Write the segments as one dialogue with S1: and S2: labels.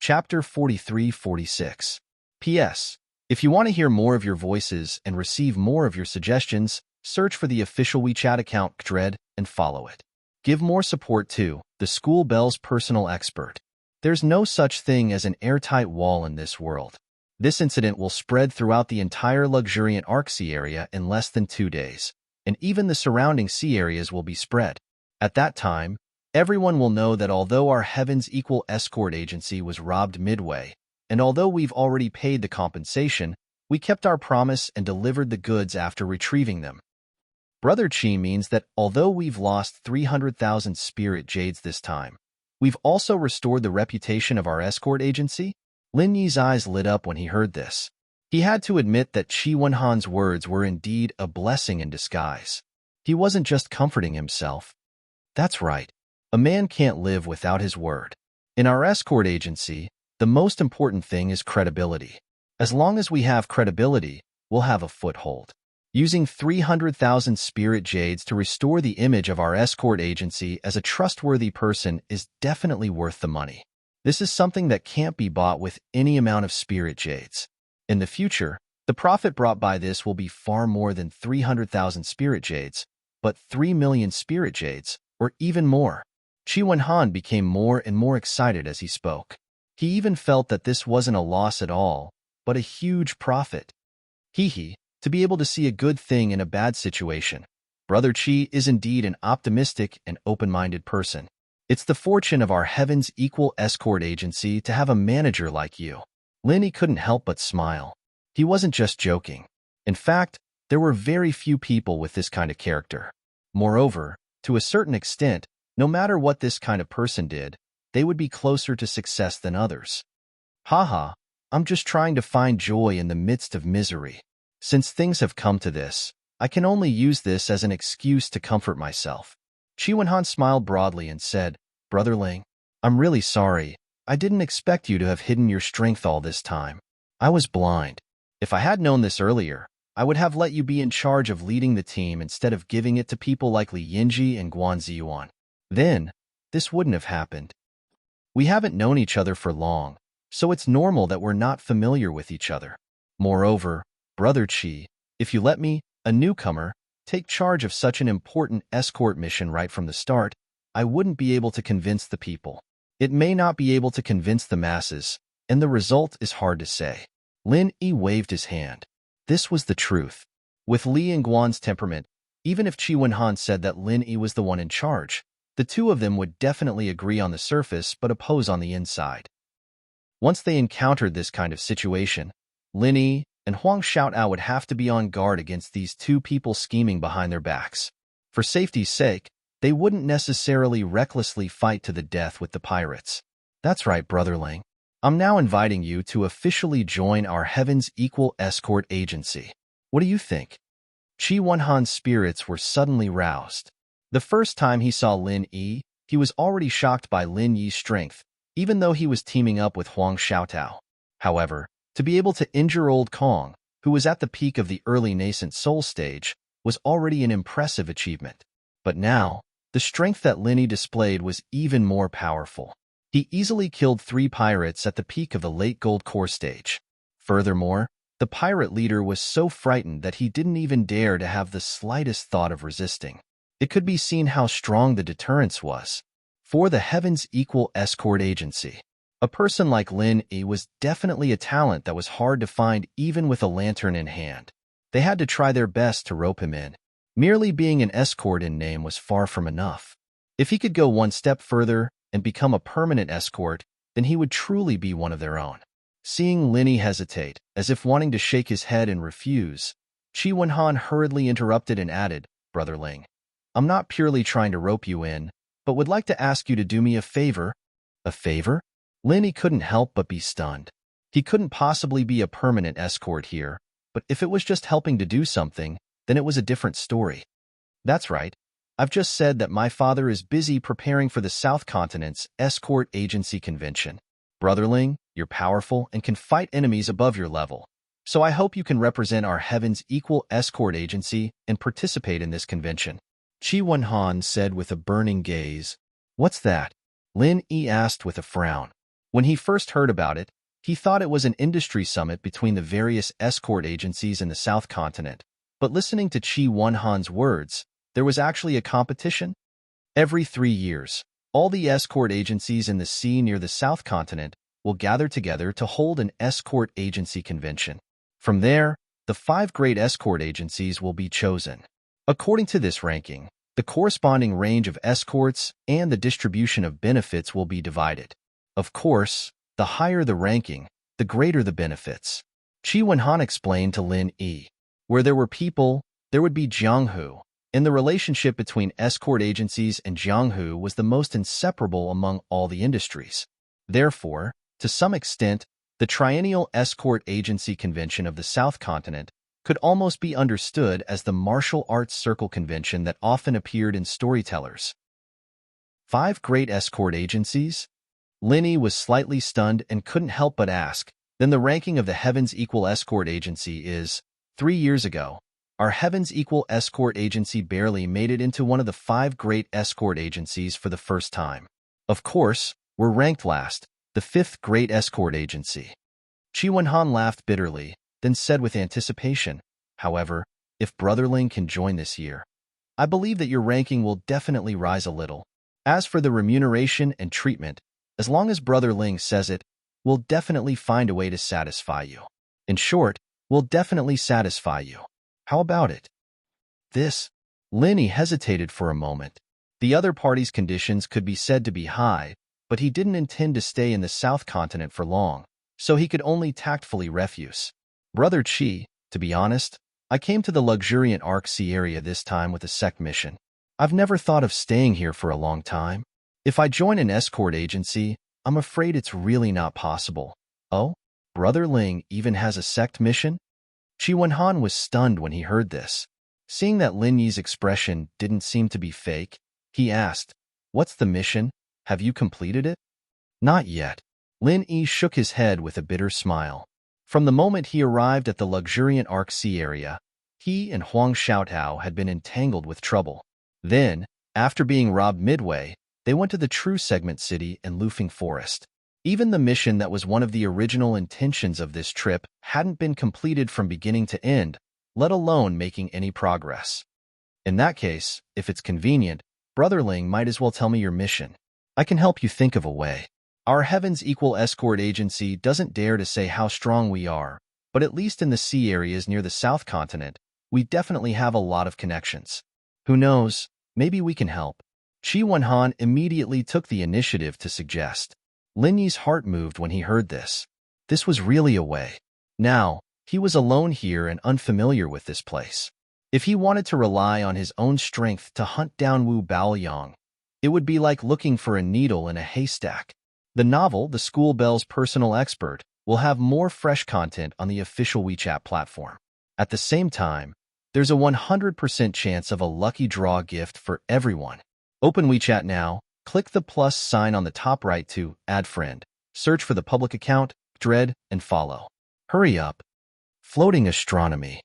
S1: Chapter 43-46. P.S. If you want to hear more of your voices and receive more of your suggestions, search for the official WeChat account Dread and follow it. Give more support to the School Bell's personal expert. There's no such thing as an airtight wall in this world. This incident will spread throughout the entire luxuriant Ark Sea area in less than 2 days, and even the surrounding sea areas will be spread. At that time, everyone will know that although our Heaven's Equal escort agency was robbed midway, and although we've already paid the compensation, we kept our promise and delivered the goods after retrieving them. Brother Chi means that although we've lost 300,000 spirit jades this time, we've also restored the reputation of our escort agency. Lin Yi's eyes lit up when he heard this. He had to admit that Qi Wenhan's words were indeed a blessing in disguise. He wasn't just comforting himself. That's right. A man can't live without his word. In our escort agency, the most important thing is credibility. As long as we have credibility, we'll have a foothold. Using 300,000 spirit jades to restore the image of our escort agency as a trustworthy person is definitely worth the money. This is something that can't be bought with any amount of spirit jades. In the future, the profit brought by this will be far more than 300,000 spirit jades, but 3 million spirit jades, or even more. Qi Wenhan became more and more excited as he spoke. He even felt that this wasn't a loss at all, but a huge profit. To be able to see a good thing in a bad situation. Brother Qi is indeed an optimistic and open-minded person. It's the fortune of our Heaven's Equal escort agency to have a manager like you. Lin Yi couldn't help but smile. He wasn't just joking. In fact, there were very few people with this kind of character. Moreover, to a certain extent, no matter what this kind of person did, they would be closer to success than others. Haha, I'm just trying to find joy in the midst of misery. Since things have come to this, I can only use this as an excuse to comfort myself. Qi Wenhan smiled broadly and said, Brother Ling, I'm really sorry. I didn't expect you to have hidden your strength all this time. I was blind. If I had known this earlier, I would have let you be in charge of leading the team instead of giving it to people like Li Yinji and Guan Ziyuan. Then, this wouldn't have happened. We haven't known each other for long, so it's normal that we're not familiar with each other. Moreover, Brother Qi, if you let me, a newcomer, take charge of such an important escort mission right from the start, I wouldn't be able to convince the people. It may not be able to convince the masses, and the result is hard to say. Lin Yi waved his hand. This was the truth. With Li and Guan's temperament, even if Qi Wenhan said that Lin Yi was the one in charge, the two of them would definitely agree on the surface but oppose on the inside. Once they encountered this kind of situation, Lin Yi and Huang Xiaotao would have to be on guard against these two people scheming behind their backs. For safety's sake, they wouldn't necessarily recklessly fight to the death with the pirates. That's right, Brother Ling. I'm now inviting you to officially join our Heaven's Equal escort agency. What do you think? Qi Wenhan's spirits were suddenly roused. The first time he saw Lin Yi, he was already shocked by Lin Yi's strength, even though he was teaming up with Huang Xiaotao. However, to be able to injure old Kong, who was at the peak of the early nascent soul stage, was already an impressive achievement. But now, the strength that Lin Yi displayed was even more powerful. He easily killed 3 pirates at the peak of the late gold core stage. Furthermore, the pirate leader was so frightened that he didn't even dare to have the slightest thought of resisting. It could be seen how strong the deterrence was. For the Heaven's Equal escort agency, a person like Lin Yi was definitely a talent that was hard to find even with a lantern in hand. They had to try their best to rope him in. Merely being an escort in name was far from enough. If he could go one step further and become a permanent escort, then he would truly be one of their own. Seeing Lin Yi hesitate, as if wanting to shake his head and refuse, Qi Wenhan hurriedly interrupted and added, Brother Ling, I'm not purely trying to rope you in, but would like to ask you to do me a favor. A favor? Lin Yi couldn't help but be stunned. He couldn't possibly be a permanent escort here, but if it was just helping to do something, then it was a different story. That's right. I've just said that my father is busy preparing for the South Continent's Escort Agency Convention. Brotherling, you're powerful and can fight enemies above your level, so I hope you can represent our Heaven's Equal escort agency and participate in this convention. Qi Wenhan said with a burning gaze. What's that? Lin Yi asked with a frown. When he first heard about it, he thought it was an industry summit between the various escort agencies in the South Continent. But listening to Chi Won-han's words, there was actually a competition. Every 3 years, all the escort agencies in the sea near the South Continent will gather together to hold an escort agency convention. From there, the 5 great escort agencies will be chosen. According to this ranking, the corresponding range of escorts and the distribution of benefits will be divided. Of course, the higher the ranking, the greater the benefits. Chi Wen-han explained to Lin Yi. Where there were people, there would be Jianghu, and the relationship between escort agencies and Jianghu was the most inseparable among all the industries. Therefore, to some extent, the Triennial Escort Agency Convention of the South Continent could almost be understood as the martial arts circle convention that often appeared in storytellers. 5 great escort agencies? Linny was slightly stunned and couldn't help but ask, then the ranking of the Heavens Equal Escort Agency is, 3 years ago, our Heavens Equal Escort Agency barely made it into one of the 5 great escort agencies for the first time. Of course, we're ranked last, the 5th great escort agency. Chi Wen-han laughed bitterly, then said with anticipation, however, if Brother Ling can join this year, I believe that your ranking will definitely rise a little. As for the remuneration and treatment, as long as Brother Ling says it, we'll definitely find a way to satisfy you. In short, we'll definitely satisfy you. How about it? Linny hesitated for a moment. The other party's conditions could be said to be high, but he didn't intend to stay in the South Continent for long, so he could only tactfully refuse. Brother Chi, to be honest, I came to the luxuriant Arc Sea area this time with a sect mission. I've never thought of staying here for a long time. If I join an escort agency, I'm afraid it's really not possible. Oh, Brother Ling even has a sect mission? Chi Wen-han was stunned when he heard this. Seeing that Lin Yi's expression didn't seem to be fake, he asked, "What's the mission? Have you completed it?" "Not yet." Lin Yi shook his head with a bitter smile. From the moment he arrived at the luxuriant Arc Sea area, he and Huang Xiaotao had been entangled with trouble. Then, after being robbed midway, they went to the True Segment City and Lufeng Forest. Even the mission that was one of the original intentions of this trip hadn't been completed from beginning to end, let alone making any progress. In that case, if it's convenient, Brother Ling might as well tell me your mission. I can help you think of a way. Our Heavens Equal Escort Agency doesn't dare to say how strong we are, but at least in the sea areas near the South Continent, we definitely have a lot of connections. Who knows, maybe we can help. Chi Wen-han immediately took the initiative to suggest. Lin Yi's heart moved when he heard this. This was really a way. Now, he was alone here and unfamiliar with this place. If he wanted to rely on his own strength to hunt down Wu Baoyang, it would be like looking for a needle in a haystack. The novel, The School Bell's Personal Expert, will have more fresh content on the official WeChat platform. At the same time, there's a 100% chance of a lucky draw gift for everyone. Open WeChat now, click the plus sign on the top right to Add Friend, search for the public account, Dread, and follow. Hurry up. Floating Astronomy.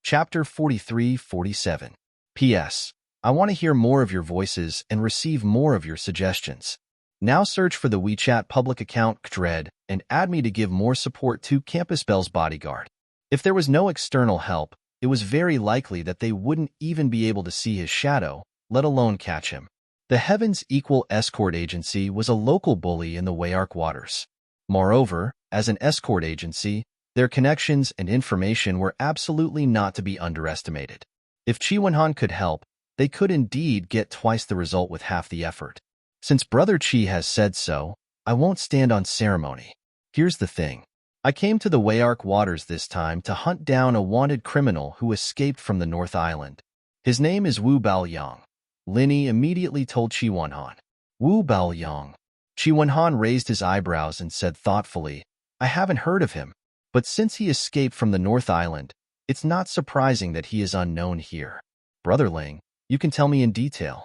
S1: Chapter 43-47. P.S. I want to hear more of your voices and receive more of your suggestions. Now search for the WeChat public account Dread and add me to give more support to Campus Bell's bodyguard. If there was no external help, it was very likely that they wouldn't even be able to see his shadow, let alone catch him. The Heavens Equal Escort Agency was a local bully in the Wayark waters. Moreover, as an escort agency, their connections and information were absolutely not to be underestimated. If Chi Wen-han could help, they could indeed get twice the result with half the effort. Since Brother Chi has said so, I won't stand on ceremony. Here's the thing. I came to the Wayark waters this time to hunt down a wanted criminal who escaped from the North Island. His name is Wu Baoyang. Linny immediately told Chi Wen-han. Wu Baoyang. Chi Wen-han raised his eyebrows and said thoughtfully, I haven't heard of him, but since he escaped from the North Island, it's not surprising that he is unknown here. Brother Ling, you can tell me in detail.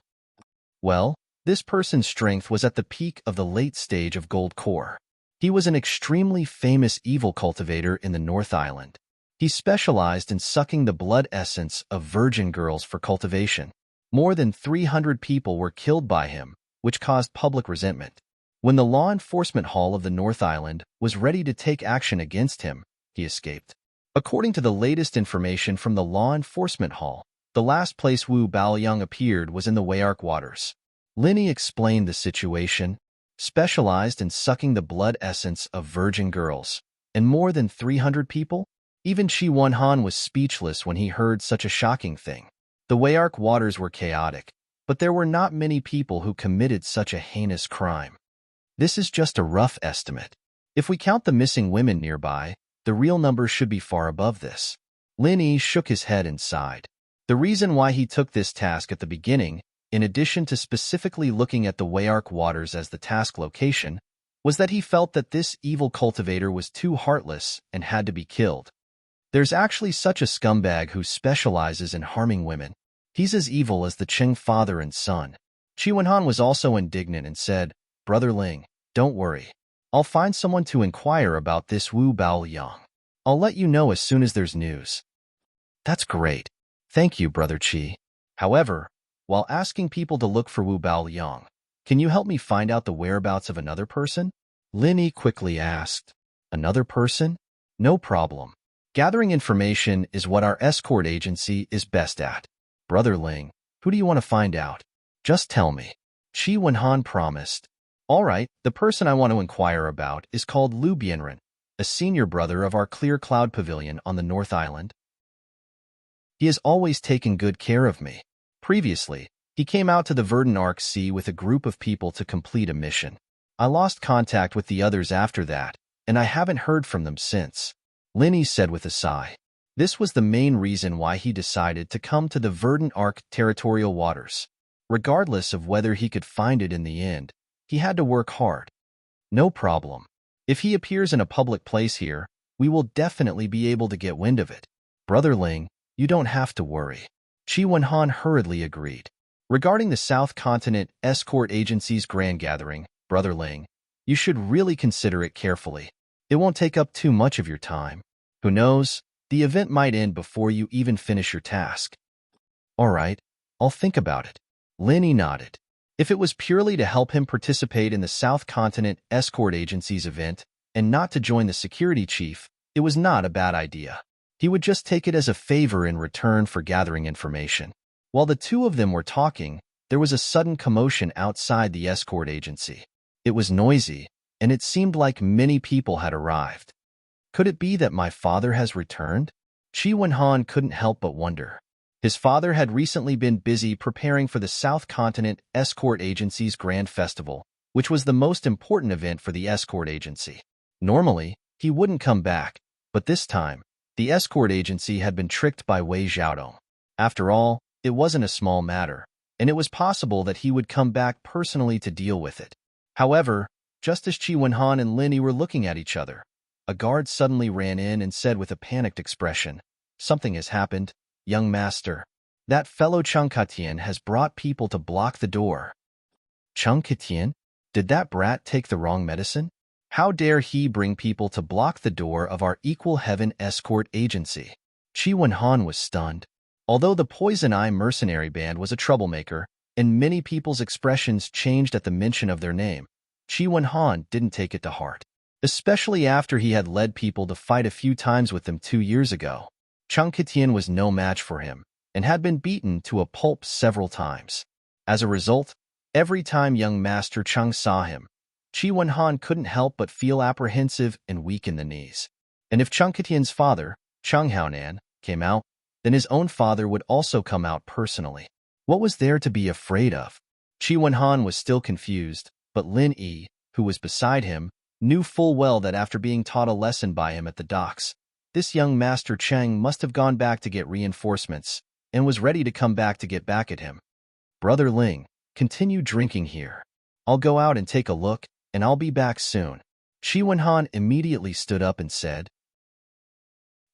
S1: Well, this person's strength was at the peak of the late stage of Gold Core. He was an extremely famous evil cultivator in the North Island. He specialized in sucking the blood essence of virgin girls for cultivation. More than 300 people were killed by him, which caused public resentment. When the law enforcement hall of the North Island was ready to take action against him, he escaped. According to the latest information from the law enforcement hall, the last place Wu Baoyang appeared was in the Wayark waters. Linny explained the situation, specialized in sucking the blood essence of virgin girls, and more than 300 people? Even Chi Wenhan was speechless when he heard such a shocking thing. The Wayark waters were chaotic, but there were not many people who committed such a heinous crime. This is just a rough estimate. If we count the missing women nearby, the real number should be far above this. Lin Yi shook his head and sighed. The reason why he took this task at the beginning, in addition to specifically looking at the Wayark waters as the task location, was that he felt that this evil cultivator was too heartless and had to be killed. There's actually such a scumbag who specializes in harming women. He's as evil as the Qing father and son. Chi Wenhan was also indignant and said, Brother Ling, don't worry. I'll find someone to inquire about this Wu Baoyang. I'll let you know as soon as there's news. That's great. Thank you, Brother Qi. However, while asking people to look for Wu Baoyang, can you help me find out the whereabouts of another person? Lin Yi quickly asked. Another person? No problem. Gathering information is what our escort agency is best at. Brother Ling, who do you want to find out? Just tell me. Chi Wenhan promised. All right, the person I want to inquire about is called Lu Bianren, a senior brother of our Clear Cloud Pavilion on the North Island. He has always taken good care of me. Previously, he came out to the Verdant Arc Sea with a group of people to complete a mission. I lost contact with the others after that, and I haven't heard from them since. Lin Yi said with a sigh. This was the main reason why he decided to come to the Verdant Arc territorial waters. Regardless of whether he could find it in the end, he had to work hard. No problem. If he appears in a public place here, we will definitely be able to get wind of it. Brother Ling, you don't have to worry. Chi Wenhan hurriedly agreed. Regarding the South Continent Escort Agency's grand gathering, Brother Ling, you should really consider it carefully. It won't take up too much of your time. Who knows, the event might end before you even finish your task. All right, I'll think about it. Lin Yi nodded. If it was purely to help him participate in the South Continent Escort Agency's event and not to join the security chief, it was not a bad idea. He would just take it as a favor in return for gathering information. While the two of them were talking, there was a sudden commotion outside the escort agency. It was noisy, and it seemed like many people had arrived. Could it be that my father has returned? Chi Wenhan couldn't help but wonder. His father had recently been busy preparing for the South Continent Escort Agency's Grand Festival, which was the most important event for the escort agency. Normally, he wouldn't come back, but this time, the escort agency had been tricked by Wei Xiaodong. After all, it wasn't a small matter, and it was possible that he would come back personally to deal with it. However, just as Chi Wenhan and Lin Yi were looking at each other, a guard suddenly ran in and said with a panicked expression, Something has happened, young master. That fellow Cheng Katian has brought people to block the door. Cheng Katian? Did that brat take the wrong medicine? How dare he bring people to block the door of our Equal Heaven Escort Agency? Chi Wenhan was stunned. Although the Poison Eye mercenary band was a troublemaker, and many people's expressions changed at the mention of their name, Chi Wenhan didn't take it to heart. Especially after he had led people to fight a few times with them 2 years ago. Cheng Katian was no match for him, and had been beaten to a pulp several times. As a result, every time young Master Cheng saw him, Chi Wenhan couldn't help but feel apprehensive and weak in the knees. And if Cheng Katian's father, Cheng Haonan, came out, then his own father would also come out personally. What was there to be afraid of? Chi Wenhan was still confused, but Lin Yi, who was beside him, knew full well that after being taught a lesson by him at the docks, this young Master Cheng must have gone back to get reinforcements, and was ready to come back to get back at him. Brother Ling, continue drinking here. I'll go out and take a look, and I'll be back soon. Chi Wenhan immediately stood up and said.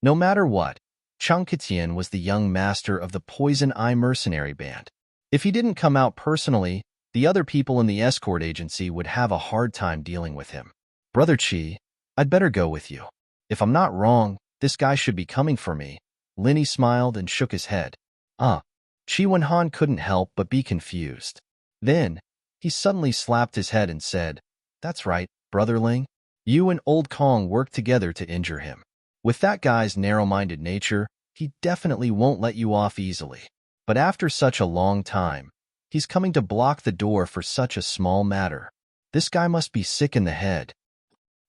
S1: No matter what, Cheng Katian was the young master of the Poison Eye mercenary band. If he didn't come out personally, the other people in the escort agency would have a hard time dealing with him. Brother Chi, I'd better go with you. If I'm not wrong, this guy should be coming for me. Lin Yi smiled and shook his head. Chi Wenhan couldn't help but be confused. Then, he suddenly slapped his head and said, That's right, brotherling. You and Old Kong worked together to injure him. With that guy's narrow-minded nature, he definitely won't let you off easily. But after such a long time, he's coming to block the door for such a small matter. This guy must be sick in the head.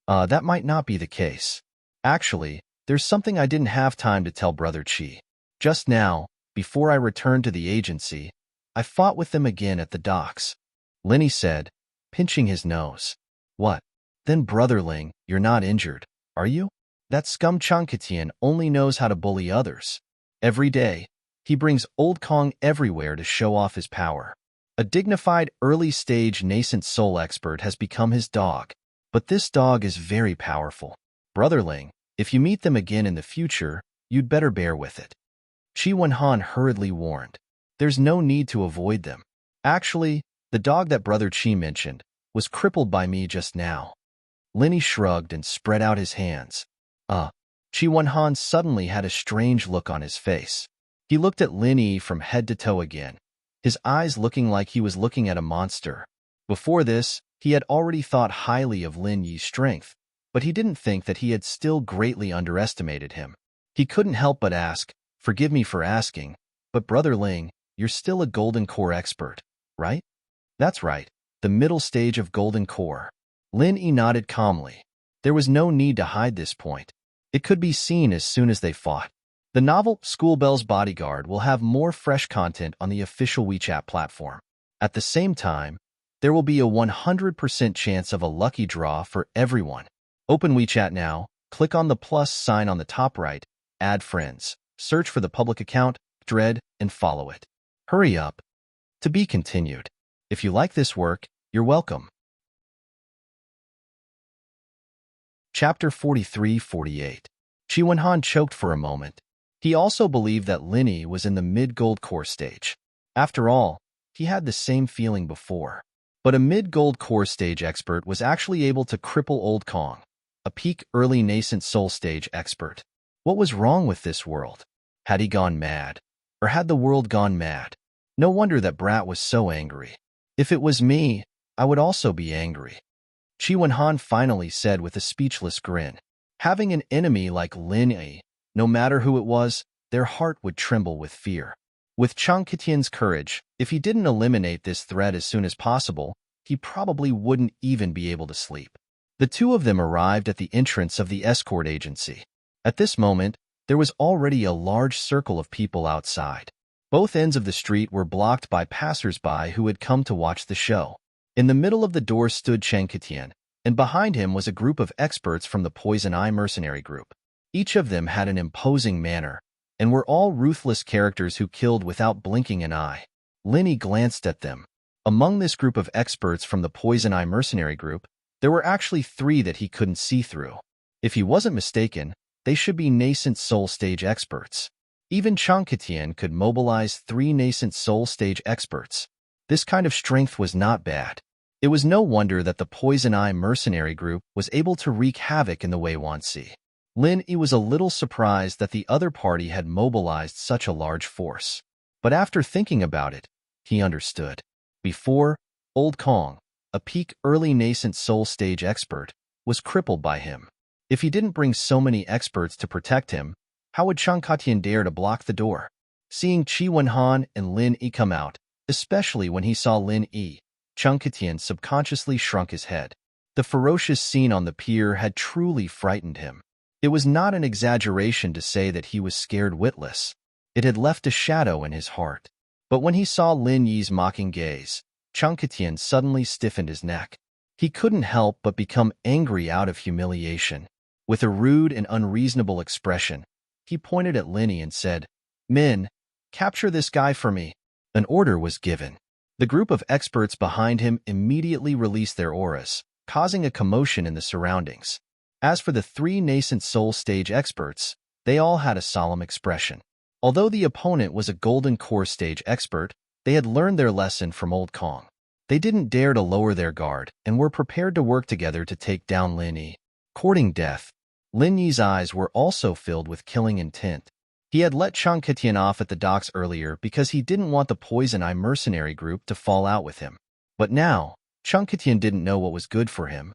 S1: That might not be the case. Actually, there's something I didn't have time to tell Brother Chi. Just now, before I returned to the agency, I fought with them again at the docks. Linny said, pinching his nose. What? Then brotherling, you're not injured, are you? That scum Chankatian only knows how to bully others. Every day, he brings Old Kong everywhere to show off his power. A dignified early-stage nascent soul expert has become his dog. But this dog is very powerful. Brotherling, if you meet them again in the future, you'd better bear with it. Chi Wenhan hurriedly warned. There's no need to avoid them. Actually, the dog that Brother Chi mentioned was crippled by me just now. Linny shrugged and spread out his hands. Chi Wenhan suddenly had a strange look on his face. He looked at Linny from head to toe again, his eyes looking like he was looking at a monster. Before this, he had already thought highly of Lin Yi's strength, but he didn't think that he had still greatly underestimated him. He couldn't help but ask, forgive me for asking, but Brother Ling, you're still a Golden Core expert, right? That's right, the middle stage of Golden Core. Lin Yi nodded calmly. There was no need to hide this point. It could be seen as soon as they fought. The novel Schoolbell's Bodyguard will have more fresh content on the official WeChat platform. At the same time, there will be a 100% chance of a lucky draw for everyone. Open WeChat now, click on the plus sign on the top right, add friends, search for the public account, Dread, and follow it. Hurry up. To be continued. If you like this work, you're welcome. Chapter 43-48. Chi Wenhan choked for a moment. He also believed that Linny was in the mid-gold core stage. After all, he had the same feeling before. But a mid-gold core stage expert was actually able to cripple Old Kong, a peak early nascent soul stage expert. What was wrong with this world? Had he gone mad? Or had the world gone mad? No wonder that Brat was so angry. If it was me, I would also be angry. Chi Wenhan finally said with a speechless grin. Having an enemy like Lin Yi, no matter who it was, their heart would tremble with fear. With Chang Kitian's courage, if he didn't eliminate this threat as soon as possible, he probably wouldn't even be able to sleep. The two of them arrived at the entrance of the escort agency. At this moment, there was already a large circle of people outside. Both ends of the street were blocked by passers-by who had come to watch the show. In the middle of the door stood Chang Kitian, and behind him was a group of experts from the Poison Eye mercenary group. Each of them had an imposing manner, and were all ruthless characters who killed without blinking an eye. Linny glanced at them. Among this group of experts from the Poison Eye mercenary group, there were actually 3 that he couldn't see through. If he wasn't mistaken, they should be nascent soul stage experts. Even Chang Kitian could mobilize 3 nascent soul stage experts. This kind of strength was not bad. It was no wonder that the Poison Eye mercenary group was able to wreak havoc in the Wei Wan Sea. Lin Yi was a little surprised that the other party had mobilized such a large force. But after thinking about it, he understood. Before, Old Kong, a peak early nascent soul stage expert, was crippled by him. If he didn't bring so many experts to protect him, how would Chang Katian dare to block the door? Seeing Chi Wenhan and Lin Yi come out, especially when he saw Lin Yi, Chang Katian subconsciously shrunk his head. The ferocious scene on the pier had truly frightened him. It was not an exaggeration to say that he was scared witless. It had left a shadow in his heart. But when he saw Lin Yi's mocking gaze, Chang Katian suddenly stiffened his neck. He couldn't help but become angry out of humiliation. With a rude and unreasonable expression, he pointed at Linny and said, "Men, capture this guy for me." An order was given. The group of experts behind him immediately released their auras, causing a commotion in the surroundings. As for the 3 nascent soul stage experts, they all had a solemn expression. Although the opponent was a golden core stage expert, they had learned their lesson from Old Kong. They didn't dare to lower their guard and were prepared to work together to take down Lin Yi. Courting death, Lin Yi's eyes were also filled with killing intent. He had let Chang Katian off at the docks earlier because he didn't want the Poison Eye mercenary group to fall out with him. But now, Chung Katian didn't know what was good for him.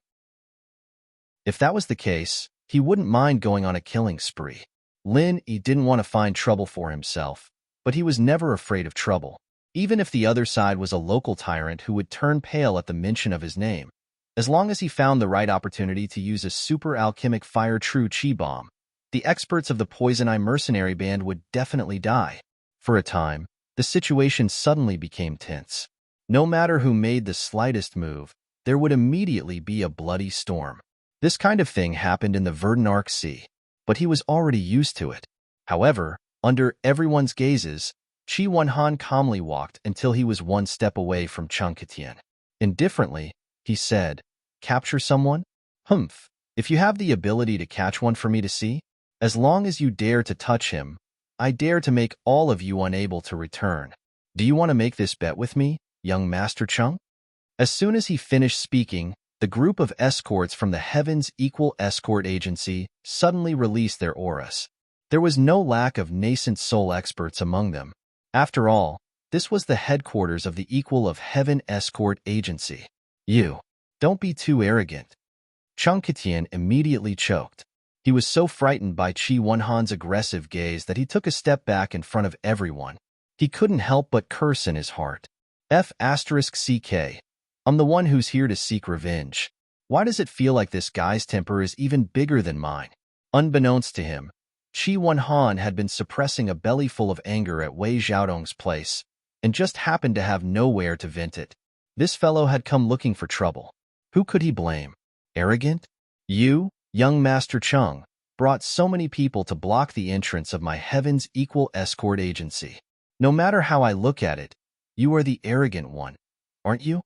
S1: If that was the case, he wouldn't mind going on a killing spree. Lin Yi didn't want to find trouble for himself, but he was never afraid of trouble, even if the other side was a local tyrant who would turn pale at the mention of his name. As long as he found the right opportunity to use a super alchemic fire true chi bomb, the experts of the Poison Eye mercenary band would definitely die. For a time, the situation suddenly became tense. No matter who made the slightest move, there would immediately be a bloody storm. This kind of thing happened in the Verdant Sea, but he was already used to it. However, under everyone's gazes, Qi Wenhan calmly walked until he was one step away from Chung Katian. Indifferently, he said, "Capture someone? Humph. If you have the ability to catch one for me to see, as long as you dare to touch him, I dare to make all of you unable to return. Do you want to make this bet with me, young Master Chung?" As soon as he finished speaking, the group of escorts from the Heaven's Equal Escort Agency suddenly released their auras. There was no lack of nascent soul experts among them. After all, this was the headquarters of the Equal of Heaven Escort Agency. "You, don't be too arrogant." Chung Katian immediately choked. He was so frightened by Qi Wenhan's aggressive gaze that he took a step back in front of everyone. He couldn't help but curse in his heart. F***CK. I'm the one who's here to seek revenge. Why does it feel like this guy's temper is even bigger than mine? Unbeknownst to him, Qi Wenhan had been suppressing a belly full of anger at Wei Xiaodong's place, and just happened to have nowhere to vent it. This fellow had come looking for trouble. Who could he blame? Arrogant? You, young Master Chung, brought so many people to block the entrance of my Heaven's Equal Escort Agency. No matter how I look at it, you are the arrogant one, aren't you?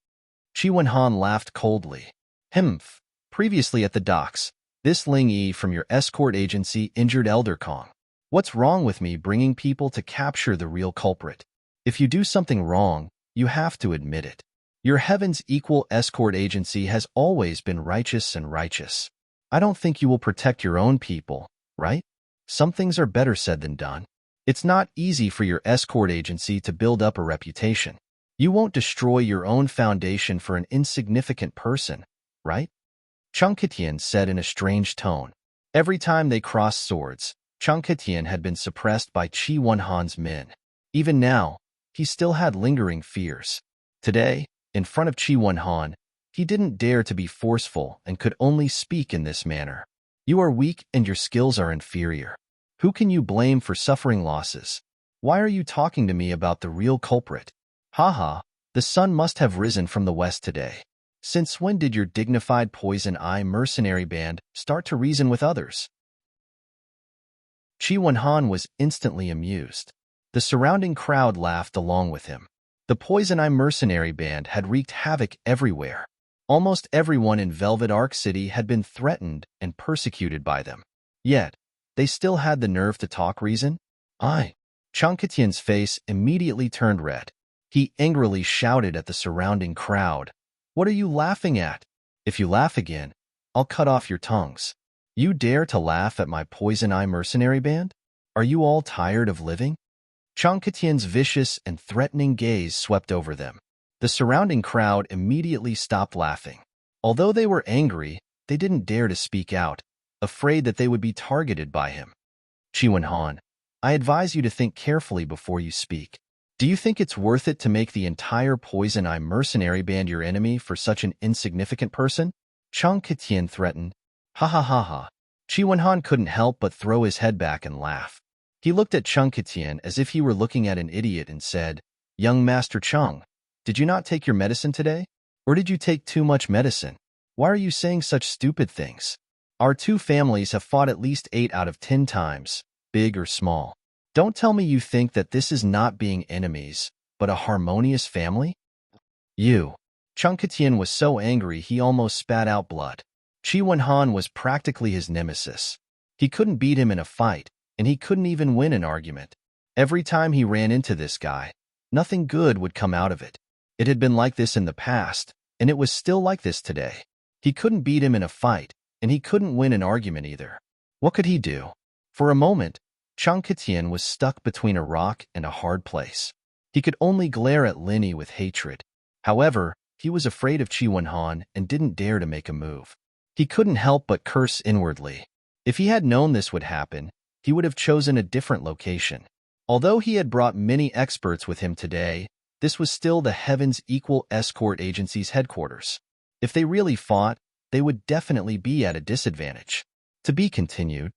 S1: Qi Wenhan laughed coldly. Humph. Previously at the docks, this Ling Yi from your escort agency injured Elder Kong. What's wrong with me bringing people to capture the real culprit? If you do something wrong, you have to admit it. Your Heaven's Equal Escort Agency has always been righteous and righteous. I don't think you will protect your own people, right? Some things are better said than done. It's not easy for your escort agency to build up a reputation. You won't destroy your own foundation for an insignificant person, right? Chung Katian said in a strange tone. Every time they crossed swords, Chung Katian had been suppressed by Qi Wenhan's men. Even now, he still had lingering fears. Today, in front of Qi Wenhan, he didn't dare to be forceful and could only speak in this manner. You are weak and your skills are inferior. Who can you blame for suffering losses? Why are you talking to me about the real culprit? Haha, the sun must have risen from the west today. Since when did your dignified Poison Eye mercenary band start to reason with others? Qi Wenhan was instantly amused. The surrounding crowd laughed along with him. The Poison Eye mercenary band had wreaked havoc everywhere. Almost everyone in Velvet Arc City had been threatened and persecuted by them. Yet, they still had the nerve to talk reason? Chung Katian's face immediately turned red. He angrily shouted at the surrounding crowd. What are you laughing at? If you laugh again, I'll cut off your tongues. You dare to laugh at my Poison Eye mercenary band? Are you all tired of living? Chung Katian's vicious and threatening gaze swept over them. The surrounding crowd immediately stopped laughing. Although they were angry, they didn't dare to speak out, afraid that they would be targeted by him. Qi Wenhan, I advise you to think carefully before you speak. Do you think it's worth it to make the entire Poison Eye mercenary band your enemy for such an insignificant person? Chung Katian threatened. Ha ha ha ha. Qi Wenhan couldn't help but throw his head back and laugh. He looked at Chung Katian as if he were looking at an idiot and said, Young Master Chung, did you not take your medicine today? Or did you take too much medicine? Why are you saying such stupid things? Our two families have fought at least 8 out of 10 times, big or small. Don't tell me you think that this is not being enemies, but a harmonious family? You. Chung Katian was so angry he almost spat out blood. Qi Wenhan was practically his nemesis. He couldn't beat him in a fight, and he couldn't even win an argument. Every time he ran into this guy, nothing good would come out of it. It had been like this in the past, and it was still like this today. He couldn't beat him in a fight, and he couldn't win an argument either. What could he do? For a moment, Chung Katian was stuck between a rock and a hard place. He could only glare at Lin Yi with hatred. However, He was afraid of Qi Wenhan and didn't dare to make a move. He couldn't help but curse inwardly. If he had known this would happen, he would have chosen a different location. Although he had brought many experts with him today, this was still the Heaven's Equal Escort Agency's headquarters. If they really fought, they would definitely be at a disadvantage. To be continued.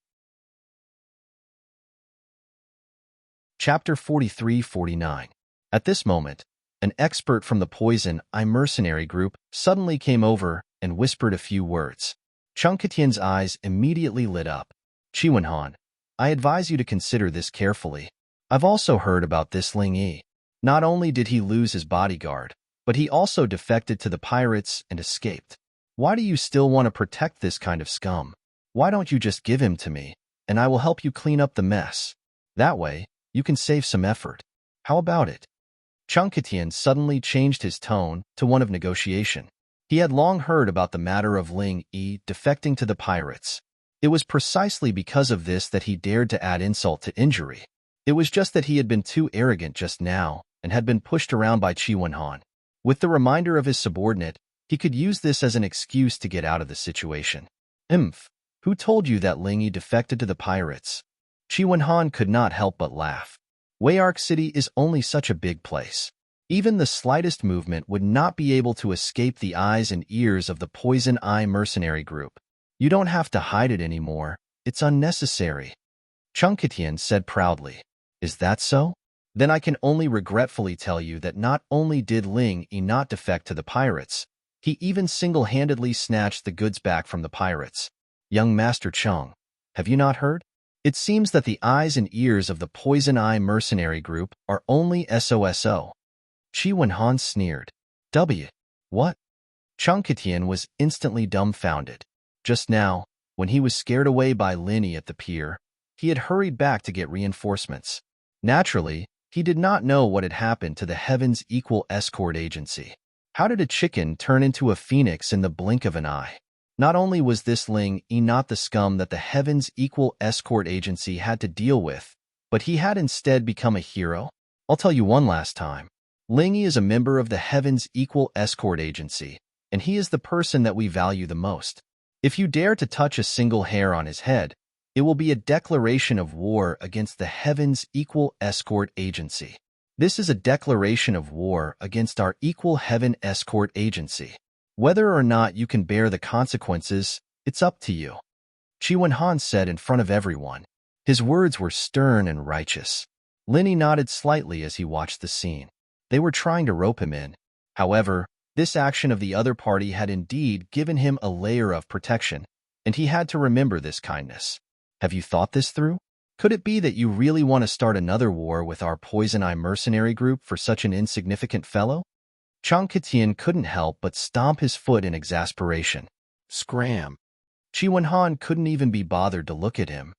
S1: Chapter 43-49. At this moment, an expert from the Poison Eye mercenary group suddenly came over and whispered a few words. Chung Katian's eyes immediately lit up. Qi Wenhan, I advise you to consider this carefully. I've also heard about this Ling Yi. Not only did he lose his bodyguard, but he also defected to the pirates and escaped. Why do you still want to protect this kind of scum? Why don't you just give him to me, and I will help you clean up the mess? That way, you can save some effort. How about it? Chung Katian suddenly changed his tone to one of negotiation. He had long heard about the matter of Ling Yi defecting to the pirates. It was precisely because of this that he dared to add insult to injury. It was just that he had been too arrogant just now and had been pushed around by Qi Wenhan. With the reminder of his subordinate, he could use this as an excuse to get out of the situation. Who told you that Ling Yi defected to the pirates? Qi Wenhan could not help but laugh. Wayark City is only such a big place. Even the slightest movement would not be able to escape the eyes and ears of the Poison Eye mercenary group. You don't have to hide it anymore. It's unnecessary. Chung Katian said proudly. Is that so? Then I can only regretfully tell you that not only did Ling Yi not defect to the pirates, he even single-handedly snatched the goods back from the pirates. Young Master Chung, have you not heard? It seems that the eyes and ears of the Poison Eye mercenary group are only SOSO. Qi Wenhan sneered. What? Chung Katian was instantly dumbfounded. Just now, when he was scared away by Lin Yi at the pier, he had hurried back to get reinforcements. Naturally, he did not know what had happened to the Heaven's Equal Escort Agency. How did a chicken turn into a phoenix in the blink of an eye? Not only was this Ling Yi not the scum that the Heaven's Equal Escort Agency had to deal with, but he had instead become a hero. I'll tell you one last time. Ling Yi is a member of the Heaven's Equal Escort Agency, and he is the person that we value the most. If you dare to touch a single hair on his head, it will be a declaration of war against the Heaven's Equal Escort Agency. This is a declaration of war against our Equal Heaven Escort Agency. Whether or not you can bear the consequences, it's up to you. Qi Wenhan said in front of everyone. His words were stern and righteous. Lin Yi nodded slightly as he watched the scene. They were trying to rope him in. However, this action of the other party had indeed given him a layer of protection, and he had to remember this kindness. Have you thought this through? Could it be that you really want to start another war with our Poison Eye mercenary group for such an insignificant fellow? Chung Katian couldn't help but stomp his foot in exasperation. Scram. Qi Wenhan couldn't even be bothered to look at him.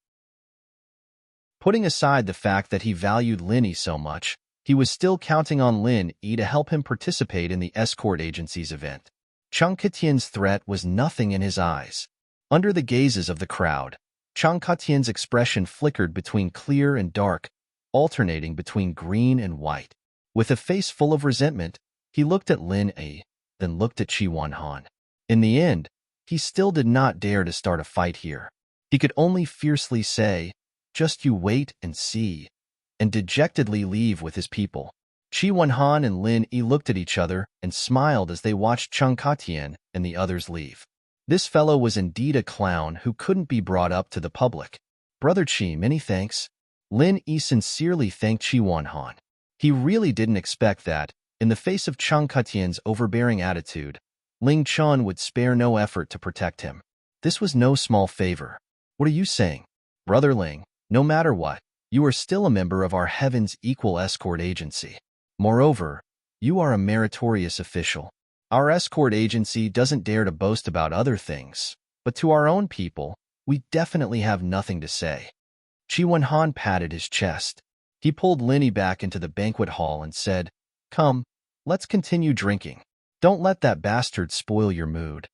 S1: Putting aside the fact that he valued Lin Yi so much, he was still counting on Lin Yi to help him participate in the escort agency's event. Chung Katian's threat was nothing in his eyes. Under the gazes of the crowd, Chung Katian's expression flickered between clear and dark, alternating between green and white. With a face full of resentment, he looked at Lin Yi, then looked at Qi Wenhan. In the end, he still did not dare to start a fight here. He could only fiercely say, "Just you wait and see," and dejectedly leave with his people. Qi Wenhan and Lin Yi looked at each other and smiled as they watched Chung Katian and the others leave. This fellow was indeed a clown who couldn't be brought up to the public. Brother Qi, many thanks. Lin Yi sincerely thanked Qi Wenhan. He really didn't expect that, in the face of Chung Katian's overbearing attitude, Ling Chun would spare no effort to protect him. This was no small favor. What are you saying? Brother Ling, no matter what, you are still a member of our Heaven's Equal Escort Agency. Moreover, you are a meritorious official. Our escort agency doesn't dare to boast about other things, but to our own people, we definitely have nothing to say. Qi Wenhan patted his chest. He pulled Lin Yi back into the banquet hall and said, "Come, let's continue drinking. Don't let that bastard spoil your mood."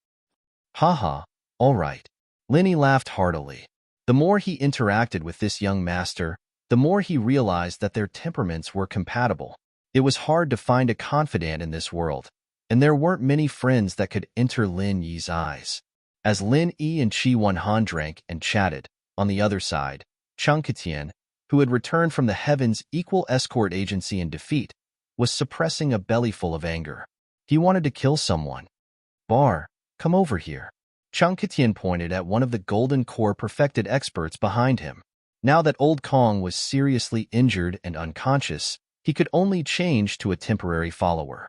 S1: Haha, all right. Lin Yi laughed heartily. The more he interacted with this young master, the more he realized that their temperaments were compatible. It was hard to find a confidant in this world. and there weren't many friends that could enter Lin Yi's eyes. As Lin Yi and Qi Wenhan drank and chatted, on the other side, Cheng Ketian, who had returned from the Heaven's Equal Escort Agency in defeat, was suppressing a bellyful of anger. He wanted to kill someone. Bar, come over here. Cheng Ketian pointed at one of the Golden Core perfected experts behind him. Now that Old Kong was seriously injured and unconscious, he could only change to a temporary follower.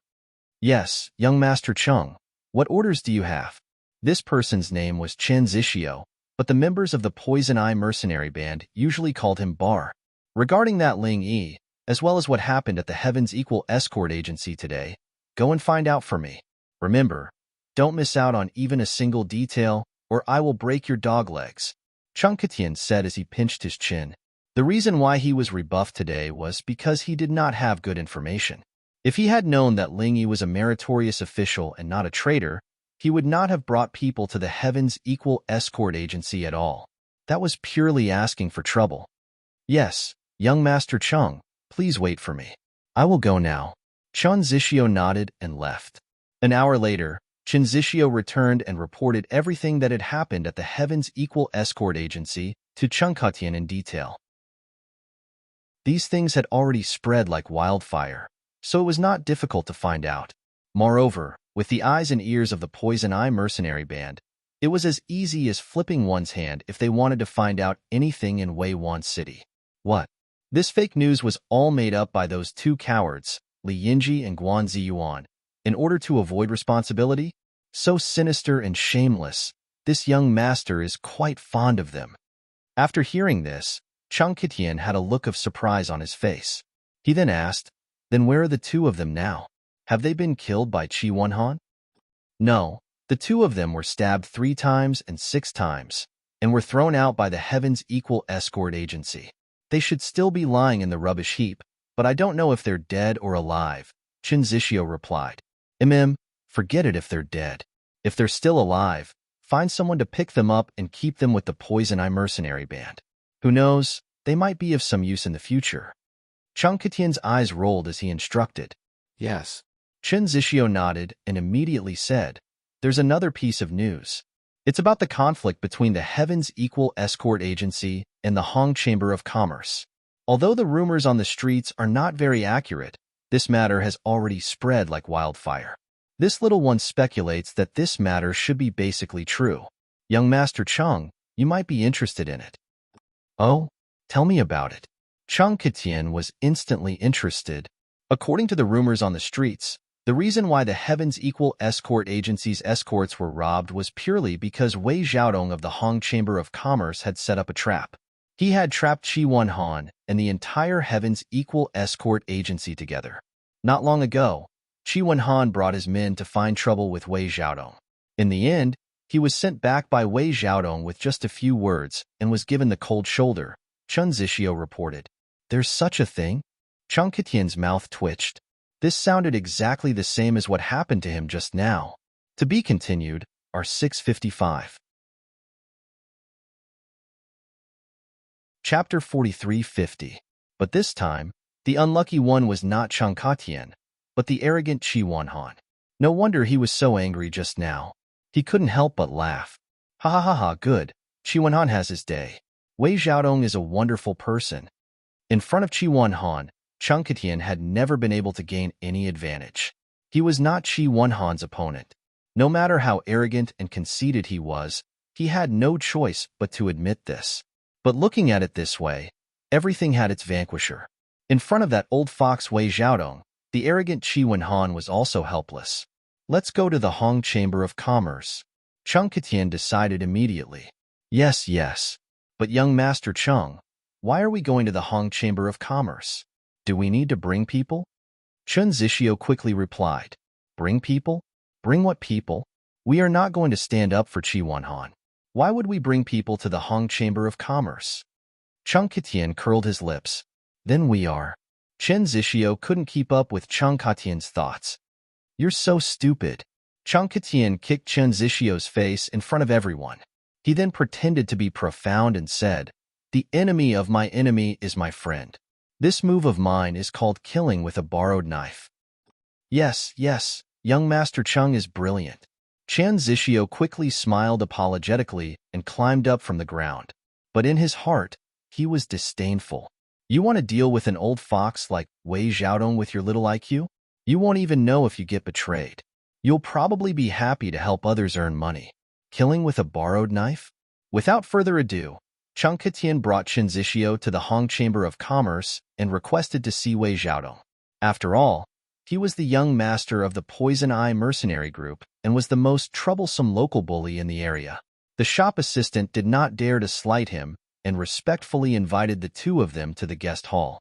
S1: Yes, young Master Cheng, what orders do you have? This person's name was Chen Zixio, but the members of the Poison Eye mercenary band usually called him Bar. Regarding that Ling Yi, as well as what happened at the Heaven's Equal Escort Agency today, go and find out for me. Remember, don't miss out on even a single detail, or I will break your dog legs. Cheng Ketian said as he pinched his chin. The reason why he was rebuffed today was because he did not have good information. If he had known that Ling Yi was a meritorious official and not a traitor, he would not have brought people to the Heaven's Equal Escort Agency at all. That was purely asking for trouble. Yes, young Master Cheng, please wait for me. I will go now. Chen Zixio nodded and left. An hour later, Chen Zixio returned and reported everything that had happened at the Heaven's Equal Escort Agency to Cheng Ketian in detail. These things had already spread like wildfire, so it was not difficult to find out. Moreover, with the eyes and ears of the Poison Eye mercenary band, it was as easy as flipping one's hand if they wanted to find out anything in Wei Wan City. What? This fake news was all made up by those two cowards, Li Yinji and Guan Ziyuan, in order to avoid responsibility? So sinister and shameless, this young master is quite fond of them. After hearing this, Cheng Ketian had a look of surprise on his face. He then asked, then where are the two of them now? Have they been killed by Qi Wenhan? No, the two of them were stabbed 3 times and 6 times, and were thrown out by the Heaven's Equal Escort Agency. They should still be lying in the rubbish heap, but I don't know if they're dead or alive, Chen Zixio replied. Forget it if they're dead. If they're still alive, find someone to pick them up and keep them with the Poison Eye mercenary band. Who knows, they might be of some use in the future. Cheng Ketian's eyes rolled as he instructed.
S2: Yes.
S1: Chen Zixio nodded and immediately said, there's another piece of news. It's about the conflict between the Heaven's Equal Escort Agency and the Hong Chamber of Commerce. Although the rumors on the streets are not very accurate, this matter has already spread like wildfire. This little one speculates that this matter should be basically true. Young Master Cheng, you might be interested in it. Oh, tell me about it. Cheng Ketian was instantly interested. According to the rumors on the streets, the reason why the Heaven's Equal Escort Agency's escorts were robbed was purely because Wei Xiaodong of the Hong Chamber of Commerce had set up a trap. He had trapped Qi Wenhan and the entire Heaven's Equal Escort Agency together. Not long ago, Qi Wenhan brought his men to find trouble with Wei Xiaodong. In the end, he was sent back by Wei Xiaodong with just a few words and was given the cold shoulder, Chen Zixio reported. There's such a thing? Cheng Ketian's mouth twitched. This sounded exactly the same as what happened to him just now. To be continued, R655. Chapter 4350. But this time, the unlucky one was not Cheng Ketian, but the arrogant Qi Wenhan. No wonder he was so angry just now. He couldn't help but laugh. Ha ha ha ha, good. Qi Wenhan has his day. Wei Xiaodong is a wonderful person. In front of Qi Wenhan, Cheng Ketian had never been able to gain any advantage. He was not Qi Wenhan's opponent. No matter how arrogant and conceited he was, he had no choice but to admit this. But looking at it this way, everything had its vanquisher. In front of that old fox Wei Xiaodong, the arrogant Qi Wenhan was also helpless. Let's go to the Hong Chamber of Commerce. Cheng Ketian decided immediately. Yes, yes. But young Master Cheng, why are we going to the Hong Chamber of Commerce? Do we need to bring people? Chen Zixio quickly replied. Bring people? Bring what people? We are not going to stand up for Qi Wenhan. Why would we bring people to the Hong Chamber of Commerce? Cheng Ketian curled his lips. Then we are. Chen Zixio couldn't keep up with Cheng Ketian's thoughts. You're so stupid. Cheng Ketian kicked Chen Zixio's face in front of everyone. He then pretended to be profound and said, the enemy of my enemy is my friend. This move of mine is called killing with a borrowed knife. Yes, yes, Young Master Chung is brilliant. Chan Zixio quickly smiled apologetically and climbed up from the ground. But in his heart, he was disdainful. You want to deal with an old fox like Wei Xiaodong with your little IQ? You won't even know if you get betrayed. You'll probably be happy to help others earn money. Killing with a borrowed knife? Without further ado, Chung Ketian brought Chan Zixio to the Hong Chamber of Commerce and requested to see Wei Xiaodong. After all, he was the young master of the Poison Eye mercenary group and was the most troublesome local bully in the area. The shop assistant did not dare to slight him and respectfully invited the two of them to the guest hall.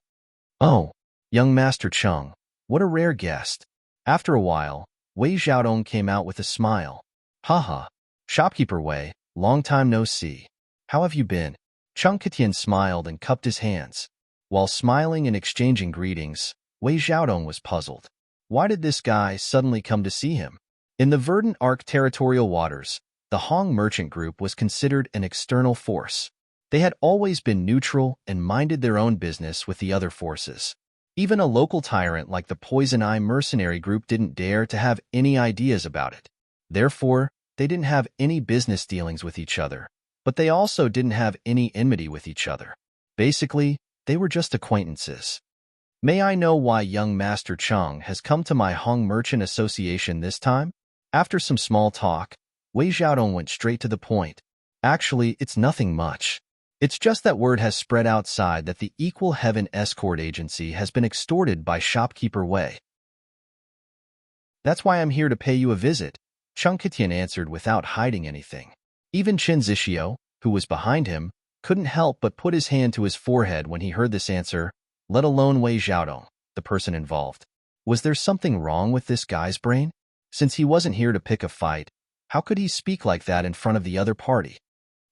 S1: Oh, young Master Chung, what a rare guest. After a while, Wei Xiaodong came out with a smile. Haha, shopkeeper Wei, long time no see. How have you been? Chung Ketian smiled and cupped his hands. While smiling and exchanging greetings, Wei Xiaodong was puzzled. Why did this guy suddenly come to see him? In the verdant Arc territorial waters, the Hong merchant group was considered an external force. They had always been neutral and minded their own business with the other forces. Even a local tyrant like the Poison Eye mercenary group didn't dare to have any ideas about it. Therefore, they didn't have any business dealings with each other, but they also didn't have any enmity with each other. Basically, they were just acquaintances. May I know why young Master Chung has come to my Hong Merchant Association this time? After some small talk, Wei Xiaodong went straight to the point. Actually, it's nothing much. It's just that word has spread outside that the Equal Heaven Escort Agency has been extorted by shopkeeper Wei. That's why I'm here to pay you a visit, Chung Ketian answered without hiding anything. Even Chan Zixio, who was behind him, couldn't help but put his hand to his forehead when he heard this answer, let alone Wei Xiaodong, the person involved. Was there something wrong with this guy's brain? Since he wasn't here to pick a fight, how could he speak like that in front of the other party?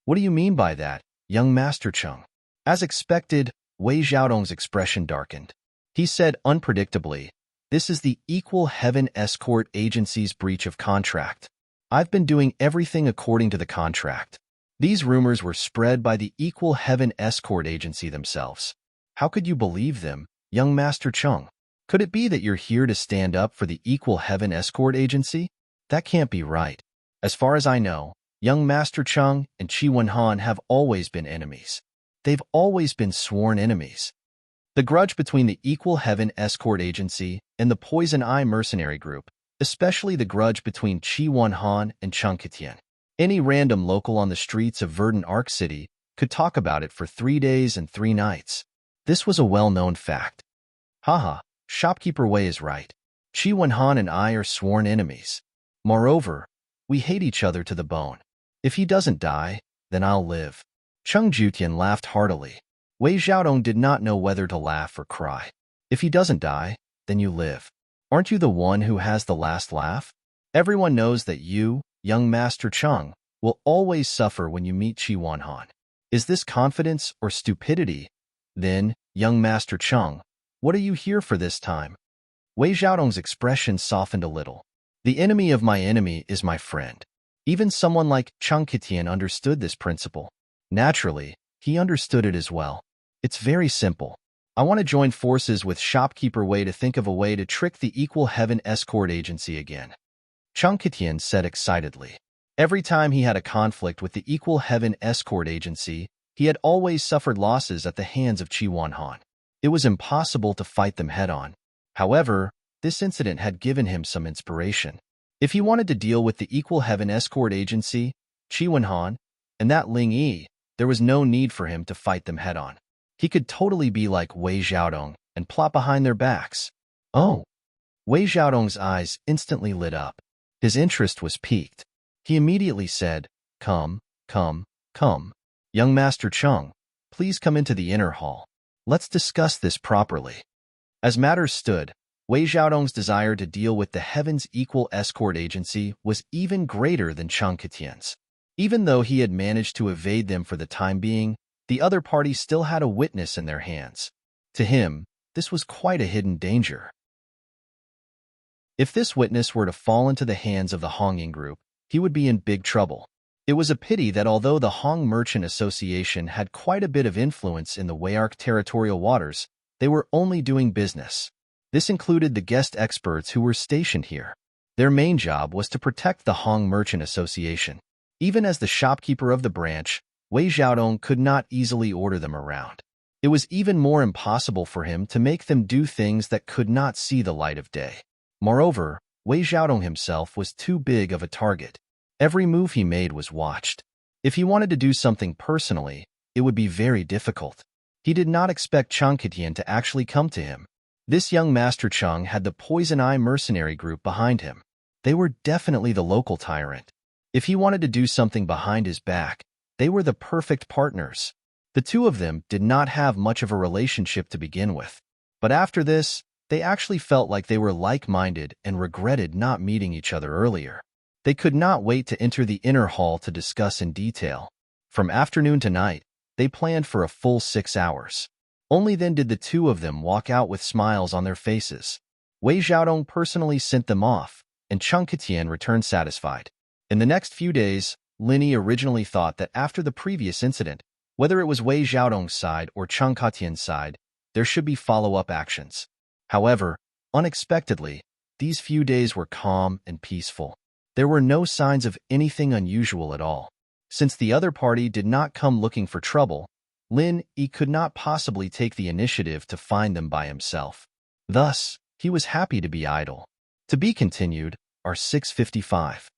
S1: What do you mean by that, young Master Chung? As expected, Wei Xiaodong's expression darkened. He said unpredictably, this is the Equal Heaven Escort Agency's breach of contract. I've been doing everything according to the contract. These rumors were spread by the Equal Heaven Escort Agency themselves. How could you believe them, young Master Chung? Could it be that you're here to stand up for the Equal Heaven Escort Agency? That can't be right. As far as I know, young Master Chung and Qi Wenhan have always been enemies. They've always been sworn enemies. The grudge between the Equal Heaven Escort Agency and the Poison Eye mercenary group, especially the grudge between Qi Wenhan and Chung Ketian. Any random local on the streets of Verdant Arc City could talk about it for 3 days and 3 nights. This was a well-known fact. Haha, shopkeeper Wei is right. Qi Wenhan and I are sworn enemies. Moreover, we hate each other to the bone. If he doesn't die, then I'll live. Chung Jutian laughed heartily. Wei Xiaodong did not know whether to laugh or cry. If he doesn't die, then you live. Aren't you the one who has the last laugh? Everyone knows that you, young Master Chung, will always suffer when you meet Qi Wenhan. Is this confidence or stupidity? Then, young Master Chung, what are you here for this time? Wei Xiaodong's expression softened a little. The enemy of my enemy is my friend. Even someone like Chung Ketian understood this principle. Naturally, he understood it as well. It's very simple. I want to join forces with shopkeeper Wei to think of a way to trick the Equal Heaven Escort Agency again. Chung Ketian said excitedly. Every time he had a conflict with the Equal Heaven Escort Agency, he had always suffered losses at the hands of Qi Wenhan. It was impossible to fight them head-on. However, this incident had given him some inspiration. If he wanted to deal with the Equal Heaven Escort Agency, Qi Wenhan, and that Ling Yi, there was no need for him to fight them head-on. He could totally be like Wei Xiaodong and plot behind their backs. Oh! Wei Xiaodong's eyes instantly lit up. His interest was piqued. He immediately said, Come. Young Master Chung, please come into the inner hall. Let's discuss this properly. As matters stood, Wei Xiaodong's desire to deal with the Heaven's Equal Escort Agency was even greater than Chung Ketian's. Even though he had managed to evade them for the time being, the other party still had a witness in their hands. To him, this was quite a hidden danger. If this witness were to fall into the hands of the Hongying group, he would be in big trouble. It was a pity that although the Hong Merchant Association had quite a bit of influence in the Wei-Arc territorial waters, they were only doing business. This included the guest experts who were stationed here. Their main job was to protect the Hong Merchant Association. Even as the shopkeeper of the branch, Wei Xiaodong could not easily order them around. It was even more impossible for him to make them do things that could not see the light of day. Moreover, Wei Xiaodong himself was too big of a target. Every move he made was watched. If he wanted to do something personally, it would be very difficult. He did not expect Chang Ketian to actually come to him. This young Master Chang had the Poison Eye mercenary group behind him. They were definitely the local tyrant. If he wanted to do something behind his back, they were the perfect partners. The two of them did not have much of a relationship to begin with. But after this, they actually felt like they were like-minded and regretted not meeting each other earlier. They could not wait to enter the inner hall to discuss in detail. From afternoon to night, they planned for a full 6 hours. Only then did the two of them walk out with smiles on their faces. Wei Xiaodong personally sent them off, and Chang Ketian returned satisfied. In the next few days, Linny originally thought that after the previous incident, whether it was Wei Xiaodong's side or Chang Ketian's side, there should be follow-up actions. However, unexpectedly, these few days were calm and peaceful. There were no signs of anything unusual at all. Since the other party did not come looking for trouble, Lin Yi could not possibly take the initiative to find them by himself. Thus, he was happy to be idle. To be continued, are 655.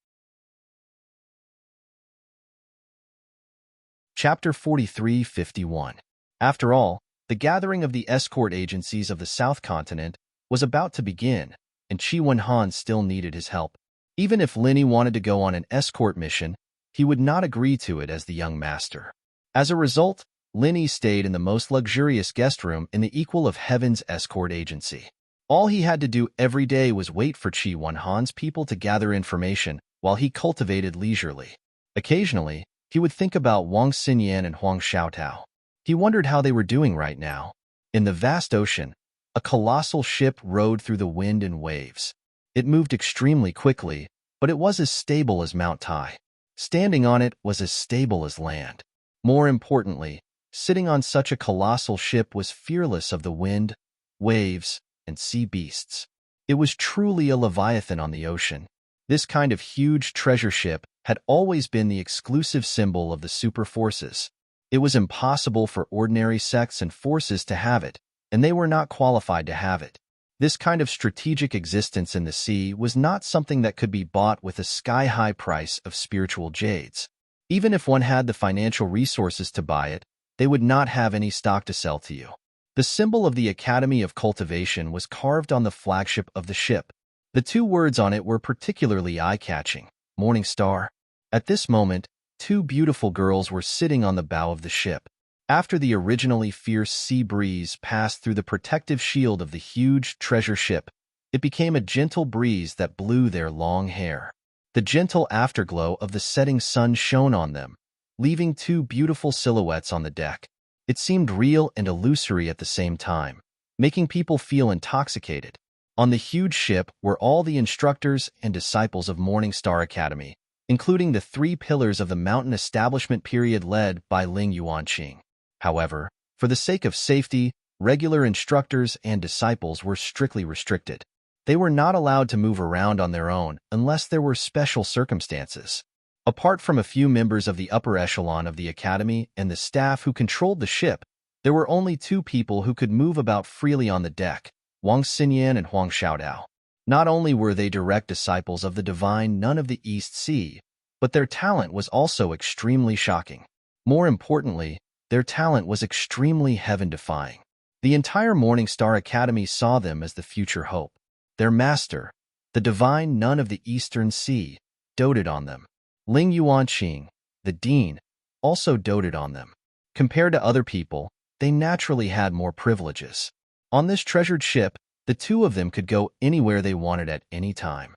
S1: Chapter 43-51. After all, the gathering of the escort agencies of the South Continent was about to begin, and Qi Wenhan still needed his help. Even if Linny wanted to go on an escort mission, he would not agree to it as the young master. As a result, Linny stayed in the most luxurious guest room in the Equal of Heaven's escort agency. All he had to do every day was wait for Qi Wenhan's people to gather information while he cultivated leisurely. Occasionally, he would think about Wang Xinyan and Huang Xiaotao. He wondered how they were doing right now. In the vast ocean, a colossal ship rode through the wind and waves. It moved extremely quickly, but it was as stable as Mount Tai. Standing on it was as stable as land. More importantly, sitting on such a colossal ship was fearless of the wind, waves, and sea beasts. It was truly a leviathan on the ocean. This kind of huge treasure ship had always been the exclusive symbol of the super forces. It was impossible for ordinary sects and forces to have it, and they were not qualified to have it. This kind of strategic existence in the sea was not something that could be bought with a sky-high price of spiritual jades. Even if one had the financial resources to buy it, they would not have any stock to sell to you. The symbol of the Academy of Cultivation was carved on the flagship of the ship. The two words on it were particularly eye-catching, Morning Star. At this moment, two beautiful girls were sitting on the bow of the ship. After the originally fierce sea breeze passed through the protective shield of the huge treasure ship, it became a gentle breeze that blew their long hair. The gentle afterglow of the setting sun shone on them, leaving two beautiful silhouettes on the deck. It seemed real and illusory at the same time, making people feel intoxicated. On the huge ship were all the instructors and disciples of Morning Star Academy, including the 3 pillars of the mountain establishment period led by Ling Yuanqing. However, for the sake of safety, regular instructors and disciples were strictly restricted. They were not allowed to move around on their own unless there were special circumstances. Apart from a few members of the upper echelon of the academy and the staff who controlled the ship, there were only 2 people who could move about freely on the deck, Wang Xinyan and Huang Xiaodao. Not only were they direct disciples of the divine Nun of the East Sea, but their talent was also extremely shocking. More importantly, their talent was extremely heaven-defying. The entire Morning Star Academy saw them as the future hope. Their master, the divine Nun of the Eastern Sea, doted on them. Ling Yuanqing, the dean, also doted on them. Compared to other people, they naturally had more privileges. On this treasured ship, the 2 of them could go anywhere they wanted at any time.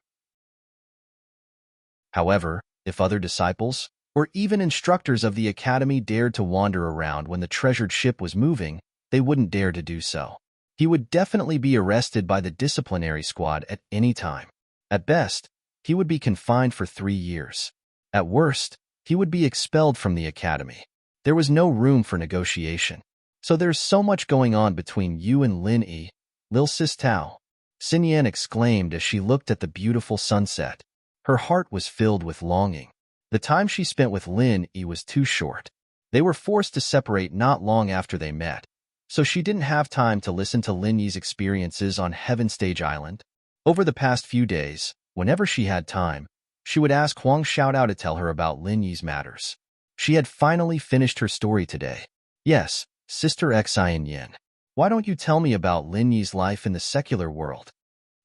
S1: However, if other disciples, or even instructors of the academy dared to wander around when the treasured ship was moving, they wouldn't dare to do so. He would definitely be arrested by the disciplinary squad at any time. At best, he would be confined for 3 years. At worst, he would be expelled from the academy. There was no room for negotiation. So there's so much going on between you and Lin Yi, Lil Sis Tao. Xinyan exclaimed as she looked at the beautiful sunset. Her heart was filled with longing. The time she spent with Lin Yi was too short. They were forced to separate not long after they met, so she didn't have time to listen to Lin Yi's experiences on Heaven Stage Island. Over the past few days, whenever she had time, she would ask Huang Xiaodao to tell her about Lin Yi's matters. She had finally finished her story today. Yes, Sister Xian Yin. Why don't you tell me about Lin Yi's life in the secular world?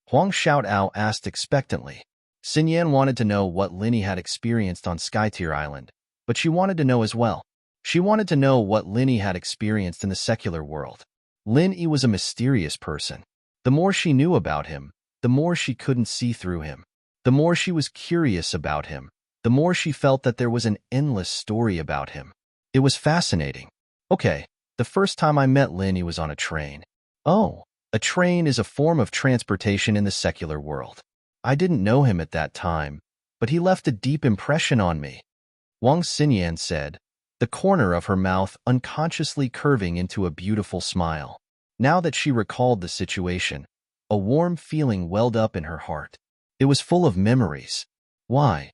S1: Huang Xiaodao asked expectantly. Xinyan wanted to know what Lin Yi had experienced on Skytier Island, but she wanted to know as well. She wanted to know what Lin Yi had experienced in the secular world. Lin Yi was a mysterious person. The more she knew about him, the more she couldn't see through him. The more she was curious about him, the more she felt that there was an endless story about him. It was fascinating. Okay, the first time I met Lin Yi was on a train. Oh, a train is a form of transportation in the secular world. I didn't know him at that time, but he left a deep impression on me. Wang Xinyan said, the corner of her mouth unconsciously curving into a beautiful smile. Now that she recalled the situation, a warm feeling welled up in her heart. It was full of memories. Why?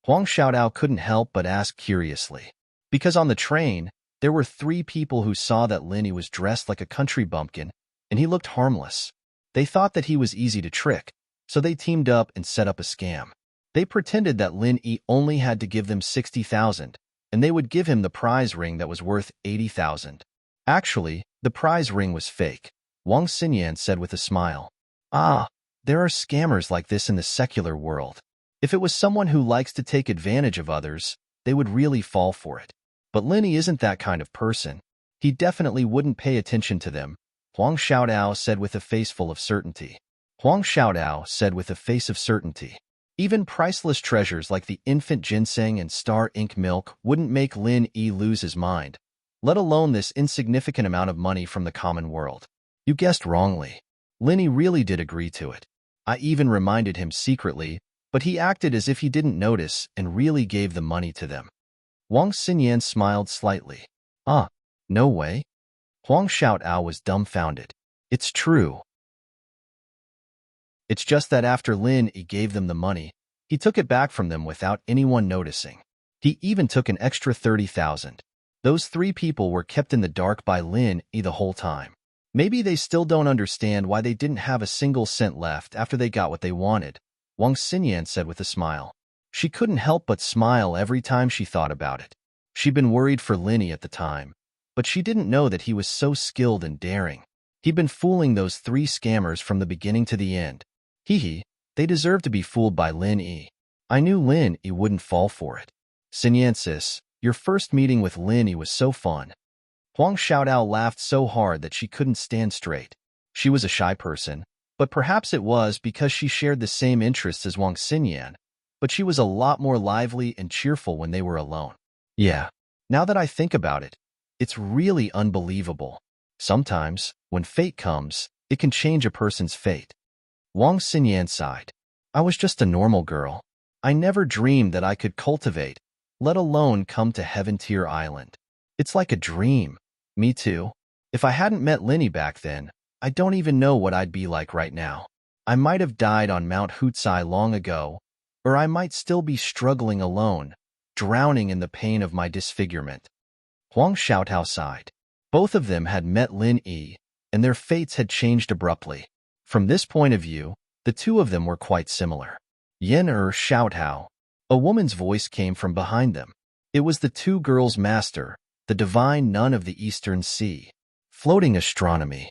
S1: Huang Xiaodao couldn't help but ask curiously. Because on the train, there were 3 people who saw that Lin Yi was dressed like a country bumpkin, and he looked harmless. They thought that he was easy to trick, so they teamed up and set up a scam. They pretended that Lin Yi only had to give them 60,000, and they would give him the prize ring that was worth 80,000. Actually, the prize ring was fake, Wang Xinyan said with a smile. Ah, there are scammers like this in the secular world. If it was someone who likes to take advantage of others, they would really fall for it. But Lin Yi isn't that kind of person. He definitely wouldn't pay attention to them, Huang Xiaodao said with a face full of certainty. Huang Xiaodao said with a face of certainty. Even priceless treasures like the infant ginseng and star ink milk wouldn't make Lin Yi lose his mind, let alone this insignificant amount of money from the common world. You guessed wrongly. Lin Yi really did agree to it. I even reminded him secretly, but he acted as if he didn't notice and really gave the money to them. Wang Xinyan smiled slightly. Ah, no way? Huang Xiaodao was dumbfounded. It's true. It's just that after Lin Yi gave them the money, he took it back from them without anyone noticing. He even took an extra 30,000. Those 3 people were kept in the dark by Lin Yi the whole time. Maybe they still don't understand why they didn't have a single cent left after they got what they wanted, Wang Xinyan said with a smile. She couldn't help but smile every time she thought about it. She'd been worried for Lin Yi at the time, but she didn't know that he was so skilled and daring. He'd been fooling those 3 scammers from the beginning to the end. Hee, they deserved to be fooled by Lin Yi. I knew Lin Yi wouldn't fall for it. Xinyan sis, your first meeting with Lin Yi was so fun. Huang Xiaodao laughed so hard that she couldn't stand straight. She was a shy person, but perhaps it was because she shared the same interests as Wang Xinyan, but she was a lot more lively and cheerful when they were alone. Yeah, now that I think about it, it's really unbelievable. Sometimes, when fate comes, it can change a person's fate. Wang Xinyan sighed. I was just a normal girl. I never dreamed that I could cultivate, let alone come to Heaven Tier Island. It's like a dream. Me too. If I hadn't met Lin Yi back then, I don't even know what I'd be like right now. I might have died on Mount Hutsai long ago, or I might still be struggling alone, drowning in the pain of my disfigurement. Huang Xiaodao sighed. Both of them had met Lin Yi, and their fates had changed abruptly. From this point of view, the 2 of them were quite similar. Yen Xiaodao. A woman's voice came from behind them. It was the 2 girls' master, the divine nun of the Eastern Sea. Floating astronomy.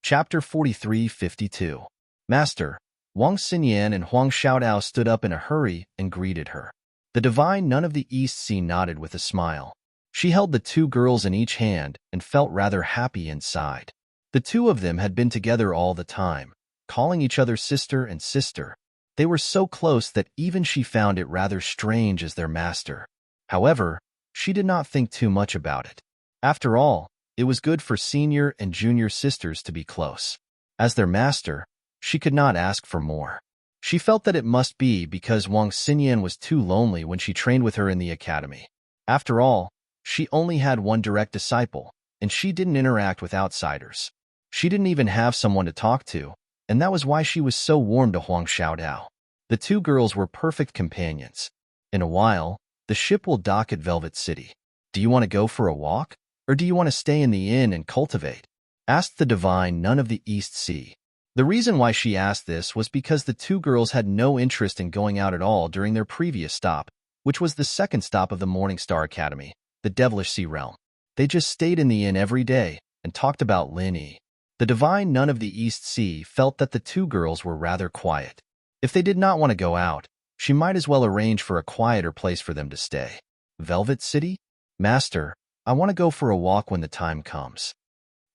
S1: Chapter 43-52. Master, Wang Xinyan and Huang Xiaodao stood up in a hurry and greeted her. The divine nun of the East Sea nodded with a smile. She held the 2 girls in each hand and felt rather happy inside. The 2 of them had been together all the time, calling each other sister and sister. They were so close that even she found it rather strange as their master. However, she did not think too much about it. After all, it was good for senior and junior sisters to be close. As their master, she could not ask for more. She felt that it must be because Wang Xinyan was too lonely when she trained with her in the academy. After all, she only had one direct disciple, and she didn't interact with outsiders. She didn't even have someone to talk to, and that was why she was so warm to Huang Xiaodao. The two girls were perfect companions. In a while, the ship will dock at Velvet City. Do you want to go for a walk, or do you want to stay in the inn and cultivate? Asked the divine nun of the East Sea. The reason why she asked this was because the two girls had no interest in going out at all during their previous stop, which was the second stop of the Morning Star Academy, the Devilish Sea Realm. They just stayed in the inn every day and talked about Lin Yi. The divine nun of the East Sea felt that the two girls were rather quiet. If they did not want to go out, she might as well arrange for a quieter place for them to stay. Velvet City? Master, I want to go for a walk when the time comes.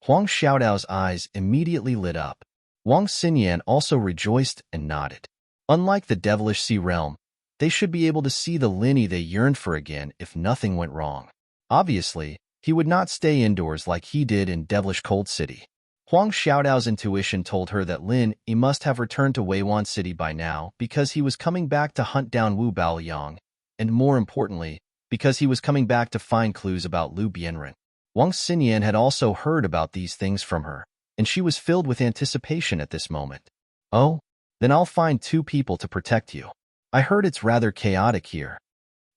S1: Huang Xiaodao's eyes immediately lit up. Wang Xinyan also rejoiced and nodded. Unlike the Devilish Sea Realm, they should be able to see the Lin Yi they yearned for again if nothing went wrong. Obviously, he would not stay indoors like he did in Devilish Cold City. Huang Xiaodao's intuition told her that Lin Yi must have returned to Weiwan City by now because he was coming back to hunt down Wu Baoyang, and more importantly, because he was coming back to find clues about Lu Bianren. Wang Xinyan had also heard about these things from her, and she was filled with anticipation at this moment. Oh, then I'll find two people to protect you. I heard it's rather chaotic here.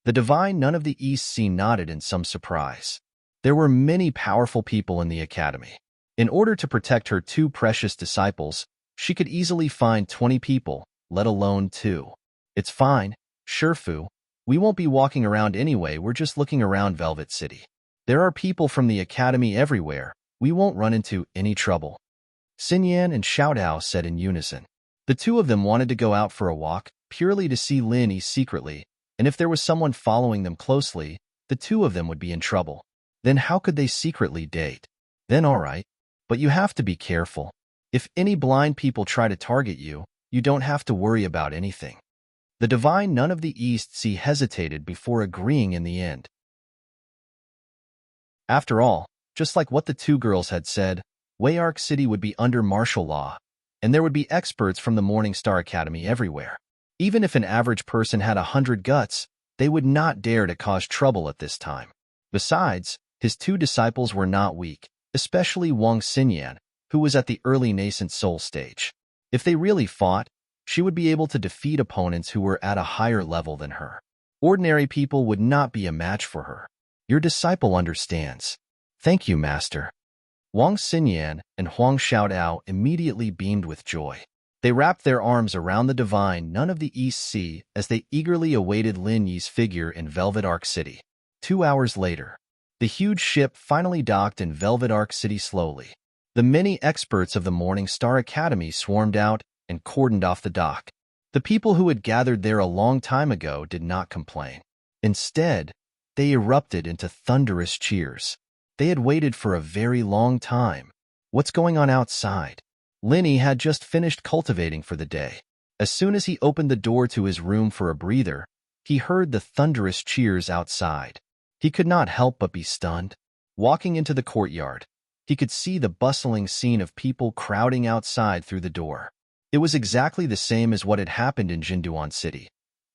S1: The divine nun of the East Sea nodded in some surprise. There were many powerful people in the academy. In order to protect her two precious disciples, she could easily find 20 people, let alone two. It's fine, Shifu. We won't be walking around anyway, we're just looking around Velvet City. There are people from the academy everywhere. We won't run into any trouble. Xinyan and Xiaodao said in unison. The two of them wanted to go out for a walk, purely to see Lin Yi secretly, and if there was someone following them closely, the two of them would be in trouble. Then how could they secretly date? Then all right. But you have to be careful. If any blind people try to target you, you don't have to worry about anything. The divine nun of the East Sea hesitated before agreeing in the end. After all, just like what the two girls had said, Wayark City would be under martial law, and there would be experts from the Morning Star Academy everywhere. Even if an average person had 100 guts, they would not dare to cause trouble at this time. Besides, his two disciples were not weak, especially Wang Xinyan, who was at the early nascent soul stage. If they really fought, she would be able to defeat opponents who were at a higher level than her. Ordinary people would not be a match for her. Your disciple understands. Thank you, Master. Wang Xinyan and Huang Xiaodao immediately beamed with joy. They wrapped their arms around the divine nun of the East Sea as they eagerly awaited Lin Yi's figure in Velvet Arc City. 2 hours later, the huge ship finally docked in Velvet Arc City slowly. The many experts of the Morning Star Academy swarmed out and cordoned off the dock. The people who had gathered there a long time ago did not complain. Instead, they erupted into thunderous cheers. They had waited for a very long time. What's going on outside? Lin Yi had just finished cultivating for the day. As soon as he opened the door to his room for a breather, he heard the thunderous cheers outside. He could not help but be stunned. Walking into the courtyard, he could see the bustling scene of people crowding outside through the door. It was exactly the same as what had happened in Jinduan City.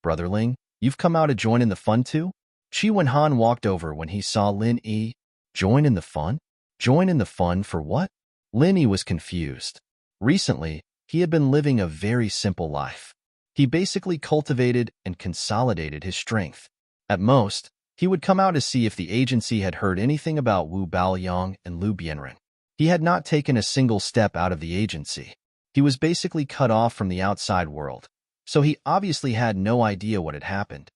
S1: Brotherling, you've come out to join in the fun too? Qi Wenhan walked over when he saw Lin Yi. Join in the fun? Join in the fun for what? Lin Yi was confused. Recently, he had been living a very simple life. He basically cultivated and consolidated his strength. At most, he would come out to see if the agency had heard anything about Wu Baoyang and Lu Bianren. He had not taken a single step out of the agency. He was basically cut off from the outside world, so he obviously had no idea what had happened.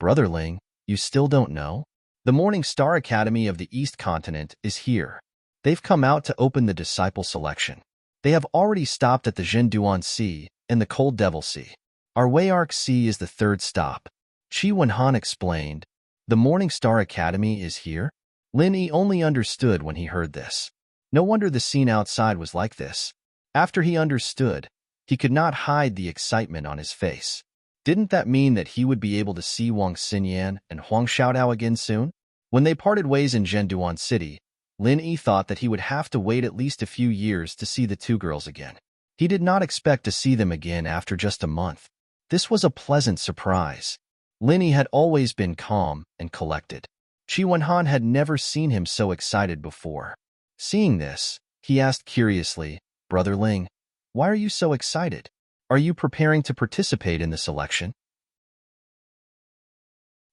S1: Brotherling, you still don't know? The Morning Star Academy of the East Continent is here. They've come out to open the disciple selection. They have already stopped at the Jinduan Sea and the Cold Devil Sea. Our Wayark Sea is the third stop. Qi Wenhan explained. The Morning Star Academy is here? Lin Yi only understood when he heard this. No wonder the scene outside was like this. After he understood, he could not hide the excitement on his face. Didn't that mean that he would be able to see Wang Xinyan and Huang Xiaodao again soon? When they parted ways in Jinduan City, Lin Yi thought that he would have to wait at least a few years to see the two girls again. He did not expect to see them again after just a month. This was a pleasant surprise. Lin Yi had always been calm and collected. Qi Wenhan had never seen him so excited before. Seeing this, he asked curiously, "Brother Ling, why are you so excited? Are you preparing to participate in the selection?"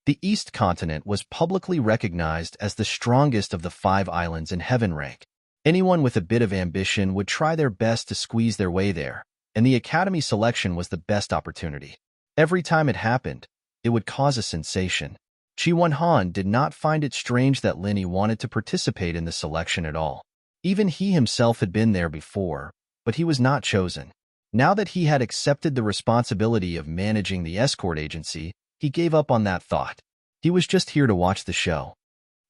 S1: The East Continent was publicly recognized as the strongest of the 5 islands in heaven rank. Anyone with a bit of ambition would try their best to squeeze their way there, and the Academy selection was the best opportunity. Every time it happened, it would cause a sensation. Qi Wenhan did not find it strange that Linny wanted to participate in the selection at all. Even he himself had been there before, but he was not chosen. Now that he had accepted the responsibility of managing the escort agency, he gave up on that thought. He was just here to watch the show.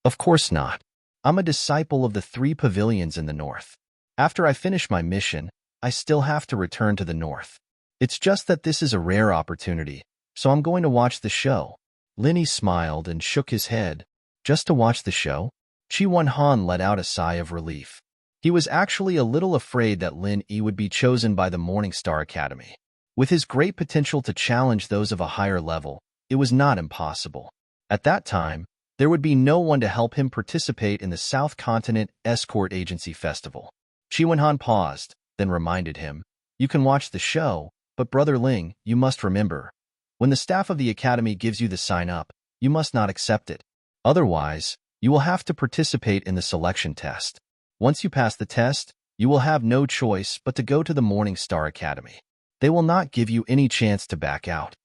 S1: Of course not. I'm a disciple of the 3 pavilions in the north. After I finish my mission, I still have to return to the north. It's just that this is a rare opportunity, so I'm going to watch the show. Linny smiled and shook his head. Just to watch the show? Qi Wenhan let out a sigh of relief. He was actually a little afraid that Lin Yi would be chosen by the Morning Star Academy. With his great potential to challenge those of a higher level, it was not impossible. At that time, there would be no one to help him participate in the South Continent Escort Agency Festival. Qi Wenhan paused, then reminded him, "You can watch the show, but Brother Ling, you must remember, when the staff of the Academy gives you the sign-up, you must not accept it. Otherwise, you will have to participate in the selection test. Once you pass the test, you will have no choice but to go to the Morning Star Academy. They will not give you any chance to back out."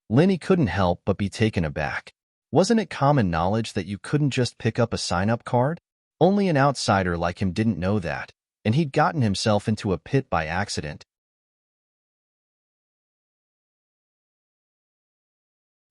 S1: Linny couldn't help but be taken aback. Wasn't it common knowledge that you couldn't just pick up a sign-up card? Only an outsider like him didn't know that, and he'd gotten himself into a pit by accident.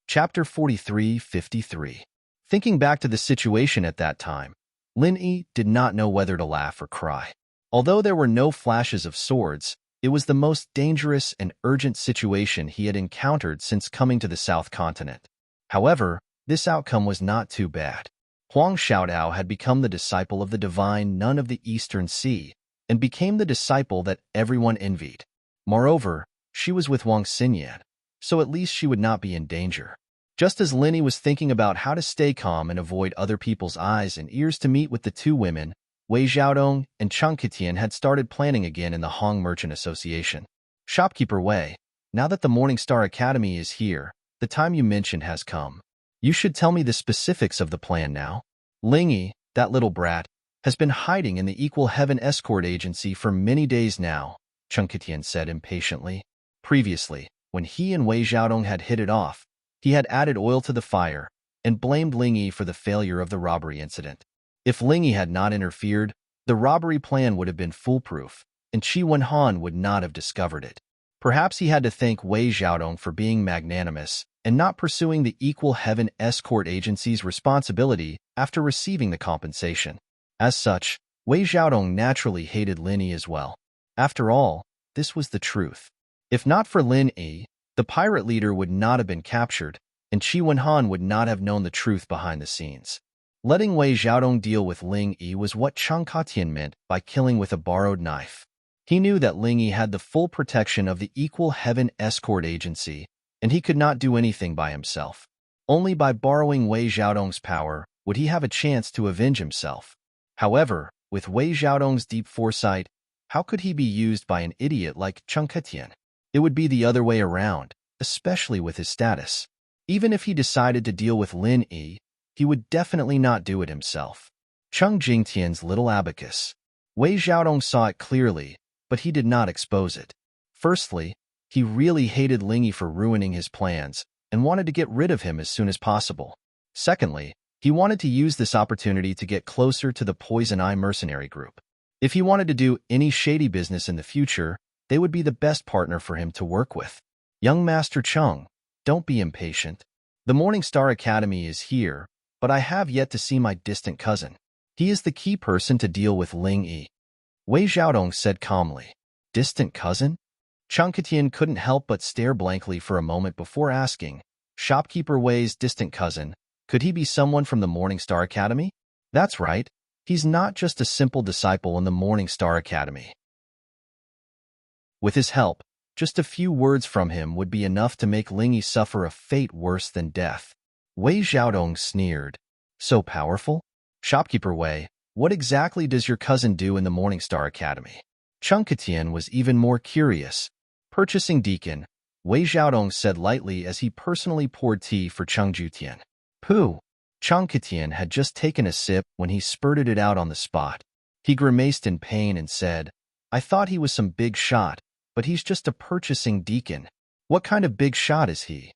S1: Chapter 43:53. Thinking back to the situation at that time, Lin Yi did not know whether to laugh or cry. Although there were no flashes of swords, it was the most dangerous and urgent situation he had encountered since coming to the South Continent. However, this outcome was not too bad. Huang Xiaodao had become the disciple of the divine nun of the Eastern Sea and became the disciple that everyone envied. Moreover, she was with Wang Xinyan, so at least she would not be in danger. Just as Linny was thinking about how to stay calm and avoid other people's eyes and ears to meet with the 2 women, Wei Xiaodong and Cheng Ketian had started planning again in the Hong Merchant Association. "Shopkeeper Wei, now that the Morning Star Academy is here, the time you mentioned has come. You should tell me the specifics of the plan now. Ling Yi, that little brat, has been hiding in the Equal Heaven Escort Agency for many days now," Cheng Ketian said impatiently. Previously, when he and Wei Xiaodong had hit it off, he had added oil to the fire and blamed Ling Yi for the failure of the robbery incident. If Ling Yi had not interfered, the robbery plan would have been foolproof, and Qi Wenhan would not have discovered it. Perhaps he had to thank Wei Xiaodong for being magnanimous and not pursuing the Equal Heaven Escort Agency's responsibility after receiving the compensation. As such, Wei Xiaodong naturally hated Lin Yi as well. After all, this was the truth. If not for Lin Yi, the pirate leader would not have been captured, and Qi Wenhan would not have known the truth behind the scenes. Letting Wei Xiaodong deal with Ling Yi was what Cheng Ketian meant by killing with a borrowed knife. He knew that Ling Yi had the full protection of the Equal Heaven Escort Agency, and he could not do anything by himself. Only by borrowing Wei Xiaodong's power would he have a chance to avenge himself. However, with Wei Xiaodong's deep foresight, how could he be used by an idiot like Cheng Ketian? It would be the other way around, especially with his status. Even if he decided to deal with Lin Yi, he would definitely not do it himself. Cheng Jingtian's little abacus. Wei Xiaodong saw it clearly, but he did not expose it. Firstly, he really hated Ling Yi for ruining his plans and wanted to get rid of him as soon as possible. Secondly, he wanted to use this opportunity to get closer to the Poison Eye mercenary group. If he wanted to do any shady business in the future, they would be the best partner for him to work with. Young Master Cheng, don't be impatient. The Morning Star Academy is here, but I have yet to see my distant cousin. He is the key person to deal with Ling Yi. Wei Xiaodong said calmly. Distant cousin? Cheng Ketian couldn't help but stare blankly for a moment before asking, Shopkeeper Wei's distant cousin, could he be someone from the Morning Star Academy? That's right, he's not just a simple disciple in the Morning Star Academy. With his help, just a few words from him would be enough to make Ling Yi suffer a fate worse than death. Wei Xiaodong sneered. So powerful? Shopkeeper Wei, what exactly does your cousin do in the Morningstar Academy? Chung Katian was even more curious. Purchasing Deacon, Wei Xiaodong said lightly as he personally poured tea for Chung Jutian. Pooh! Chung Katian had just taken a sip when he spurted it out on the spot. He grimaced in pain and said, I thought he was some big shot, but he's just a purchasing deacon. What kind of big shot is he?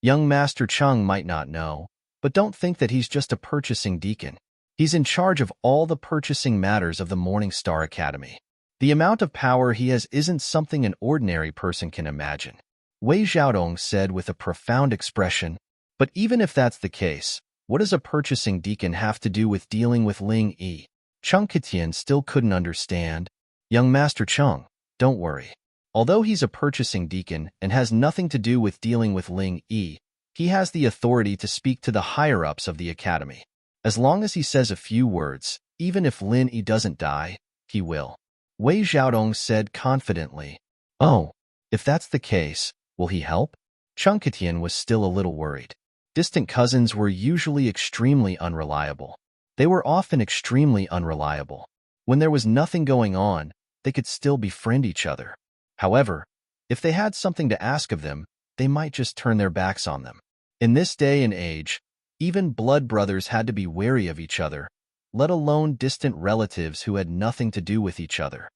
S1: Young Master Chung might not know, but don't think that he's just a purchasing deacon. He's in charge of all the purchasing matters of the Morningstar Academy. The amount of power he has isn't something an ordinary person can imagine. Wei Xiaodong said with a profound expression, but even if that's the case, what does a purchasing deacon have to do with dealing with Ling Yi? Chung Katian still couldn't understand. Young Master Chung, don't worry. Although he's a purchasing deacon and has nothing to do with dealing with Ling Yi, he has the authority to speak to the higher-ups of the academy. As long as he says a few words, even if Lin Yi doesn't die, he will. Wei Xiaodong said confidently. Oh, if that's the case, will he help? Chung Katian was still a little worried. Distant cousins were usually extremely unreliable. They were often extremely unreliable. When there was nothing going on, they could still befriend each other. However, if they had something to ask of them, they might just turn their backs on them. In this day and age, even blood brothers had to be wary of each other, let alone distant relatives who had nothing to do with each other.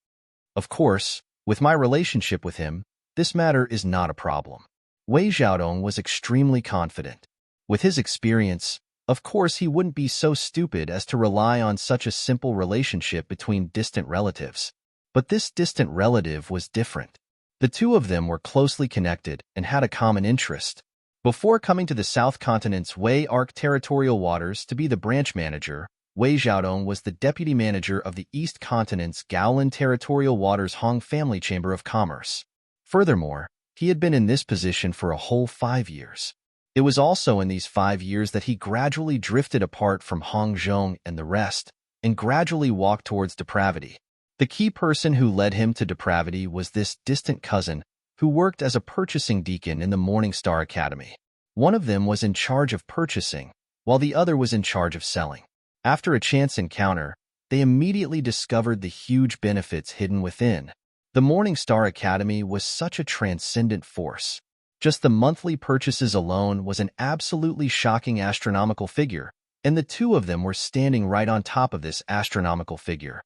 S1: Of course, with my relationship with him, this matter is not a problem. Wei Xiaodong was extremely confident. With his experience, of course he wouldn't be so stupid as to rely on such a simple relationship between distant relatives. But this distant relative was different. The two of them were closely connected and had a common interest. Before coming to the South Continent's Wei Arc Territorial Waters to be the branch manager, Wei Xiaodong was the deputy manager of the East Continent's Gaolin Territorial Waters Hong Family Chamber of Commerce. Furthermore, he had been in this position for a whole 5 years. It was also in these 5 years that he gradually drifted apart from Hong Zhong and the rest, and gradually walked towards depravity. The key person who led him to depravity was this distant cousin who worked as a purchasing deacon in the Morningstar Academy. One of them was in charge of purchasing, while the other was in charge of selling. After a chance encounter, they immediately discovered the huge benefits hidden within. The Morningstar Academy was such a transcendent force. Just the monthly purchases alone was an absolutely shocking astronomical figure, and the two of them were standing right on top of this astronomical figure.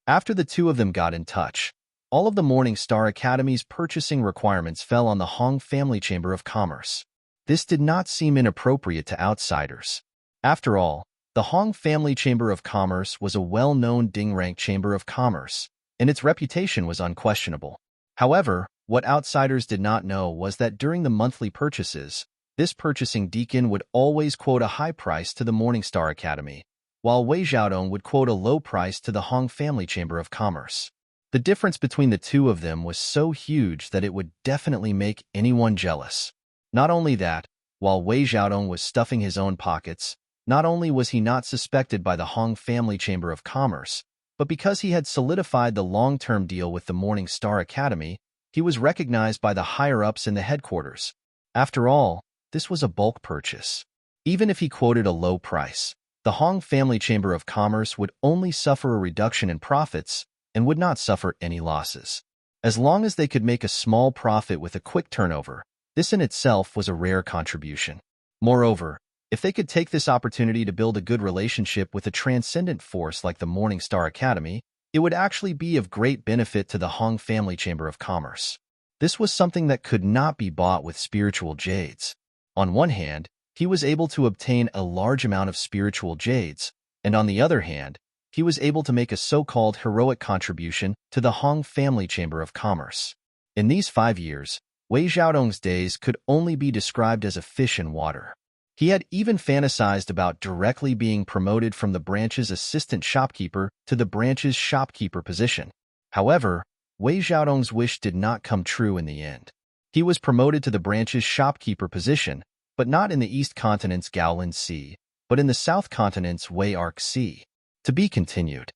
S1: After the two of them got in touch, all of the Morningstar Academy's purchasing requirements fell on the Hong Family Chamber of Commerce. This did not seem inappropriate to outsiders. After all, the Hong Family Chamber of Commerce was a well-known Ding-rank chamber of commerce, and its reputation was unquestionable. However, what outsiders did not know was that during the monthly purchases, this purchasing deacon would always quote a high price to the Morningstar Academy, while Wei Xiaodong would quote a low price to the Hong Family Chamber of Commerce. The difference between the two of them was so huge that it would definitely make anyone jealous. Not only that, while Wei Xiaodong was stuffing his own pockets, not only was he not suspected by the Hong Family Chamber of Commerce, but because he had solidified the long-term deal with the Morningstar Academy, he was recognized by the higher-ups in the headquarters. After all, this was a bulk purchase. Even if he quoted a low price, the Hong Family Chamber of Commerce would only suffer a reduction in profits and would not suffer any losses. As long as they could make a small profit with a quick turnover, this in itself was a rare contribution. Moreover, if they could take this opportunity to build a good relationship with a transcendent force like the Morningstar Academy, it would actually be of great benefit to the Hong Family Chamber of Commerce. This was something that could not be bought with spiritual jades. On one hand, he was able to obtain a large amount of spiritual jades, and on the other hand, he was able to make a so-called heroic contribution to the Hong Family Chamber of Commerce. In these 5 years, Wei Xiaodong's days could only be described as a fish in water. He had even fantasized about directly being promoted from the branch's assistant shopkeeper to the branch's shopkeeper position. However, Wei Xiaodong's wish did not come true in the end. He was promoted to the branch's shopkeeper position, but not in the East Continent's Gaolin Sea, but in the South Continent's Wei Arc Sea. To be continued.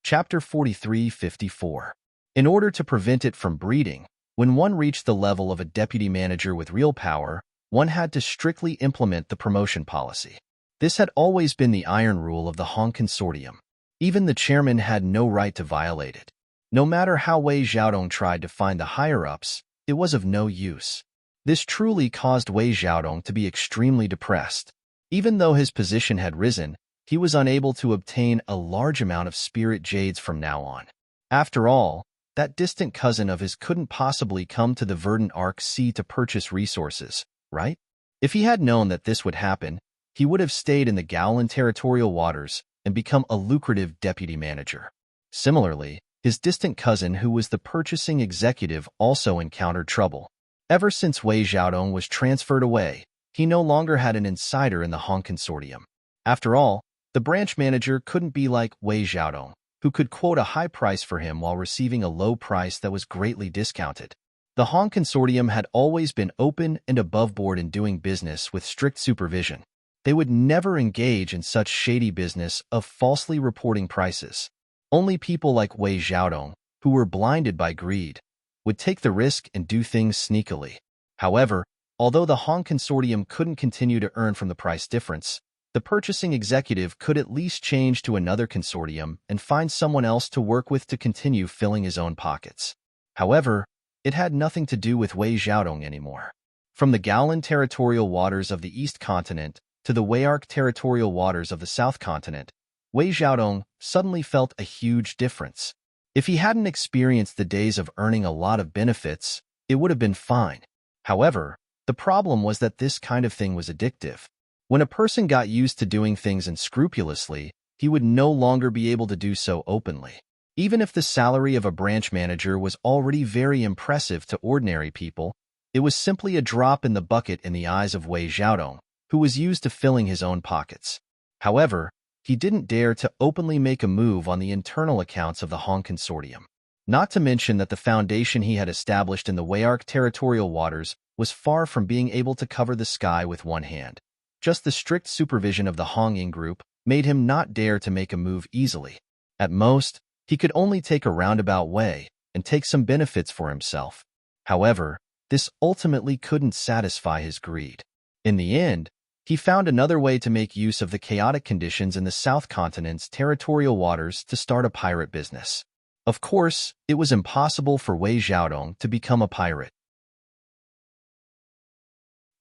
S1: Chapter 43-54. In order to prevent it from breeding, When one reached the level of a deputy manager with real power, one had to strictly implement the promotion policy. This had always been the iron rule of the Hong Consortium. Even the chairman had no right to violate it. No matter how Wei Xiaodong tried to find the higher-ups, it was of no use. This truly caused Wei Xiaodong to be extremely depressed. Even though his position had risen, he was unable to obtain a large amount of spirit jades from now on. After all, that distant cousin of his couldn't possibly come to the verdant Arc Sea to purchase resources, right? If he had known that this would happen, he would have stayed in the Gaolan territorial waters and become a lucrative deputy manager. Similarly, his distant cousin who was the purchasing executive also encountered trouble. Ever since Wei Xiaodong was transferred away, he no longer had an insider in the Hong Consortium. After all, the branch manager couldn't be like Wei Xiaodong, who could quote a high price for him while receiving a low price that was greatly discounted. The Hong Consortium had always been open and above board in doing business with strict supervision. They would never engage in such shady business of falsely reporting prices. Only people like Wei Xiaodong, who were blinded by greed, would take the risk and do things sneakily. However, although the Hong Consortium couldn't continue to earn from the price difference, the purchasing executive could at least change to another consortium and find someone else to work with to continue filling his own pockets. However, it had nothing to do with Wei Xiaodong anymore. From the Gaolan territorial waters of the East Continent to the Weiarc territorial waters of the South Continent, Wei Xiaodong suddenly felt a huge difference. If he hadn't experienced the days of earning a lot of benefits, it would have been fine. However, the problem was that this kind of thing was addictive. When a person got used to doing things unscrupulously, he would no longer be able to do so openly. Even if the salary of a branch manager was already very impressive to ordinary people, it was simply a drop in the bucket in the eyes of Wei Xiaodong, who was used to filling his own pockets. However, he didn't dare to openly make a move on the internal accounts of the Hong Consortium. Not to mention that the foundation he had established in the Weiarc territorial waters was far from being able to cover the sky with one hand. Just the strict supervision of the Hong Ying group made him not dare to make a move easily. At most, he could only take a roundabout way and take some benefits for himself. However, this ultimately couldn't satisfy his greed. In the end, he found another way to make use of the chaotic conditions in the South Continent's territorial waters to start a pirate business. Of course, it was impossible for Wei Xiaodong to become a pirate.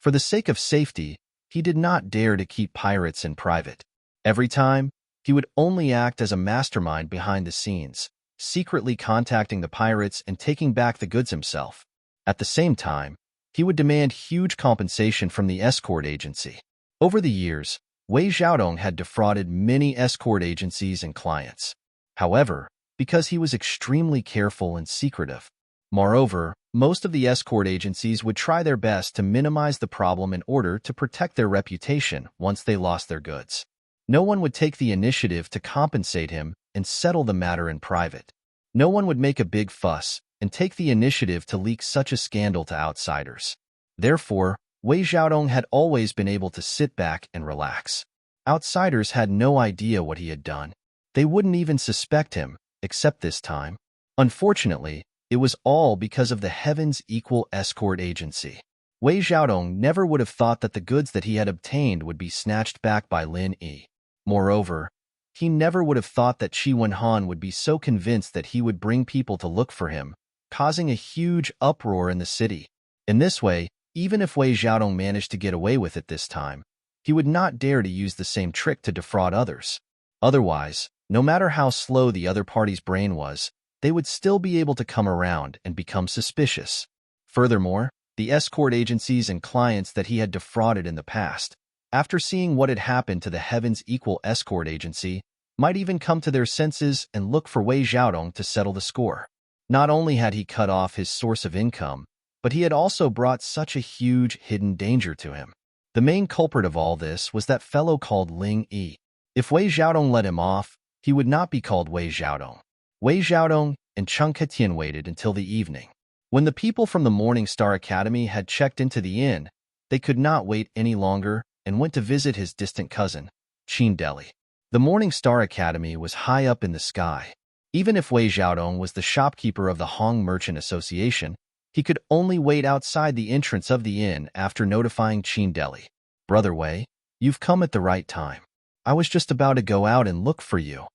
S1: For the sake of safety, he did not dare to keep pirates in private. Every time, he would only act as a mastermind behind the scenes, secretly contacting the pirates and taking back the goods himself. At the same time, he would demand huge compensation from the escort agency. Over the years, Wei Xiaodong had defrauded many escort agencies and clients. However, because he was extremely careful and secretive. Moreover, most of the escort agencies would try their best to minimize the problem in order to protect their reputation once they lost their goods. No one would take the initiative to compensate him and settle the matter in private. No one would make a big fuss and take the initiative to leak such a scandal to outsiders. Therefore, Wei Xiaodong had always been able to sit back and relax. Outsiders had no idea what he had done. They wouldn't even suspect him, except this time. Unfortunately, it was all because of the Heaven's Equal Escort Agency. Wei Xiaodong never would have thought that the goods that he had obtained would be snatched back by Lin Yi. Moreover, he never would have thought that Qi Wenhan would be so convinced that he would bring people to look for him, causing a huge uproar in the city. In this way, even if Wei Xiaodong managed to get away with it this time, he would not dare to use the same trick to defraud others. Otherwise, no matter how slow the other party's brain was, they would still be able to come around and become suspicious. Furthermore, the escort agencies and clients that he had defrauded in the past, after seeing what had happened to the Heaven's Equal Escort Agency, might even come to their senses and look for Wei Xiaodong to settle the score. Not only had he cut off his source of income, but he had also brought such a huge hidden danger to him. The main culprit of all this was that fellow called Ling Yi. If Wei Xiaodong let him off, he would not be called Wei Xiaodong. Wei Xiaodong and Cheng Ketian waited until the evening. When the people from the Morning Star Academy had checked into the inn, they could not wait any longer and went to visit his distant cousin, Qin Deli. The Morning Star Academy was high up in the sky. Even if Wei Xiaodong was the shopkeeper of the Hong Merchant Association, He could only wait outside the entrance of the inn after notifying Chin Deli. "Brother Wei, you've come at the right time. I was just about to go out and look for you."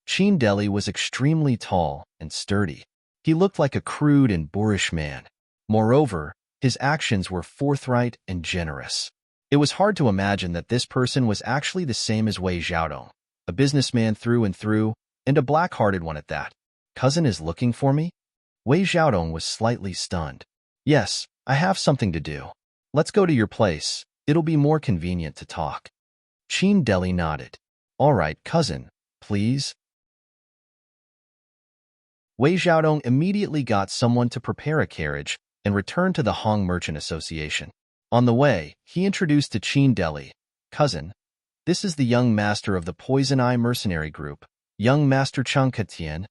S1: Chin Deli was extremely tall and sturdy. He looked like a crude and boorish man. Moreover, his actions were forthright and generous. It was hard to imagine that this person was actually the same as Wei Xiaodong, a businessman through and through, and a black-hearted one at that. "Cousin is looking for me?" Wei Xiaodong was slightly stunned. "Yes, I have something to do. Let's go to your place. It'll be more convenient to talk." Chin Deli nodded. "All right, cousin, please." Wei Xiaodong immediately got someone to prepare a carriage and returned to the Hong Merchant Association. On the way, he introduced to Chin Deli, "Cousin, this is the young master of the Poison Eye Mercenary Group, young Master Chang Ketian."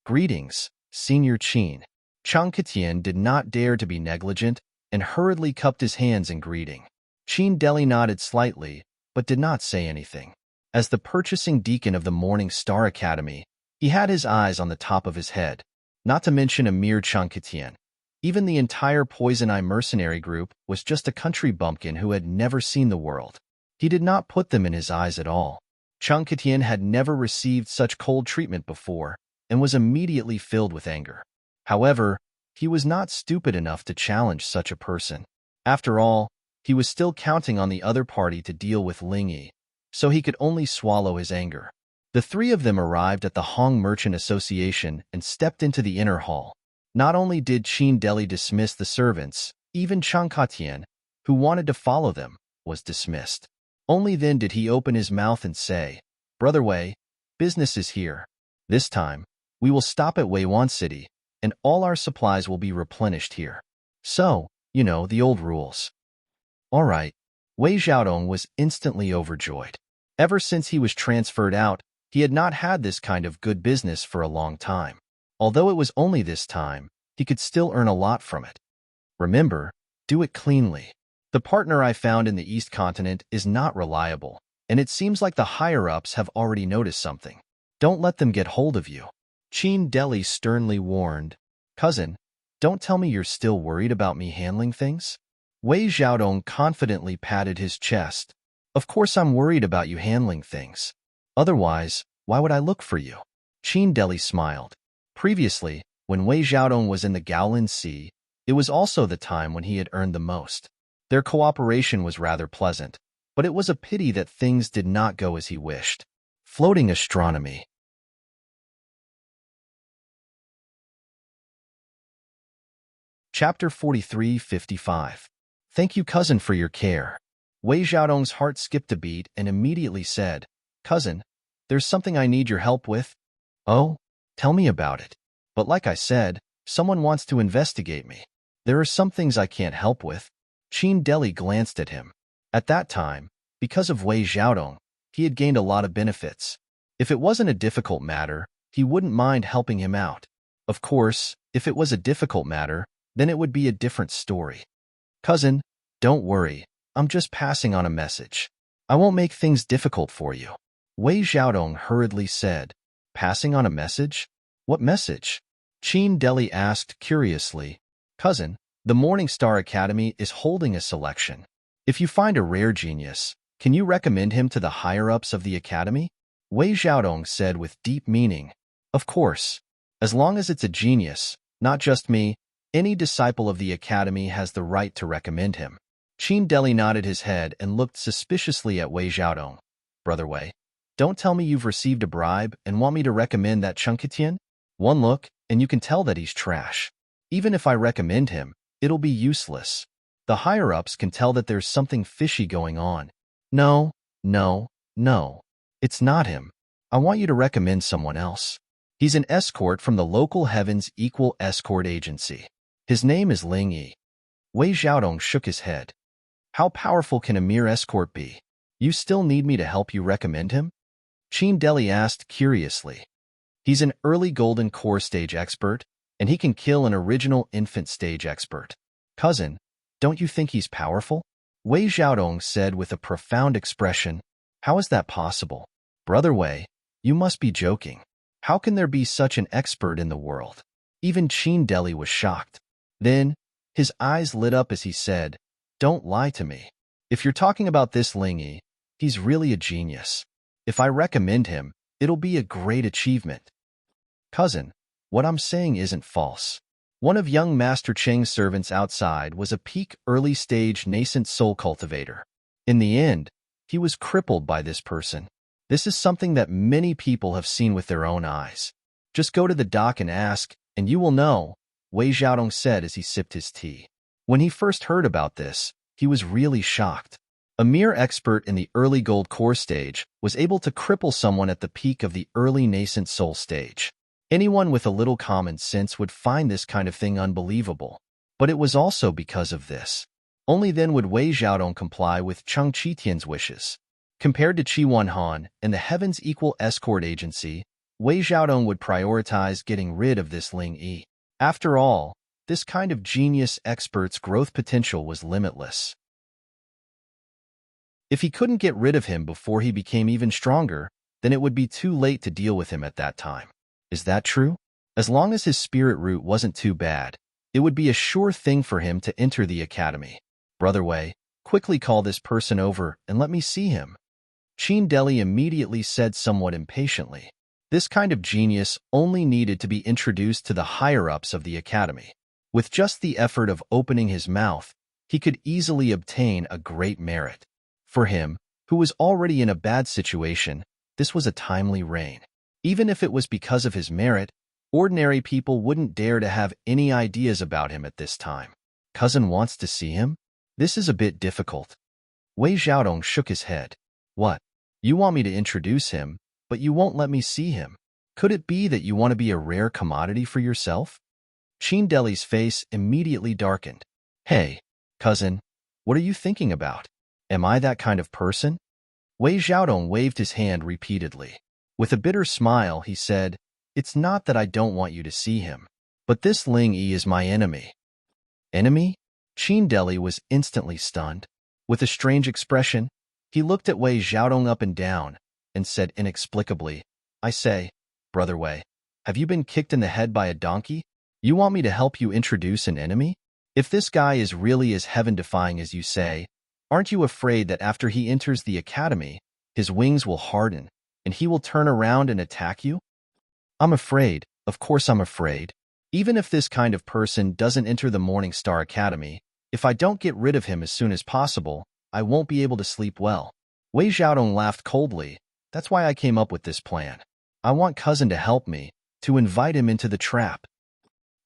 S1: "Greetings, Senior Chin." Chang Ketian did not dare to be negligent and hurriedly cupped his hands in greeting. Chin Deli nodded slightly, but did not say anything. As the purchasing deacon of the Morning Star Academy, he had his eyes on the top of his head, not to mention a mere Chang Ketian. Even the entire Poison Eye Mercenary Group was just a country bumpkin who had never seen the world. He did not put them in his eyes at all. Chang Ketian had never received such cold treatment before and was immediately filled with anger. However, he was not stupid enough to challenge such a person. After all, he was still counting on the other party to deal with Ling Yi, so he could only swallow his anger. The three of them arrived at the Hong Merchant Association and stepped into the inner hall. Not only did Chin Deli dismiss the servants, even Chang Ketian, who wanted to follow them, was dismissed. Only then did he open his mouth and say, "Brother Wei, business is here. This time, we will stop at Weiwan City, and all our supplies will be replenished here. So, you know, the old rules." "All right." Wei Xiaodong was instantly overjoyed. Ever since he was transferred out, he had not had this kind of good business for a long time. Although it was only this time, he could still earn a lot from it. "Remember, do it cleanly. The partner I found in the East Continent is not reliable, and it seems like the higher-ups have already noticed something. Don't let them get hold of you." Chin Deli sternly warned, "Cousin, don't tell me you're still worried about me handling things?" Wei Xiaodong confidently patted his chest. "Of course I'm worried about you handling things. Otherwise, why would I look for you?" Chin Deli smiled. Previously, when Wei Xiaodong was in the Gaolin Sea, it was also the time when he had earned the most. Their cooperation was rather pleasant, but it was a pity that things did not go as he wished. Floating astronomy. Chapter 43-55. Thank you, cousin, for your care. Wei Xiaodong's heart skipped a beat and immediately said, "Cousin, there's something I need your help with." "Oh, tell me about it. But like I said, someone wants to investigate me. There are some things I can't help with." Chin Deli glanced at him. At that time, because of Wei Xiaodong, he had gained a lot of benefits. If it wasn't a difficult matter, he wouldn't mind helping him out. Of course, if it was a difficult matter, then it would be a different story. "Cousin, don't worry. I'm just passing on a message. I won't make things difficult for you." Wei Xiaodong hurriedly said, "Passing on a message? What message?" Chin Deli asked curiously. "Cousin, the Morning Star Academy is holding a selection. If you find a rare genius, can you recommend him to the higher-ups of the academy?" Wei Xiaodong said with deep meaning, "Of course. As long as it's a genius, not just me, any disciple of the academy has the right to recommend him." Chin Deli nodded his head and looked suspiciously at Wei Xiaodong. "Brother Wei, don't tell me you've received a bribe and want me to recommend that Chang Ketian? One look, and you can tell that he's trash. Even if I recommend him, it'll be useless. The higher-ups can tell that there's something fishy going on. No, no, no. It's not him. I want you to recommend someone else. He's an escort from the local Heaven's Equal Escort Agency. His name is Ling Yi." Wei Xiaodong shook his head. "How powerful can a mere escort be? You still need me to help you recommend him?" Chin Deli asked curiously. "He's an early golden core stage expert, and he can kill an original infant stage expert. Cousin, don't you think he's powerful?" Wei Xiaodong said with a profound expression. "How is that possible? Brother Wei, you must be joking. How can there be such an expert in the world?" Even Chin Deli was shocked. Then, His eyes lit up as he said, "Don't lie to me. If you're talking about this Ling Yi, he's really a genius. If I recommend him, it'll be a great achievement." Cousin, what I'm saying isn't false. One of young Master Cheng's servants outside was a peak early-stage nascent soul cultivator. In the end, he was crippled by this person. This is something that many people have seen with their own eyes. Just go to the dock and ask, and you will know, Wei Xiaodong said as he sipped his tea. When he first heard about this, he was really shocked. A mere expert in the early gold core stage was able to cripple someone at the peak of the early nascent soul stage. Anyone with a little common sense would find this kind of thing unbelievable. But it was also because of this. Only then would Wei Xiaodong comply with Cheng Qitian's wishes. Compared to Qi Wanhan and the Heaven's Equal Escort Agency, Wei Xiaodong would prioritize getting rid of this Ling Yi. After all, this kind of genius expert's growth potential was limitless. If he couldn't get rid of him before he became even stronger, then it would be too late to deal with him at that time. Is that true? As long as his spirit root wasn't too bad, it would be a sure thing for him to enter the academy. Brother Wei, quickly call this person over and let me see him. Qin Deli immediately said somewhat impatiently. This kind of genius only needed to be introduced to the higher-ups of the academy. With just the effort of opening his mouth, he could easily obtain a great merit. For him, who was already in a bad situation, this was a timely reign. Even if it was because of his merit, ordinary people wouldn't dare to have any ideas about him at this time. Cousin wants to see him? This is a bit difficult. Wei Xiaodong shook his head. What? You want me to introduce him, but you won't let me see him? Could it be that you want to be a rare commodity for yourself? Qin Deli's face immediately darkened. Hey, cousin, what are you thinking about? Am I that kind of person? Wei Xiaodong waved his hand repeatedly. With a bitter smile, he said, It's not that I don't want you to see him, but this Ling Yi is my enemy. Enemy? Qin Deli was instantly stunned. With a strange expression, he looked at Wei Xiaodong up and down and said inexplicably, I say, Brother Wei, have you been kicked in the head by a donkey? You want me to help you introduce an enemy? If this guy is really as heaven-defying as you say, aren't you afraid that after he enters the academy, his wings will harden, and he will turn around and attack you? I'm afraid, of course I'm afraid. Even if this kind of person doesn't enter the Morning Star Academy, if I don't get rid of him as soon as possible, I won't be able to sleep well. Wei Xiaodong laughed coldly. That's why I came up with this plan. I want cousin to help me, to invite him into the trap.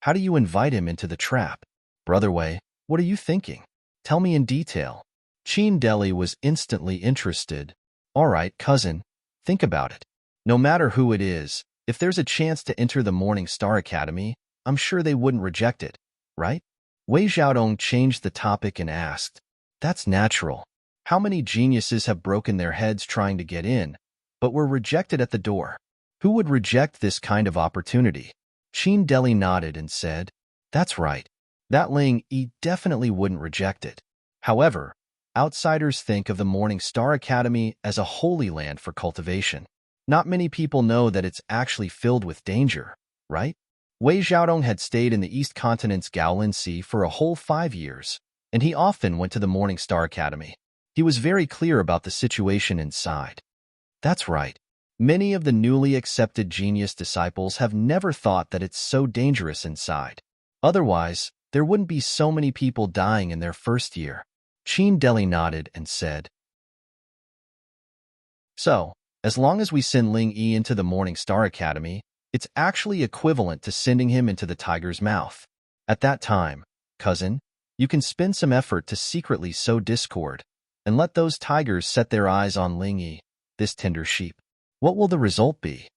S1: How do you invite him into the trap? Brother Wei, what are you thinking? Tell me in detail. Qin Deli was instantly interested. All right, cousin, think about it. No matter who it is, if there's a chance to enter the Morning Star Academy, I'm sure they wouldn't reject it, right? Wei Xiaodong changed the topic and asked, That's natural. How many geniuses have broken their heads trying to get in, but were rejected at the door? Who would reject this kind of opportunity? Qin Deli nodded and said, That's right. That Ling Yi definitely wouldn't reject it. However, outsiders think of the Morning Star Academy as a holy land for cultivation. Not many people know that it's actually filled with danger, right? Wei Xiaodong had stayed in the East Continent's Gaolin Sea for a whole 5 years, and he often went to the Morning Star Academy. He was very clear about the situation inside. That's right. Many of the newly accepted genius disciples have never thought that it's so dangerous inside. Otherwise, there wouldn't be so many people dying in their first year. Qin Deli nodded and said, So, as long as we send Ling Yi into the Morning Star Academy, it's actually equivalent to sending him into the tiger's mouth. At that time, cousin, you can spend some effort to secretly sow discord, and let those tigers set their eyes on Ling Yi, this tender sheep. What will the result be?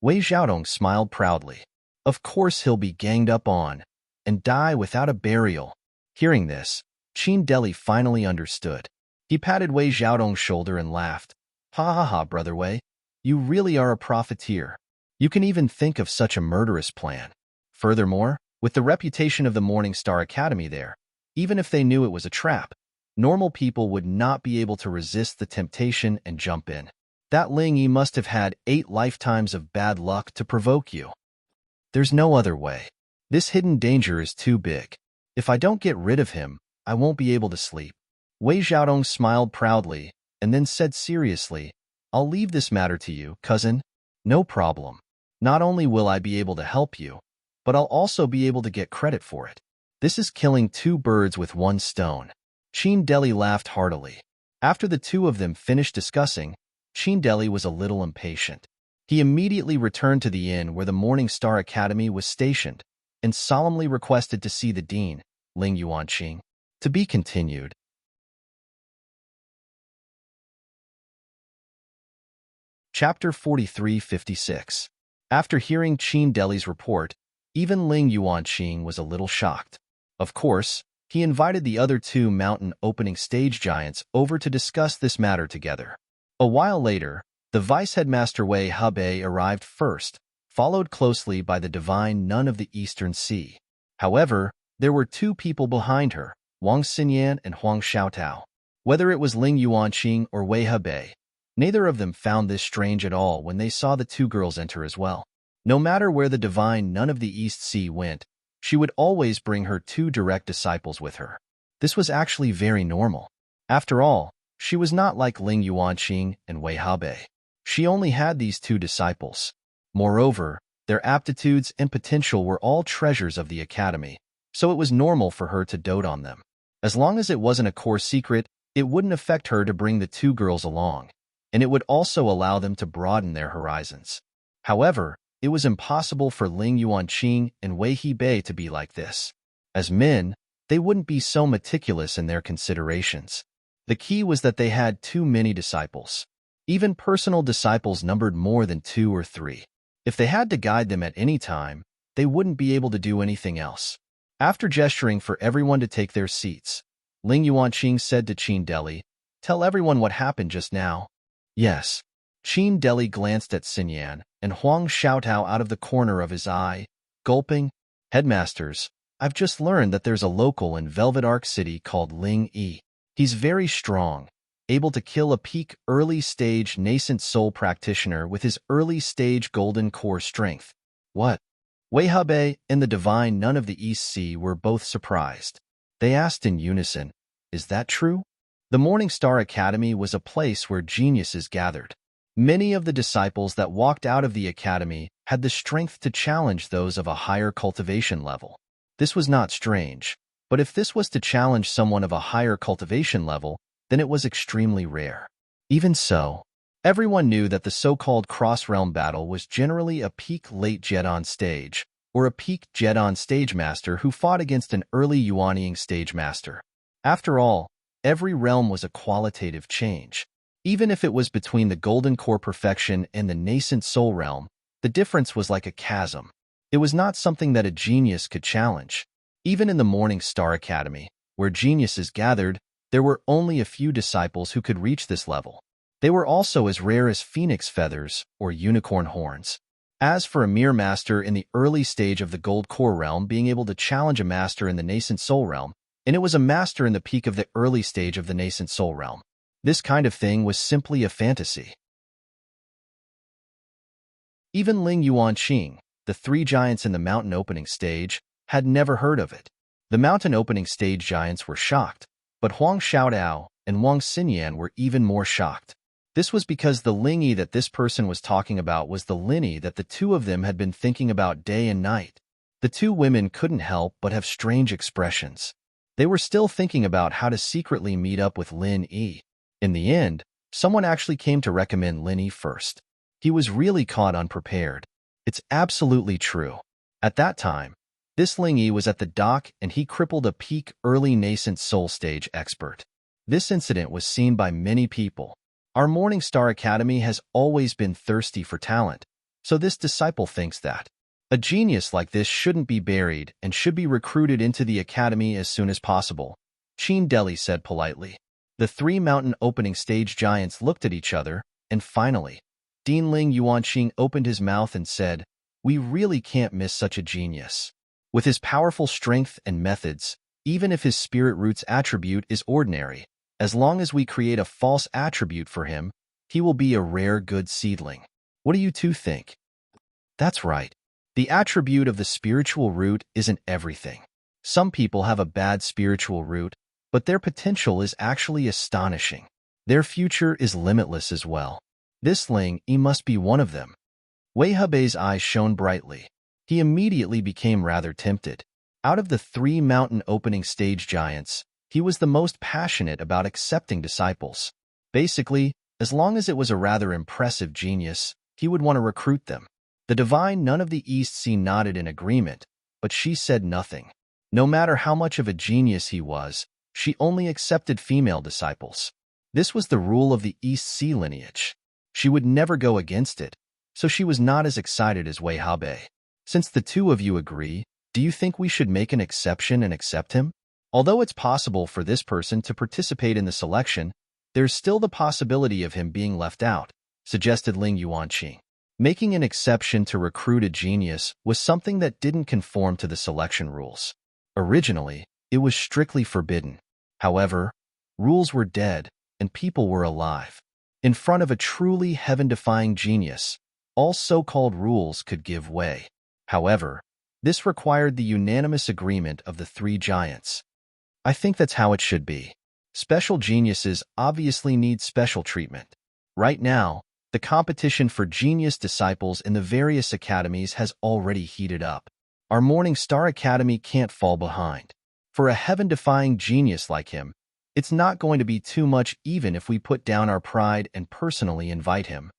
S1: Wei Xiaodong smiled proudly. Of course he'll be ganged up on, and die without a burial. Hearing this, Qin Deli finally understood. He patted Wei Xiaodong's shoulder and laughed. Ha ha ha, Brother Wei, you really are a profiteer. You can even think of such a murderous plan. Furthermore, with the reputation of the Morning Star Academy there, even if they knew it was a trap, normal people would not be able to resist the temptation and jump in. That Ling Yi must have had 8 lifetimes of bad luck to provoke you. There's no other way. This hidden danger is too big. If I don't get rid of him, I won't be able to sleep. Wei Xiaodong smiled proudly and then said seriously, I'll leave this matter to you, cousin. No problem. Not only will I be able to help you, but I'll also be able to get credit for it. This is killing two birds with one stone. Qin Deli laughed heartily. After the two of them finished discussing, Qin Deli was a little impatient. He immediately returned to the inn where the Morning Star Academy was stationed and solemnly requested to see the dean, Ling Yuanqing. To be continued. Chapter 43-56. After hearing Qin Deli's report, even Ling Yuanqing was a little shocked. Of course, he invited the other two mountain opening stage giants over to discuss this matter together. A while later, the vice headmaster Wei Hebei arrived first, followed closely by the divine nun of the Eastern Sea. However, there were two people behind her, Wang Xinyan and Huang Xiaotao. Whether it was Ling Yuanqing or Wei Hebei, neither of them found this strange at all when they saw the two girls enter as well. No matter where the divine nun of the East Sea went, she would always bring her two direct disciples with her. This was actually very normal. After all, she was not like Ling Yuanqing and Wei Hebei. She only had these two disciples. Moreover, their aptitudes and potential were all treasures of the academy, so it was normal for her to dote on them. As long as it wasn't a core secret, it wouldn't affect her to bring the two girls along, and it would also allow them to broaden their horizons. However, it was impossible for Ling Yuanqing and Wei Hebei to be like this. As men, they wouldn't be so meticulous in their considerations. The key was that they had too many disciples. Even personal disciples numbered more than 2 or 3. If they had to guide them at any time, they wouldn't be able to do anything else. After gesturing for everyone to take their seats, Ling Yuanqing said to Qin Deli, "Tell everyone what happened just now." Yes. Qin Deli glanced at Xinyan and Huang Xiaotao out of the corner of his eye, gulping, "Headmasters, I've just learned that there's a local in Velvet Arc City called Ling Yi. He's very strong, able to kill a peak early-stage nascent soul practitioner with his early-stage golden core strength." What? Wei Hebei and the divine nun of the East Sea were both surprised. They asked in unison, "Is that true?" The Morning Star Academy was a place where geniuses gathered. Many of the disciples that walked out of the academy had the strength to challenge those of a higher cultivation level. This was not strange, but if this was to challenge someone of a higher cultivation level, then it was extremely rare. Even so, everyone knew that the so-called cross-realm battle was generally a peak late Jedon stage, or a peak Jedon stage master who fought against an early Yuanying stage master. After all, every realm was a qualitative change. Even if it was between the golden core perfection and the nascent soul realm, the difference was like a chasm. It was not something that a genius could challenge. Even in the Morning Star Academy, where geniuses gathered, there were only a few disciples who could reach this level. They were also as rare as phoenix feathers or unicorn horns. As for a mere master in the early stage of the gold core realm being able to challenge a master in the nascent soul realm, and it was a master in the peak of the early stage of the nascent soul realm, this kind of thing was simply a fantasy. Even Ling Yuanqing, the 3 giants in the mountain opening stage, had never heard of it. The mountain opening stage giants were shocked, but Huang Xiaotao and Wang Xinyan were even more shocked. This was because the Lingyi that this person was talking about was the Lingyi that the two of them had been thinking about day and night. The two women couldn't help but have strange expressions. They were still thinking about how to secretly meet up with Lin Yi. In the end, someone actually came to recommend Lin Yi first. He was really caught unprepared. It's absolutely true. At that time, this Ling Yi was at the dock and he crippled a peak early nascent soul stage expert. This incident was seen by many people. Our Morning Star Academy has always been thirsty for talent, so this disciple thinks that a genius like this shouldn't be buried and should be recruited into the academy as soon as possible, Qin Deli said politely. The 3 mountain opening stage giants looked at each other, and finally, Dean Ling Yuanqing opened his mouth and said, "We really can't miss such a genius. With his powerful strength and methods, even if his spirit roots attribute is ordinary, as long as we create a false attribute for him, he will be a rare good seedling." What do you two think? That's right. The attribute of the spiritual root isn't everything. Some people have a bad spiritual root, but their potential is actually astonishing. Their future is limitless as well. This Ling Yi must be one of them. Wei Hebei's eyes shone brightly. He immediately became rather tempted. Out of the 3 mountain opening stage giants, he was the most passionate about accepting disciples. Basically, as long as it was a rather impressive genius, he would want to recruit them. The divine Nun of the East Sea nodded in agreement, but she said nothing. No matter how much of a genius he was, she only accepted female disciples. This was the rule of the East Sea lineage. She would never go against it, so she was not as excited as Wei Hebei. Since the two of you agree, do you think we should make an exception and accept him? Although it's possible for this person to participate in the selection, there's still the possibility of him being left out, suggested Ling Yuanqing. Making an exception to recruit a genius was something that didn't conform to the selection rules. Originally, it was strictly forbidden. However, rules were dead and people were alive. In front of a truly heaven-defying genius, all so-called rules could give way. However, this required the unanimous agreement of the 3 giants. I think that's how it should be. Special geniuses obviously need special treatment. Right now, the competition for genius disciples in the various academies has already heated up. Our Morning Star Academy can't fall behind. For a heaven-defying genius like him, it's not going to be too much even if we put down our pride and personally invite him.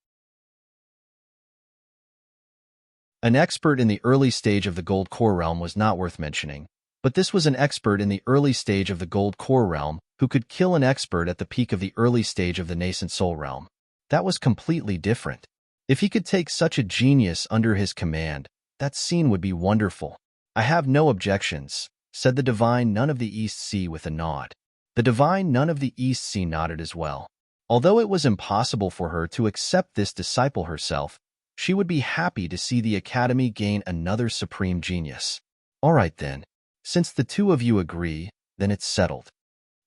S1: An expert in the early stage of the Gold Core Realm was not worth mentioning, but this was an expert in the early stage of the Gold Core Realm who could kill an expert at the peak of the early stage of the Nascent Soul Realm. That was completely different. If he could take such a genius under his command, that scene would be wonderful. I have no objections, said the Divine Nun of the East Sea with a nod. The Divine Nun of the East Sea nodded as well. Although it was impossible for her to accept this disciple herself, she would be happy to see the Academy gain another supreme genius. All right then. Since the two of you agree, then it's settled.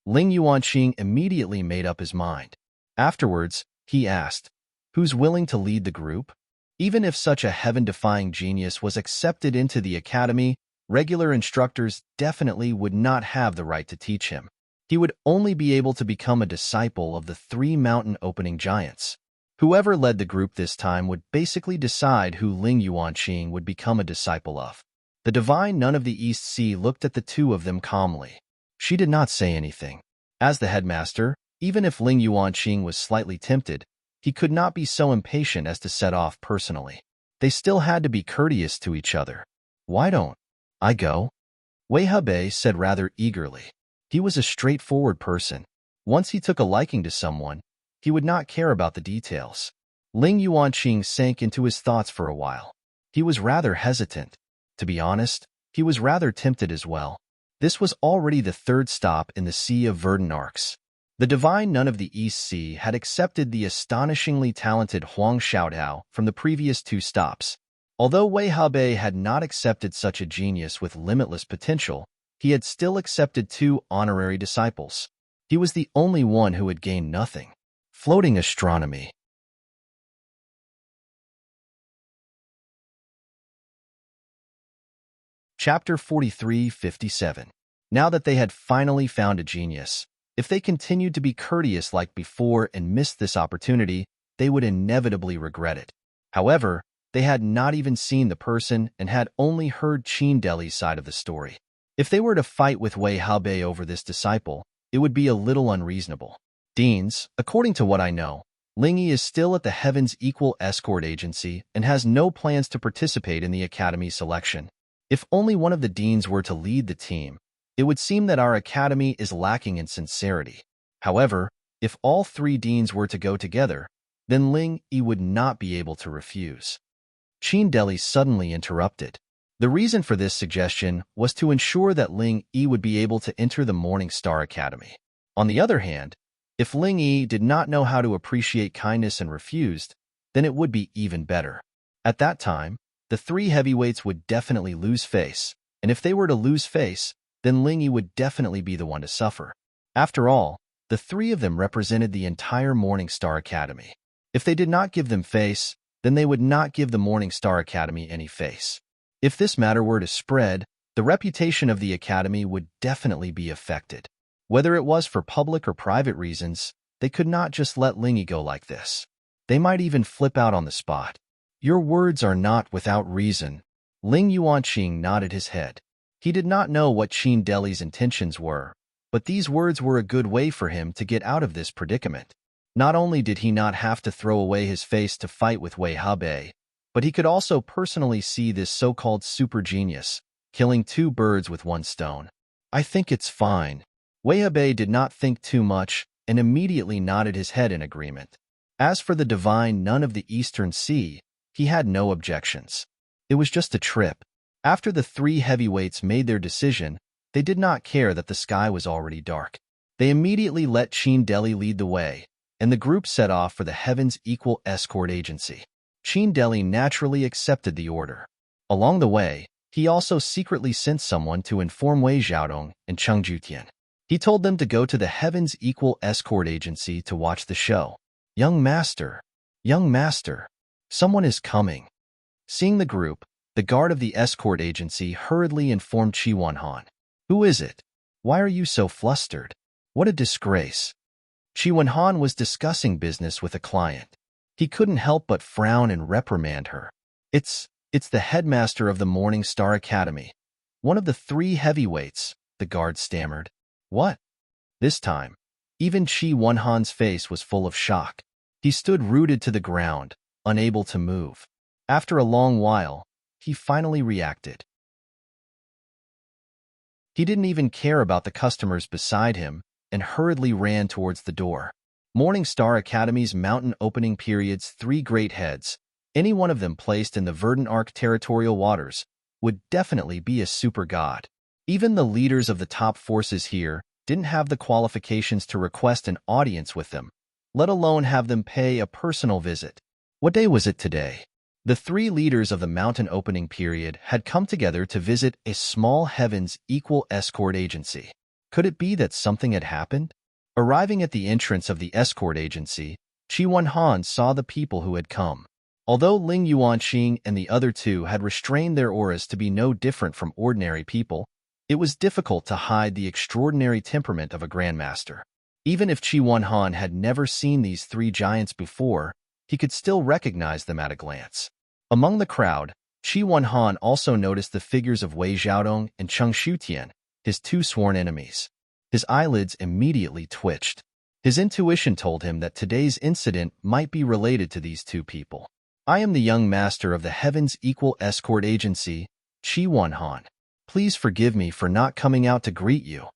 S1: Ling Yuanqing immediately made up his mind. Afterwards, he asked, who's willing to lead the group? Even if such a heaven-defying genius was accepted into the Academy, regular instructors definitely would not have the right to teach him. He would only be able to become a disciple of the 3 mountain opening giants. Whoever led the group this time would basically decide who Ling Yuanqing would become a disciple of. The Divine Nun of the East Sea looked at the two of them calmly. She did not say anything. As the headmaster, even if Ling Yuanqing was slightly tempted, he could not be so impatient as to set off personally. They still had to be courteous to each other. Why don't I go? Wei Hebei said rather eagerly. He was a straightforward person. Once he took a liking to someone, he would not care about the details. Ling Yuanqing sank into his thoughts for a while. He was rather hesitant. To be honest, he was rather tempted as well. This was already the 3rd stop in the Sea of Verdant Arcs. The Divine Nun of the East Sea had accepted the astonishingly talented Huang Xiaodao from the previous 2 stops. Although Wei Hebei had not accepted such a genius with limitless potential, he had still accepted 2 honorary disciples. He was the only one who had gained nothing. Floating astronomy. Chapter 43-57. Now that they had finally found a genius, if they continued to be courteous like before and missed this opportunity, they would inevitably regret it. However, they had not even seen the person and had only heard Qin Deli's side of the story. If they were to fight with Wei Hebei over this disciple, it would be a little unreasonable. Deans, according to what I know, Ling Yi is still at the Heaven's Equal Escort Agency and has no plans to participate in the Academy selection. If only one of the deans were to lead the team, it would seem that our Academy is lacking in sincerity. However, if all 3 deans were to go together, then Ling Yi would not be able to refuse. Qin Deli suddenly interrupted. The reason for this suggestion was to ensure that Ling Yi would be able to enter the Morning Star Academy. On the other hand, if Ling Yi did not know how to appreciate kindness and refused, then it would be even better. At that time, the 3 heavyweights would definitely lose face, and if they were to lose face, then Ling Yi would definitely be the one to suffer. After all, the 3 of them represented the entire Morning Star Academy. If they did not give them face, then they would not give the Morning Star Academy any face. If this matter were to spread, The reputation of the academy would definitely be affected. Whether it was for public or private reasons, they could not just let Lingy go like this. They might even flip out on the spot. Your words are not without reason. Ling Yuanqing nodded his head. He did not know what Qin Deli's intentions were, but these words were a good way for him to get out of this predicament. Not only did he not have to throw away his face to fight with Wei Hebei, but he could also personally see this so-called super genius, killing two birds with one stone. I think it's fine. Wei Hebei did not think too much and immediately nodded his head in agreement. As for the divine nun of the Eastern Sea, he had no objections. It was just a trip. After the three heavyweights made their decision, they did not care that the sky was already dark. They immediately let Qin Deli lead the way, and the group set off for the Heaven's Equal Escort Agency. Qin Deli naturally accepted the order. Along the way, he also secretly sent someone to inform Wei Xiaodong and Cheng Jutian. He told them to go to the Heaven's Equal Escort Agency to watch the show. Young master, someone is coming. Seeing the group, the guard of the escort agency hurriedly informed Qi Wenhan. Who is it? Why are you so flustered? What a disgrace. Qi Wenhan was discussing business with a client. He couldn't help but frown and reprimand her. It's the headmaster of the Morning Star Academy. One of the three heavyweights, the guard stammered. What? This time, even Qi Wenhan's face was full of shock. He stood rooted to the ground, unable to move. After a long while, he finally reacted. He didn't even care about the customers beside him and hurriedly ran towards the door. Morning Star Academy's mountain opening period's three great heads, any one of them placed in the Verdant Arc territorial waters, would definitely be a super god. Even the leaders of the top forces here didn't have the qualifications to request an audience with them, let alone have them pay a personal visit. What day was it today? The three leaders of the mountain opening period had come together to visit a small Heaven's Equal Escort Agency. Could it be that something had happened? Arriving at the entrance of the escort agency, Qi Wenhan saw the people who had come. Although Ling Yuanqing and the other two had restrained their auras to be no different from ordinary people, it was difficult to hide the extraordinary temperament of a grandmaster. Even if Qi Wenhan had never seen these three giants before, he could still recognize them at a glance. Among the crowd, Qi Wenhan also noticed the figures of Wei Xiaodong and Cheng Shutian, his two sworn enemies. His eyelids immediately twitched. His intuition told him that today's incident might be related to these two people. I am the young master of the Heaven's Equal Escort Agency, Qi Wenhan. Please forgive me for not coming out to greet you.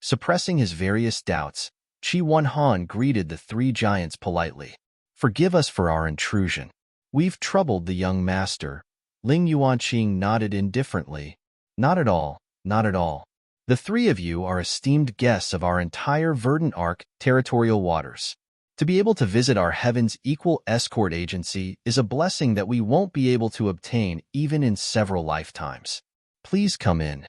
S1: Suppressing his various doubts, Qi Wenhan greeted the three giants politely. Forgive us for our intrusion. We've troubled the young master. Ling Yuanqing nodded indifferently. Not at all, not at all. The three of you are esteemed guests of our entire Verdant Arc territorial waters. To be able to visit our Heaven's Equal Escort Agency is a blessing that we won't be able to obtain even in several lifetimes. Please come in.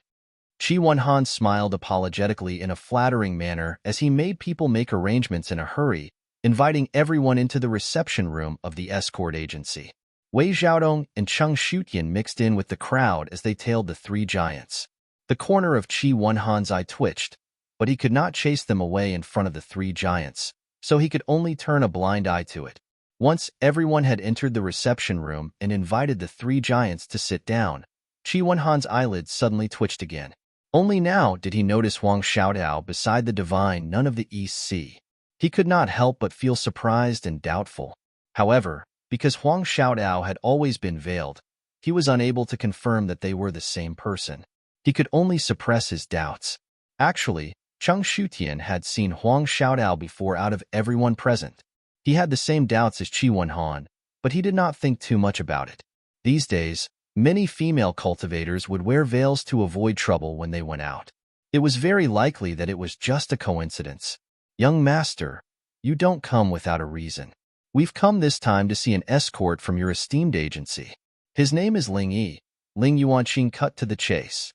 S1: Qi Wenhan smiled apologetically in a flattering manner as he made people make arrangements in a hurry, inviting everyone into the reception room of the escort agency. Wei Xiaodong and Cheng Shutian mixed in with the crowd as they tailed the three giants. The corner of Qi Wenhan's eye twitched, but he could not chase them away in front of the three giants, so he could only turn a blind eye to it. Once everyone had entered the reception room and invited the three giants to sit down, Qi Wenhan's eyelids suddenly twitched again. Only now did he notice Huang Xiaodao beside the divine nun of the East Sea. He could not help but feel surprised and doubtful. However, because Huang Xiaodao had always been veiled, he was unable to confirm that they were the same person. He could only suppress his doubts. Actually, Cheng Shutian had seen Huang Xiaodao before out of everyone present. He had the same doubts as Qi Wenhan, but he did not think too much about it. These days, many female cultivators would wear veils to avoid trouble when they went out. It was very likely that it was just a coincidence. Young master, you don't come without a reason. We've come this time to see an escort from your esteemed agency. His name is Ling Yi. Ling Yuanqing cut to the chase.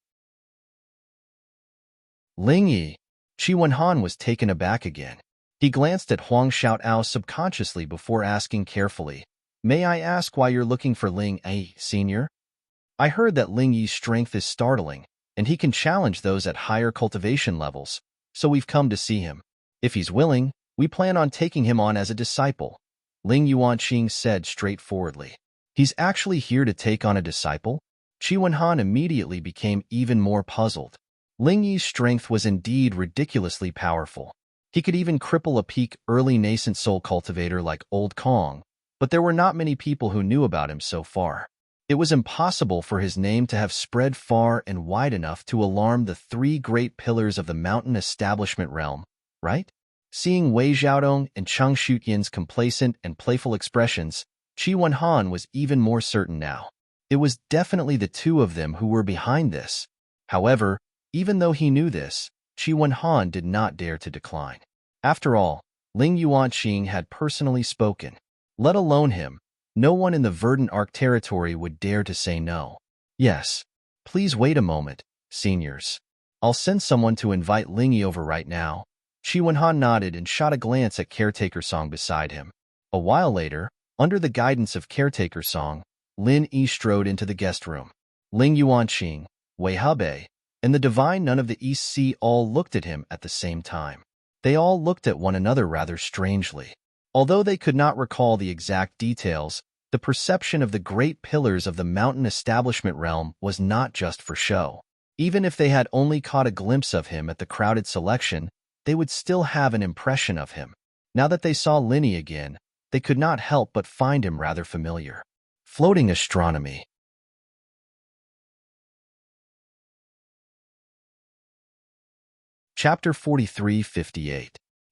S1: Ling Yi. Qi Wenhan was taken aback again. He glanced at Huang Xiaodao subconsciously before asking carefully, May I ask why you're looking for Ling Yi, senior? I heard that Ling Yi's strength is startling, and he can challenge those at higher cultivation levels, so we've come to see him. If he's willing, we plan on taking him on as a disciple, Ling Yuanqing said straightforwardly. He's actually here to take on a disciple? Qi Wenhan immediately became even more puzzled. Ling Yi's strength was indeed ridiculously powerful. He could even cripple a peak early nascent soul cultivator like Old Kong, but there were not many people who knew about him so far. It was impossible for his name to have spread far and wide enough to alarm the three great pillars of the mountain establishment realm, right? Seeing Wei Xiaodong and Cheng Shuqian's complacent and playful expressions, Qi Wenhan was even more certain now. It was definitely the two of them who were behind this. However, even though he knew this, Qi Wenhan did not dare to decline. After all, Ling Yuanqing had personally spoken. Let alone him, no one in the Verdant Arc territory would dare to say no. Yes. Please wait a moment, seniors. I'll send someone to invite Ling Yi over right now. Qi Wenhan nodded and shot a glance at Caretaker Song beside him. A while later, under the guidance of Caretaker Song, Lin Yi strode into the guest room. Ling Yuanqing, Wei Hebei, and the divine nun of the East Sea all looked at him at the same time. They all looked at one another rather strangely. Although they could not recall the exact details, the perception of the great pillars of the mountain establishment realm was not just for show. Even if they had only caught a glimpse of him at the crowded selection, they would still have an impression of him. Now that they saw Lin Yi again, they could not help but find him rather familiar. Floating astronomy. Chapter 43-58.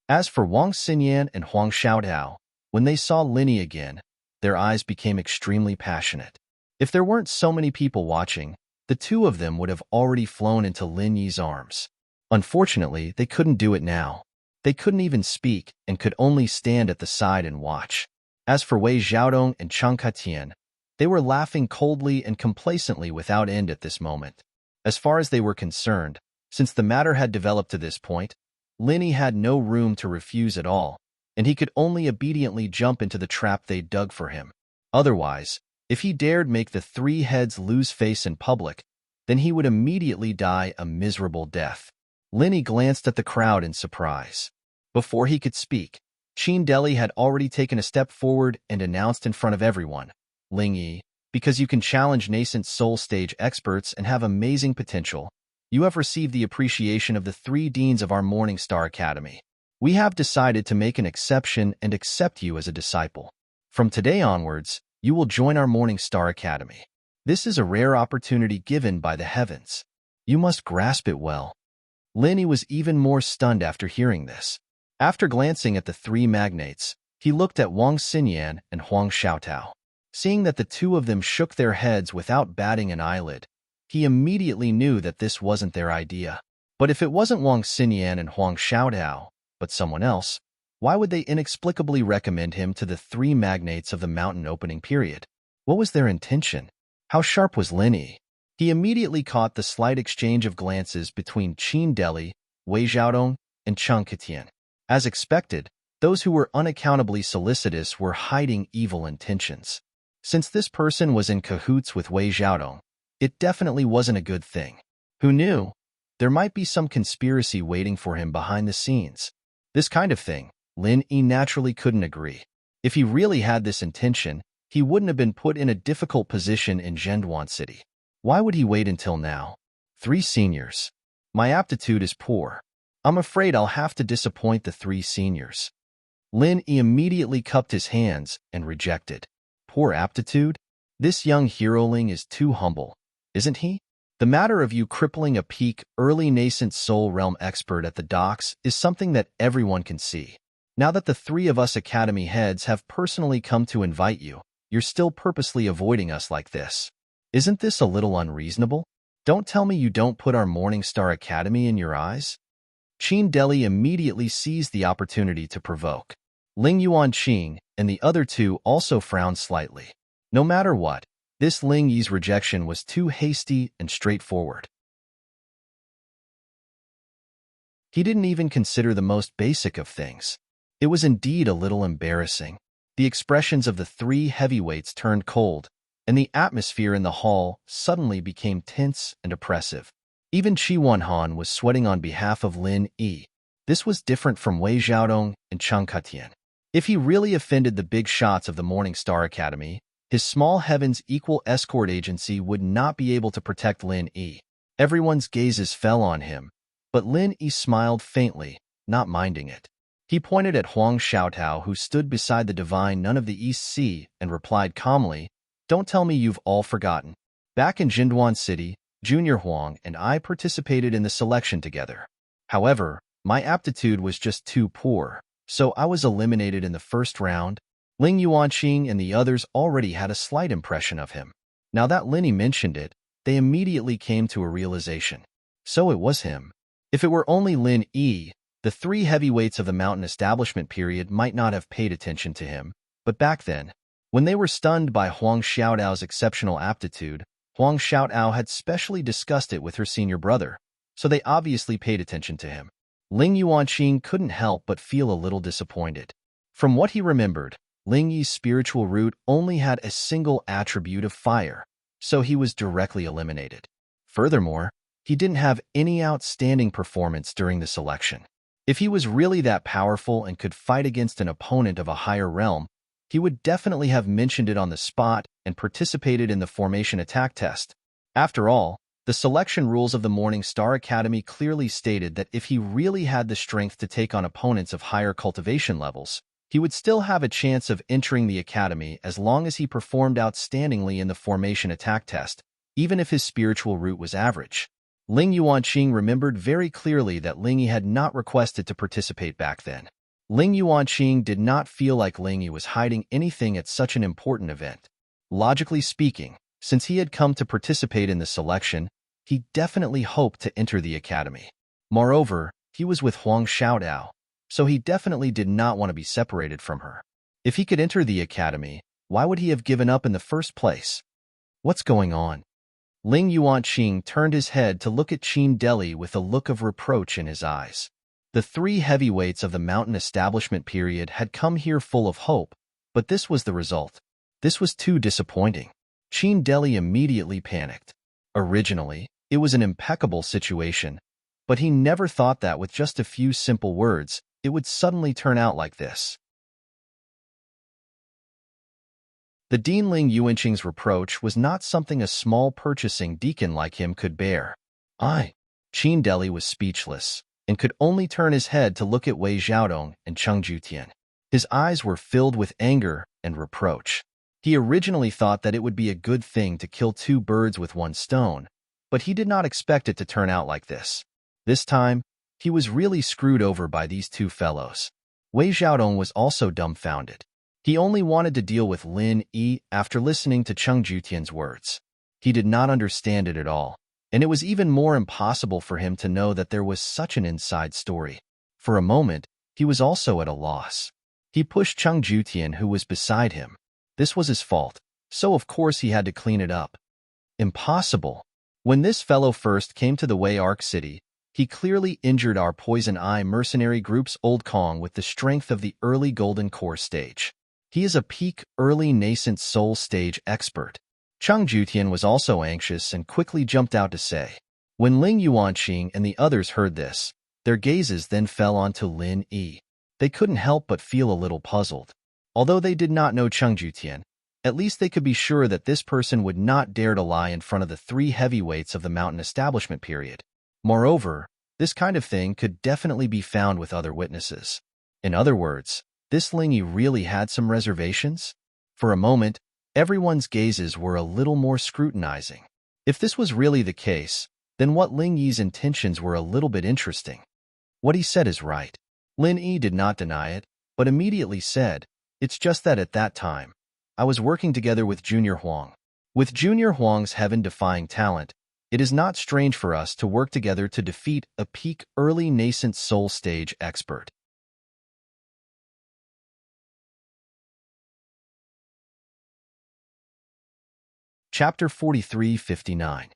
S1: As for Wang Xinyan and Huang Xiaodao, when they saw Lin Yi again, their eyes became extremely passionate. If there weren't so many people watching, the two of them would have already flown into Lin Yi's arms. Unfortunately, they couldn't do it now. They couldn't even speak and could only stand at the side and watch. As for Wei Xiaodong and Cheng Katian, they were laughing coldly and complacently without end at this moment. As far as they were concerned, since the matter had developed to this point, Lin Yi had no room to refuse at all, and he could only obediently jump into the trap they dug for him. Otherwise, if he dared make the three heads lose face in public, then he would immediately die a miserable death. Lin Yi glanced at the crowd in surprise. Before he could speak, Qin Deli had already taken a step forward and announced in front of everyone, Ling Yi, because you can challenge nascent soul stage experts and have amazing potential, you have received the appreciation of the three deans of our Morning Star Academy. We have decided to make an exception and accept you as a disciple. From today onwards, you will join our Morning Star Academy. This is a rare opportunity given by the heavens. You must grasp it well. Lin Yi was even more stunned after hearing this. After glancing at the three magnates, he looked at Wang Xinyan and Huang Xiaotao. Seeing that the two of them shook their heads without batting an eyelid, he immediately knew that this wasn't their idea. But if it wasn't Wang Xinyan and Huang Xiaodao, but someone else, why would they inexplicably recommend him to the three magnates of the mountain opening period? What was their intention? How sharp was Lin Yi? He immediately caught the slight exchange of glances between Qin Deli, Wei Xiaodong, and Cheng Katian. As expected, those who were unaccountably solicitous were hiding evil intentions. Since this person was in cahoots with Wei Xiaodong, it definitely wasn't a good thing. Who knew? There might be some conspiracy waiting for him behind the scenes. This kind of thing, Lin Yi naturally couldn't agree. If he really had this intention, he wouldn't have been put in a difficult position in Zhenduan City. Why would he wait until now? 3 seniors. My aptitude is poor. I'm afraid I'll have to disappoint the 3 seniors. Lin Yi immediately cupped his hands and rejected. Poor aptitude? This young heroling is too humble, isn't he? The matter of you crippling a peak early nascent soul realm expert at the docks is something that everyone can see. Now that the 3 of us academy heads have personally come to invite you, you're still purposely avoiding us like this. Isn't this a little unreasonable? Don't tell me you don't put our Morning Star Academy in your eyes? Qin Deli immediately seized the opportunity to provoke. Ling Yuanqing and the other 2 also frowned slightly. No matter what, this Ling Yi's rejection was too hasty and straightforward. He didn't even consider the most basic of things. It was indeed a little embarrassing. The expressions of the 3 heavyweights turned cold, and the atmosphere in the hall suddenly became tense and oppressive. Even Qi Wanhan was sweating on behalf of Lin Yi. This was different from Wei Xiaodong and Cheng Ketian. If he really offended the big shots of the Morning Star Academy, his small heavens equal escort agency would not be able to protect Lin Yi. Everyone's gazes fell on him, but Lin Yi smiled faintly, not minding it. He pointed at Huang Xiaotao, who stood beside the divine nun of the East Sea, and replied calmly, "Don't tell me you've all forgotten. Back in Jinduan City, Junior Huang and I participated in the selection together. However, my aptitude was just too poor, so I was eliminated in the first round." Ling Yuanqing and the others already had a slight impression of him. Now that Lin Yi mentioned it, they immediately came to a realization. So it was him. If it were only Lin Yi, the three heavyweights of the mountain establishment period might not have paid attention to him, but back then, when they were stunned by Huang Xiaodao's exceptional aptitude, Huang Xiaodao had specially discussed it with her senior brother, so they obviously paid attention to him. Ling Yuanqing couldn't help but feel a little disappointed. From what he remembered, Ling Yi's spiritual root only had a single attribute of fire, so he was directly eliminated. Furthermore, he didn't have any outstanding performance during the selection. If he was really that powerful and could fight against an opponent of a higher realm, he would definitely have mentioned it on the spot and participated in the formation attack test. After all, the selection rules of the Morning Star Academy clearly stated that if he really had the strength to take on opponents of higher cultivation levels, he would still have a chance of entering the academy as long as he performed outstandingly in the formation attack test, even if his spiritual root was average. Ling Yuanqing remembered very clearly that Ling Yi had not requested to participate back then. Ling Yuanqing did not feel like Ling Yi was hiding anything at such an important event. Logically speaking, since he had come to participate in the selection, he definitely hoped to enter the academy. Moreover, he was with Huang Xiaodao, so he definitely did not want to be separated from her. If he could enter the academy, why would he have given up in the first place? What's going on? Ling Yuanqing turned his head to look at Qin Deli with a look of reproach in his eyes. The three heavyweights of the mountain establishment period had come here full of hope, but this was the result. This was too disappointing. Qin Deli immediately panicked. Originally, it was an impeccable situation, but he never thought that with just a few simple words, it would suddenly turn out like this. The Dean Ling Yuanqing's reproach was not something a small purchasing deacon like him could bear. Qin Deli was speechless, and could only turn his head to look at Wei Xiaodong and Cheng Jutian. His eyes were filled with anger and reproach. He originally thought that it would be a good thing to kill two birds with one stone, but he did not expect it to turn out like this. This time, he was really screwed over by these two fellows. Wei Xiaodong was also dumbfounded. He only wanted to deal with Lin Yi after listening to Cheng Jutian's words. He did not understand it at all, and it was even more impossible for him to know that there was such an inside story. For a moment, he was also at a loss. He pushed Cheng Jutian, who was beside him. This was his fault, so of course he had to clean it up. Impossible. When this fellow first came to the Wei Arc City, he clearly injured our Poison Eye mercenary group's Old Kong with the strength of the early Golden Core stage. He is a peak early nascent soul stage expert. Cheng Jutian was also anxious and quickly jumped out to say. When Ling Yuanqing and the others heard this, their gazes then fell onto Lin Yi. They couldn't help but feel a little puzzled. Although they did not know Cheng Jutian, at least they could be sure that this person would not dare to lie in front of the three heavyweights of the mountain establishment period. Moreover, this kind of thing could definitely be found with other witnesses. In other words, this Ling Yi really had some reservations? For a moment, everyone's gazes were a little more scrutinizing. If this was really the case, then what Ling Yi's intentions were a little bit interesting. What he said is right. Lin Yi did not deny it, but immediately said, "It's just that at that time, I was working together with Junior Huang. With Junior Huang's heaven-defying talent, it is not strange for us to work together to defeat a peak early nascent soul stage expert." Chapter 43-59.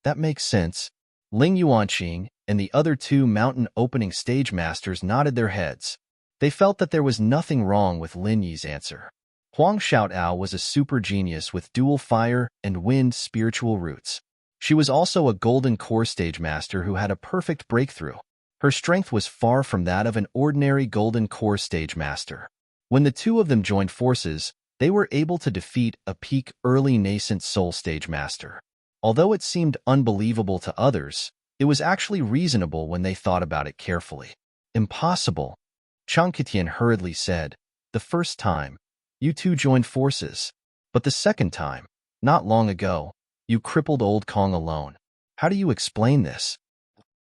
S1: That makes sense. Ling Yuanqing and the other two mountain opening stage masters nodded their heads. They felt that there was nothing wrong with Lin Yi's answer. Huang Xiaotao was a super genius with dual fire and wind spiritual roots. She was also a golden core stage master who had a perfect breakthrough. Her strength was far from that of an ordinary golden core stage master. When the two of them joined forces, they were able to defeat a peak early nascent soul stage master. Although it seemed unbelievable to others, it was actually reasonable when they thought about it carefully. Impossible, Chankitian hurriedly said. The first time, you two joined forces. But the second time, not long ago, you crippled old Kong alone. How do you explain this?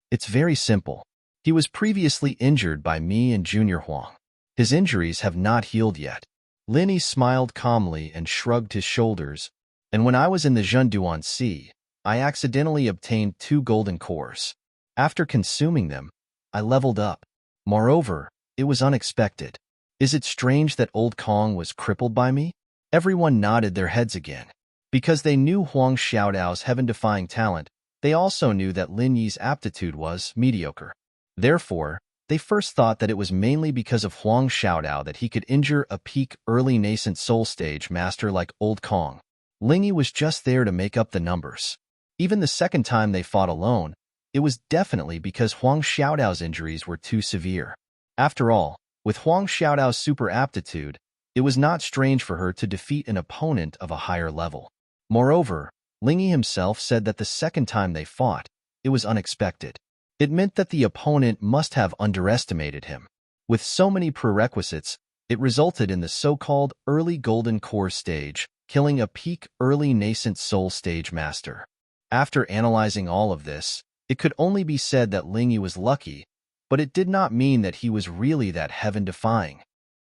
S1: It's very simple. He was previously injured by me and Junior Huang. His injuries have not healed yet. Linny smiled calmly and shrugged his shoulders. And when I was in the Zhenduan Sea, I accidentally obtained 2 golden cores. After consuming them, I leveled up. Moreover, it was unexpected. Is it strange that old Kong was crippled by me? Everyone nodded their heads again. Because they knew Huang Xiaodao's heaven-defying talent, they also knew that Lin Yi's aptitude was mediocre. Therefore, they first thought that it was mainly because of Huang Xiaodao that he could injure a peak early nascent soul stage master like old Kong. Ling Yi was just there to make up the numbers. Even the second time they fought alone, it was definitely because Huang Xiaodao's injuries were too severe. After all, with Huang Xiaodao's super aptitude, it was not strange for her to defeat an opponent of a higher level. Moreover, Ling Yi himself said that the second time they fought, it was unexpected. It meant that the opponent must have underestimated him. With so many prerequisites, it resulted in the so-called early golden core stage, killing a peak early nascent soul stage master. After analyzing all of this, it could only be said that Ling Yi was lucky, but it did not mean that he was really that heaven-defying.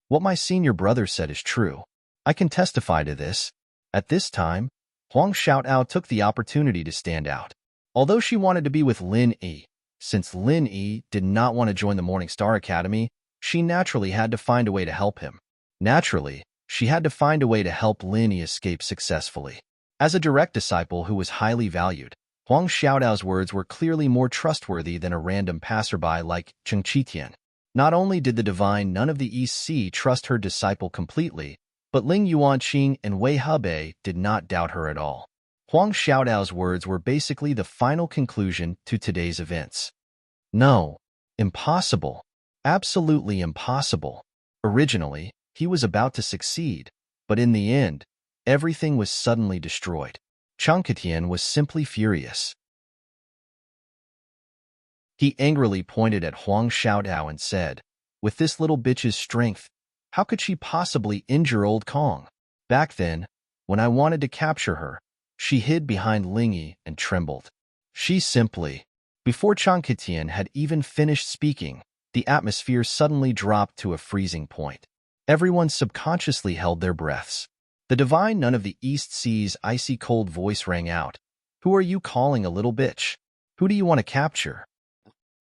S1: What my senior brother said is true. I can testify to this. At this time, Huang Xiaodao took the opportunity to stand out. Although she wanted to be with Lin Yi, since Lin Yi did not want to join the Morning Star Academy, she naturally had to find a way to help him. Naturally, she had to find a way to help Lin Yi escape successfully. As a direct disciple who was highly valued, Huang Xiaodao's words were clearly more trustworthy than a random passerby like Cheng Qitian. Not only did the divine Nun of the East Sea trust her disciple completely, but Ling Yuanqing and Wei Hebei did not doubt her at all. Huang Xiaodao's words were basically the final conclusion to today's events. No. Impossible. Absolutely impossible. Originally, he was about to succeed, but in the end, everything was suddenly destroyed. Chankitian was simply furious. He angrily pointed at Huang Xiaodao and said, "With this little bitch's strength, how could she possibly injure old Kong? Back then, when I wanted to capture her, she hid behind Ling Yi and trembled. She simply..." Before Chankitian had even finished speaking, the atmosphere suddenly dropped to a freezing point. Everyone subconsciously held their breaths. The divine Nun of the East Sea's icy cold voice rang out. "Who are you calling a little bitch? Who do you want to capture?"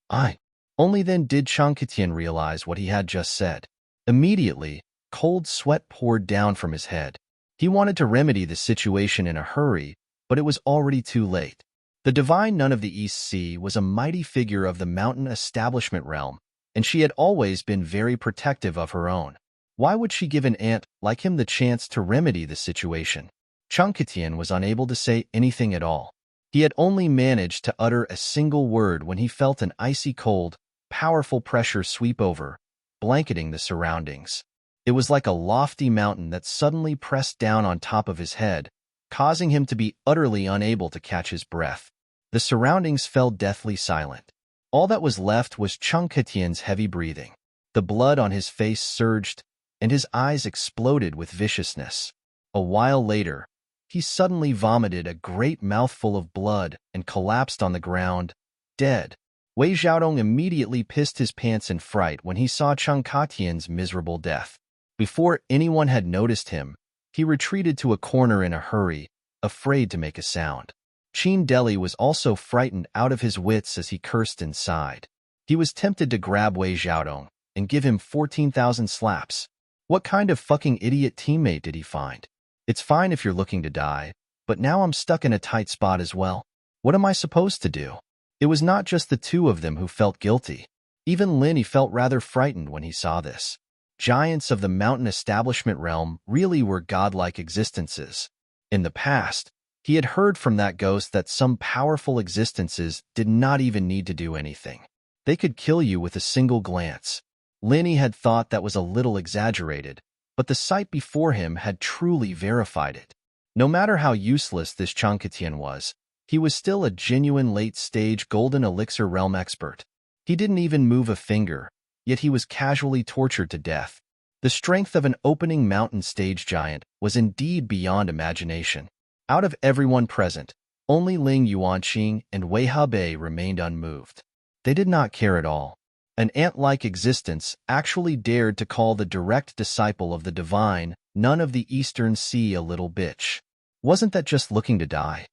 S1: I. Only then did Chankitian realize what he had just said. Immediately, cold sweat poured down from his head. He wanted to remedy the situation in a hurry, but it was already too late. The divine Nun of the East Sea was a mighty figure of the mountain establishment realm, and she had always been very protective of her own. Why would she give an ant like him the chance to remedy the situation? Chankitian was unable to say anything at all. He had only managed to utter a single word when he felt an icy cold, powerful pressure sweep over, blanketing the surroundings. It was like a lofty mountain that suddenly pressed down on top of his head, causing him to be utterly unable to catch his breath. The surroundings fell deathly silent. All that was left was Chankitian's heavy breathing. The blood on his face surged, and his eyes exploded with viciousness. A while later, he suddenly vomited a great mouthful of blood and collapsed on the ground, dead. Wei Xiaodong immediately pissed his pants in fright when he saw Chankitian's miserable death. Before anyone had noticed him, he retreated to a corner in a hurry, afraid to make a sound. Qin Deli was also frightened out of his wits as he cursed and sighed. He was tempted to grab Wei Xiaodong and give him 14,000 slaps. What kind of fucking idiot teammate did he find? It's fine if you're looking to die, but now I'm stuck in a tight spot as well. What am I supposed to do? It was not just the two of them who felt guilty. Even Lin Yi felt rather frightened when he saw this. Giants of the mountain establishment realm really were godlike existences. In the past, He had heard from that ghost that some powerful existences did not even need to do anything. They could kill you with a single glance. Linny had thought that was a little exaggerated, but the sight before him had truly verified it. No matter how useless this Chanketian was, he was still a genuine late-stage golden elixir realm expert. He didn't even move a finger, yet he was casually tortured to death. The strength of an opening mountain stage giant was indeed beyond imagination. Out of everyone present, only Ling Yuanqing and Wei Hebei remained unmoved. They did not care at all. An ant-like existence actually dared to call the direct disciple of the divine, none of the Eastern Sea, a little bitch. Wasn't that just looking to die?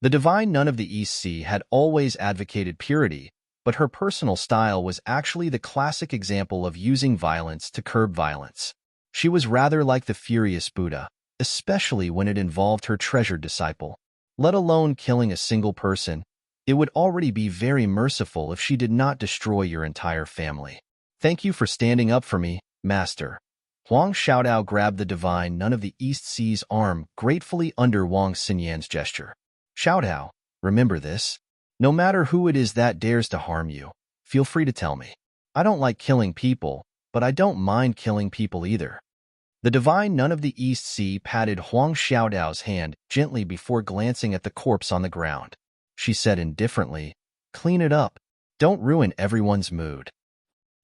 S1: The divine nun of the East Sea had always advocated purity, but her personal style was actually the classic example of using violence to curb violence. She was rather like the furious Buddha, especially when it involved her treasured disciple. Let alone killing a single person, it would already be very merciful if she did not destroy your entire family. Thank you for standing up for me, Master. Huang Xiaodao grabbed the divine nun of the East Sea's arm gratefully under Wang Xinyan's gesture. Xiaodao, remember this. No matter who it is that dares to harm you, feel free to tell me. I don't like killing people, but I don't mind killing people either. The divine nun of the East Sea patted Huang Xiaodao's hand gently before glancing at the corpse on the ground. She said indifferently, "Clean it up. Don't ruin everyone's mood."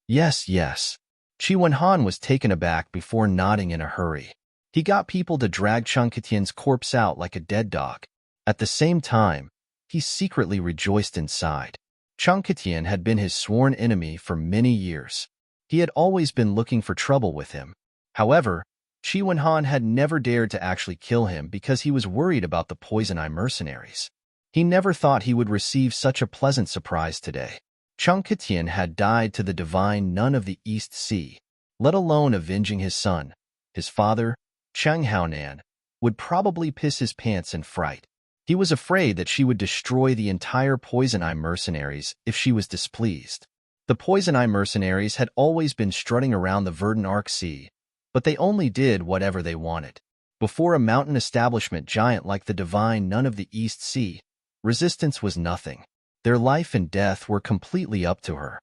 S1: Yes, yes. Qi Wenhan was taken aback before nodding in a hurry. He got people to drag Chanketian's corpse out like a dead dog. At the same time, he secretly rejoiced inside. Chanketian had been his sworn enemy for many years. He had always been looking for trouble with him. However, Qi Wenhan had never dared to actually kill him because he was worried about the Poison Eye mercenaries. He never thought he would receive such a pleasant surprise today. Chanketian had died to the divine nun of the East Sea, let alone avenging his son. His father, Cheng Haonan, would probably piss his pants in fright. He was afraid that she would destroy the entire Poison Eye mercenaries if she was displeased. The Poison Eye mercenaries had always been strutting around the Verdant Arc Sea, but they only did whatever they wanted. Before a mountain establishment giant like the divine nun of the East Sea, resistance was nothing. Their life and death were completely up to her.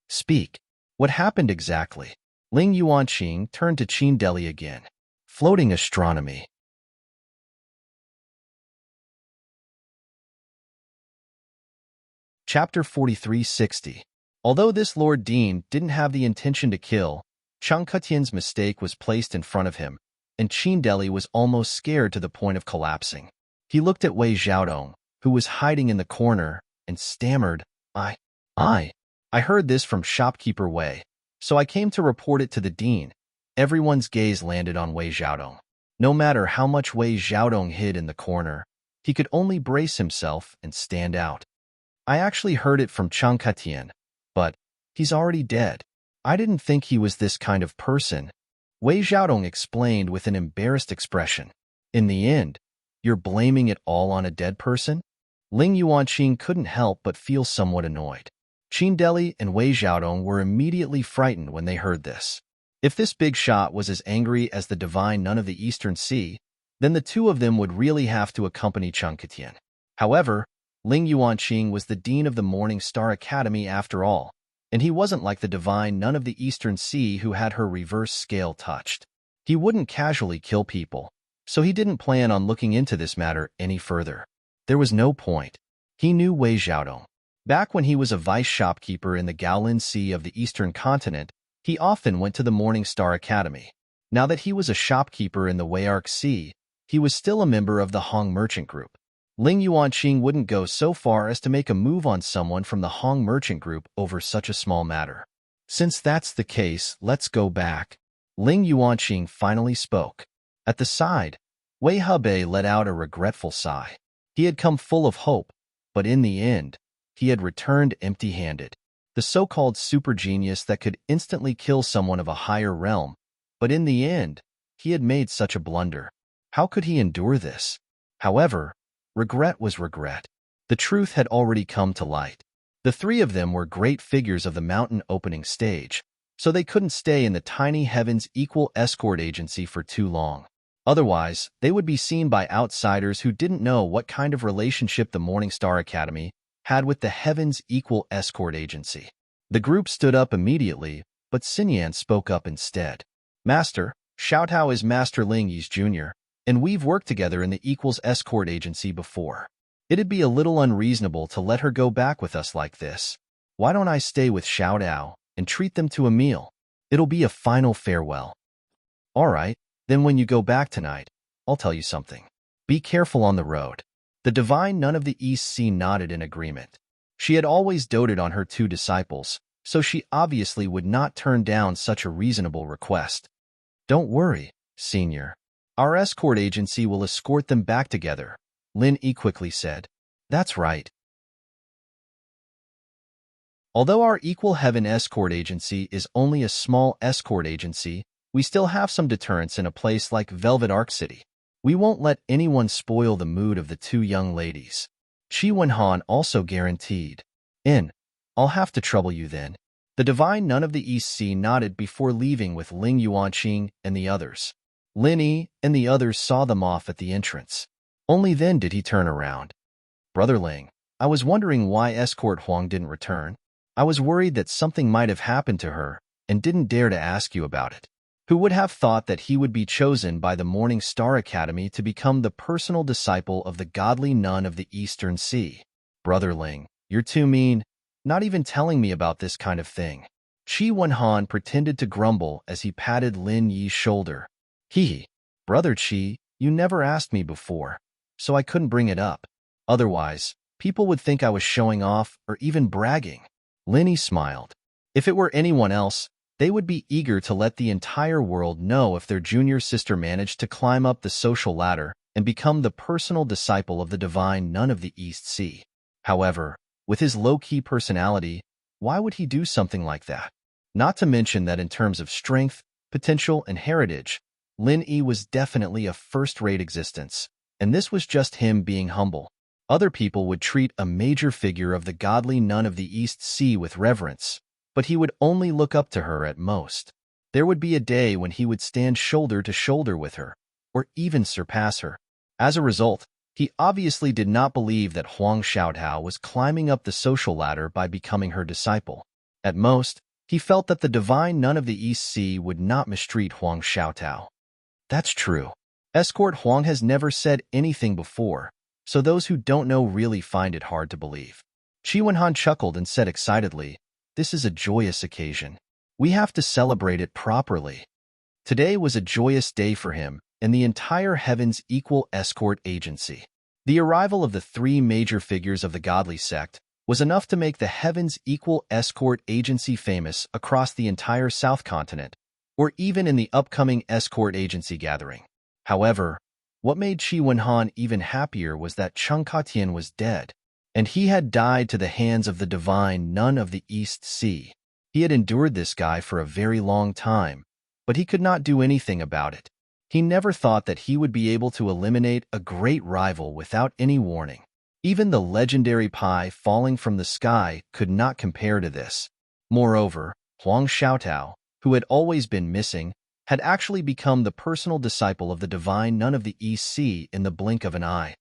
S1: Speak. What happened exactly? Ling Yuanqing turned to Qin Deli again. Floating astronomy. Chapter 4360. Although this Lord Dean didn't have the intention to kill, Chanketian's mistake was placed in front of him, and Qin Deli was almost scared to the point of collapsing. He looked at Wei Xiaodong, who was hiding in the corner, and stammered, I heard this from shopkeeper Wei, so I came to report it to the dean. Everyone's gaze landed on Wei Xiaodong. No matter how much Wei Xiaodong hid in the corner, he could only brace himself and stand out. I actually heard it from Chanketian, but he's already dead. I didn't think he was this kind of person. Wei Xiaodong explained with an embarrassed expression. In the end, you're blaming it all on a dead person? Ling Yuanqing couldn't help but feel somewhat annoyed. Qin Deli and Wei Xiaodong were immediately frightened when they heard this. If this big shot was as angry as the divine nun of the Eastern Sea, then the two of them would really have to accompany Chanketian. However, Ling Yuanqing was the dean of the Morning Star Academy after all, and he wasn't like the divine nun of the Eastern Sea who had her reverse scale touched. He wouldn't casually kill people, so he didn't plan on looking into this matter any further. There was no point. He knew Wei Xiaodong. Back when he was a vice shopkeeper in the Gaolin Sea of the Eastern Continent, he often went to the Morning Star Academy. Now that he was a shopkeeper in the Weiarc Sea, he was still a member of the Hong Merchant Group. Ling Yuanqing wouldn't go so far as to make a move on someone from the Hong Merchant Group over such a small matter. Since that's the case, let's go back. Ling Yuanqing finally spoke. At the side, Wei Hebei let out a regretful sigh. He had come full of hope, but in the end, he had returned empty-handed. The so-called super genius that could instantly kill someone of a higher realm, but in the end, he had made such a blunder. How could he endure this? However, regret was regret. The truth had already come to light. The three of them were great figures of the mountain opening stage, so they couldn't stay in the tiny Heaven's Equal escort agency for too long. Otherwise, they would be seen by outsiders who didn't know what kind of relationship the Morningstar Academy had with the Heaven's Equal Escort Agency. The group stood up immediately, but Xinyan spoke up instead. Master, Xiaotao is Master Ling Yi's junior, and we've worked together in the Equals Escort Agency before. It'd be a little unreasonable to let her go back with us like this. Why don't I stay with Xiaotao and treat them to a meal? It'll be a final farewell. All right, then when you go back tonight, I'll tell you something. Be careful on the road. The divine nun of the East Sea nodded in agreement. She had always doted on her two disciples, so she obviously would not turn down such a reasonable request. Don't worry, Senior. Our escort agency will escort them back together, Lin Yi quickly said. That's right. Although our Equal Heaven escort agency is only a small escort agency, we still have some deterrence in a place like Velvet Arc City. We won't let anyone spoil the mood of the two young ladies. Qi Wenhan also guaranteed. I'll have to trouble you then. The divine nun of the East Sea nodded before leaving with Ling Yuanqing and the others. Lin Yi and the others saw them off at the entrance. Only then did he turn around. Brother Ling, I was wondering why Escort Huang didn't return. I was worried that something might have happened to her and didn't dare to ask you about it. Who would have thought that he would be chosen by the Morning Star Academy to become the personal disciple of the godly nun of the Eastern Sea? Brother Ling, you're too mean, not even telling me about this kind of thing. Qi Wenhan pretended to grumble as he patted Lin Yi's shoulder. Brother Qi, you never asked me before, so I couldn't bring it up. Otherwise, people would think I was showing off or even bragging. Lin Yi smiled. If it were anyone else, they would be eager to let the entire world know if their junior sister managed to climb up the social ladder and become the personal disciple of the divine nun of the East Sea. However, with his low-key personality, why would he do something like that? Not to mention that in terms of strength, potential, and heritage, Lin Yi was definitely a first-rate existence, and this was just him being humble. Other people would treat a major figure of the godly nun of the East Sea with reverence, but he would only look up to her at most. There would be a day when he would stand shoulder to shoulder with her, or even surpass her. As a result, he obviously did not believe that Huang Xiaotao was climbing up the social ladder by becoming her disciple. At most, he felt that the divine nun of the East Sea would not mistreat Huang Xiaotao. That's true. Escort Huang has never said anything before, so those who don't know really find it hard to believe. Qi Wenhan chuckled and said excitedly, "This is a joyous occasion. We have to celebrate it properly." Today was a joyous day for him and the entire Heaven's Equal Escort Agency. The arrival of the three major figures of the godly sect was enough to make the Heaven's Equal Escort Agency famous across the entire South Continent, or even in the upcoming Escort Agency gathering. However, what made Qi Wenhan even happier was that Cheng Katian was dead, and he had died to the hands of the divine nun of the East Sea. He had endured this guy for a very long time, but he could not do anything about it. He never thought that he would be able to eliminate a great rival without any warning. Even the legendary pie falling from the sky could not compare to this. Moreover, Huang Xiaotao, who had always been missing, had actually become the personal disciple of the divine nun of the East Sea in the blink of an eye.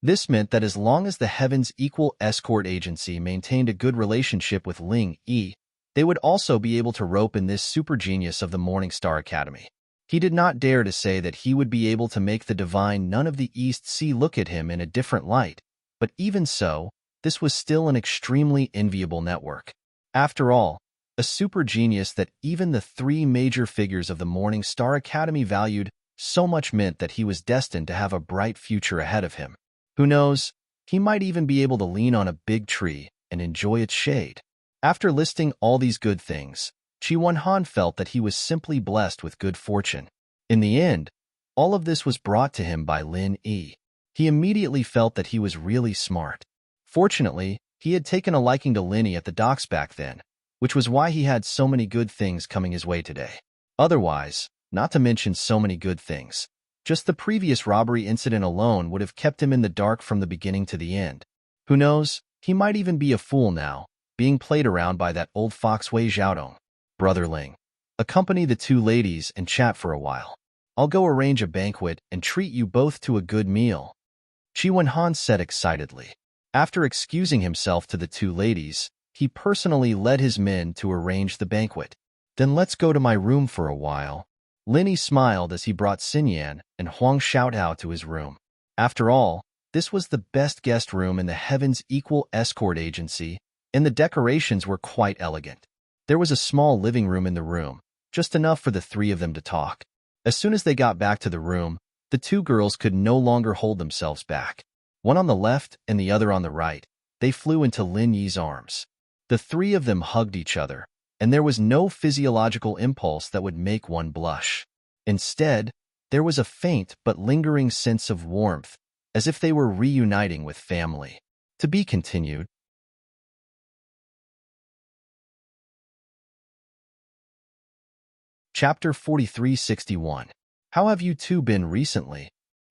S1: This meant that as long as the Heaven's Equal Escort Agency maintained a good relationship with Ling Yi, they would also be able to rope in this super genius of the Morning Star Academy. He did not dare to say that he would be able to make the divine nun of the East Sea look at him in a different light, but even so, this was still an extremely enviable network. After all, a super genius that even the three major figures of the Morning Star Academy valued so much meant that he was destined to have a bright future ahead of him. Who knows, he might even be able to lean on a big tree and enjoy its shade. After listing all these good things, Qi Wenhan felt that he was simply blessed with good fortune. In the end, all of this was brought to him by Lin Yi. He immediately felt that he was really smart. Fortunately, he had taken a liking to Lin Yi at the docks back then, which was why he had so many good things coming his way today. Otherwise, not to mention so many good things, just the previous robbery incident alone would have kept him in the dark from the beginning to the end. Who knows, he might even be a fool now, being played around by that old fox Wei Xiaodong. Brother Ling, Accompany the two ladies and chat for a while. I'll go arrange a banquet and treat you both to a good meal. Chi Wen-han said excitedly. After excusing himself to the two ladies, he personally led his men to arrange the banquet. Then let's go to my room for a while. Linny smiled as he brought Xinyan and Huang Xiaotao to his room. After all, this was the best guest room in the Heaven's Equal Escort Agency, and the decorations were quite elegant. There was a small living room in the room, just enough for the three of them to talk. As soon as they got back to the room, the two girls could no longer hold themselves back. One on the left and the other on the right, they flew into Lin Yi's arms. The three of them hugged each other, and there was no physiological impulse that would make one blush. Instead, there was a faint but lingering sense of warmth, as if they were reuniting with family. To be continued. Chapter 4361. How have you two been recently?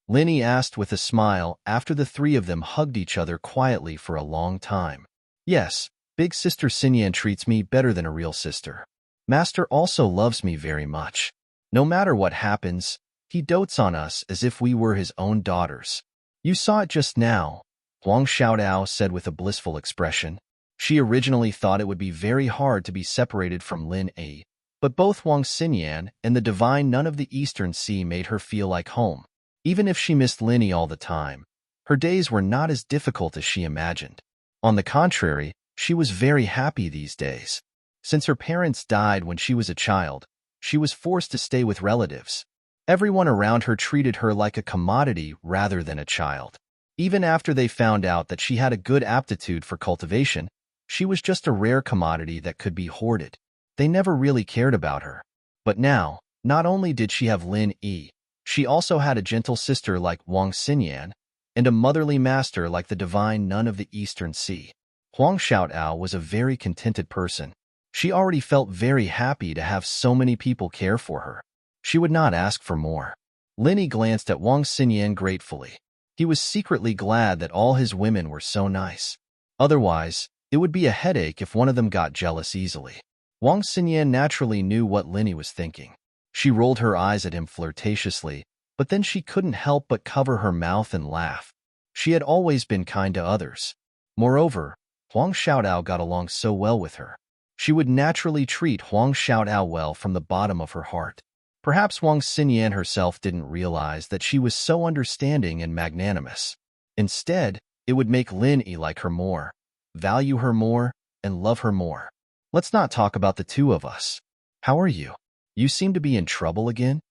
S1: Linny asked with a smile after the three of them hugged each other quietly for a long time. Yes, big sister Xinyan treats me better than a real sister. Master also loves me very much. No matter what happens, he dotes on us as if we were his own daughters. You saw it just now, Huang Xiaotao said with a blissful expression. She originally thought it would be very hard to be separated from Lin Yi, but both Huang Xinyan and the divine nun of the Eastern Sea made her feel like home. Even if she missed Linny all the time, her days were not as difficult as she imagined. On the contrary, she was very happy these days. Since her parents died when she was a child, she was forced to stay with relatives. Everyone around her treated her like a commodity rather than a child. Even after they found out that she had a good aptitude for cultivation, she was just a rare commodity that could be hoarded. They never really cared about her. But now, not only did she have Lin Yi, she also had a gentle sister like Huang Xinyan and a motherly master like the divine nun of the Eastern Sea. Huang Xiaotao was a very contented person. She already felt very happy to have so many people care for her. She would not ask for more. Linny glanced at Huang Xinyan gratefully. He was secretly glad that all his women were so nice. Otherwise, it would be a headache if one of them got jealous easily. Huang Xinyan naturally knew what Linny was thinking. She rolled her eyes at him flirtatiously, but then she couldn't help but cover her mouth and laugh. She had always been kind to others. Moreover, Huang Xiaotao got along so well with her. She would naturally treat Huang Xiaotao well from the bottom of her heart. Perhaps Huang Xinyan herself didn't realize that she was so understanding and magnanimous. Instead, it would make Lin Yi like her more, value her more, and love her more. Let's not talk about the two of us. How are you? You seem to be in trouble again?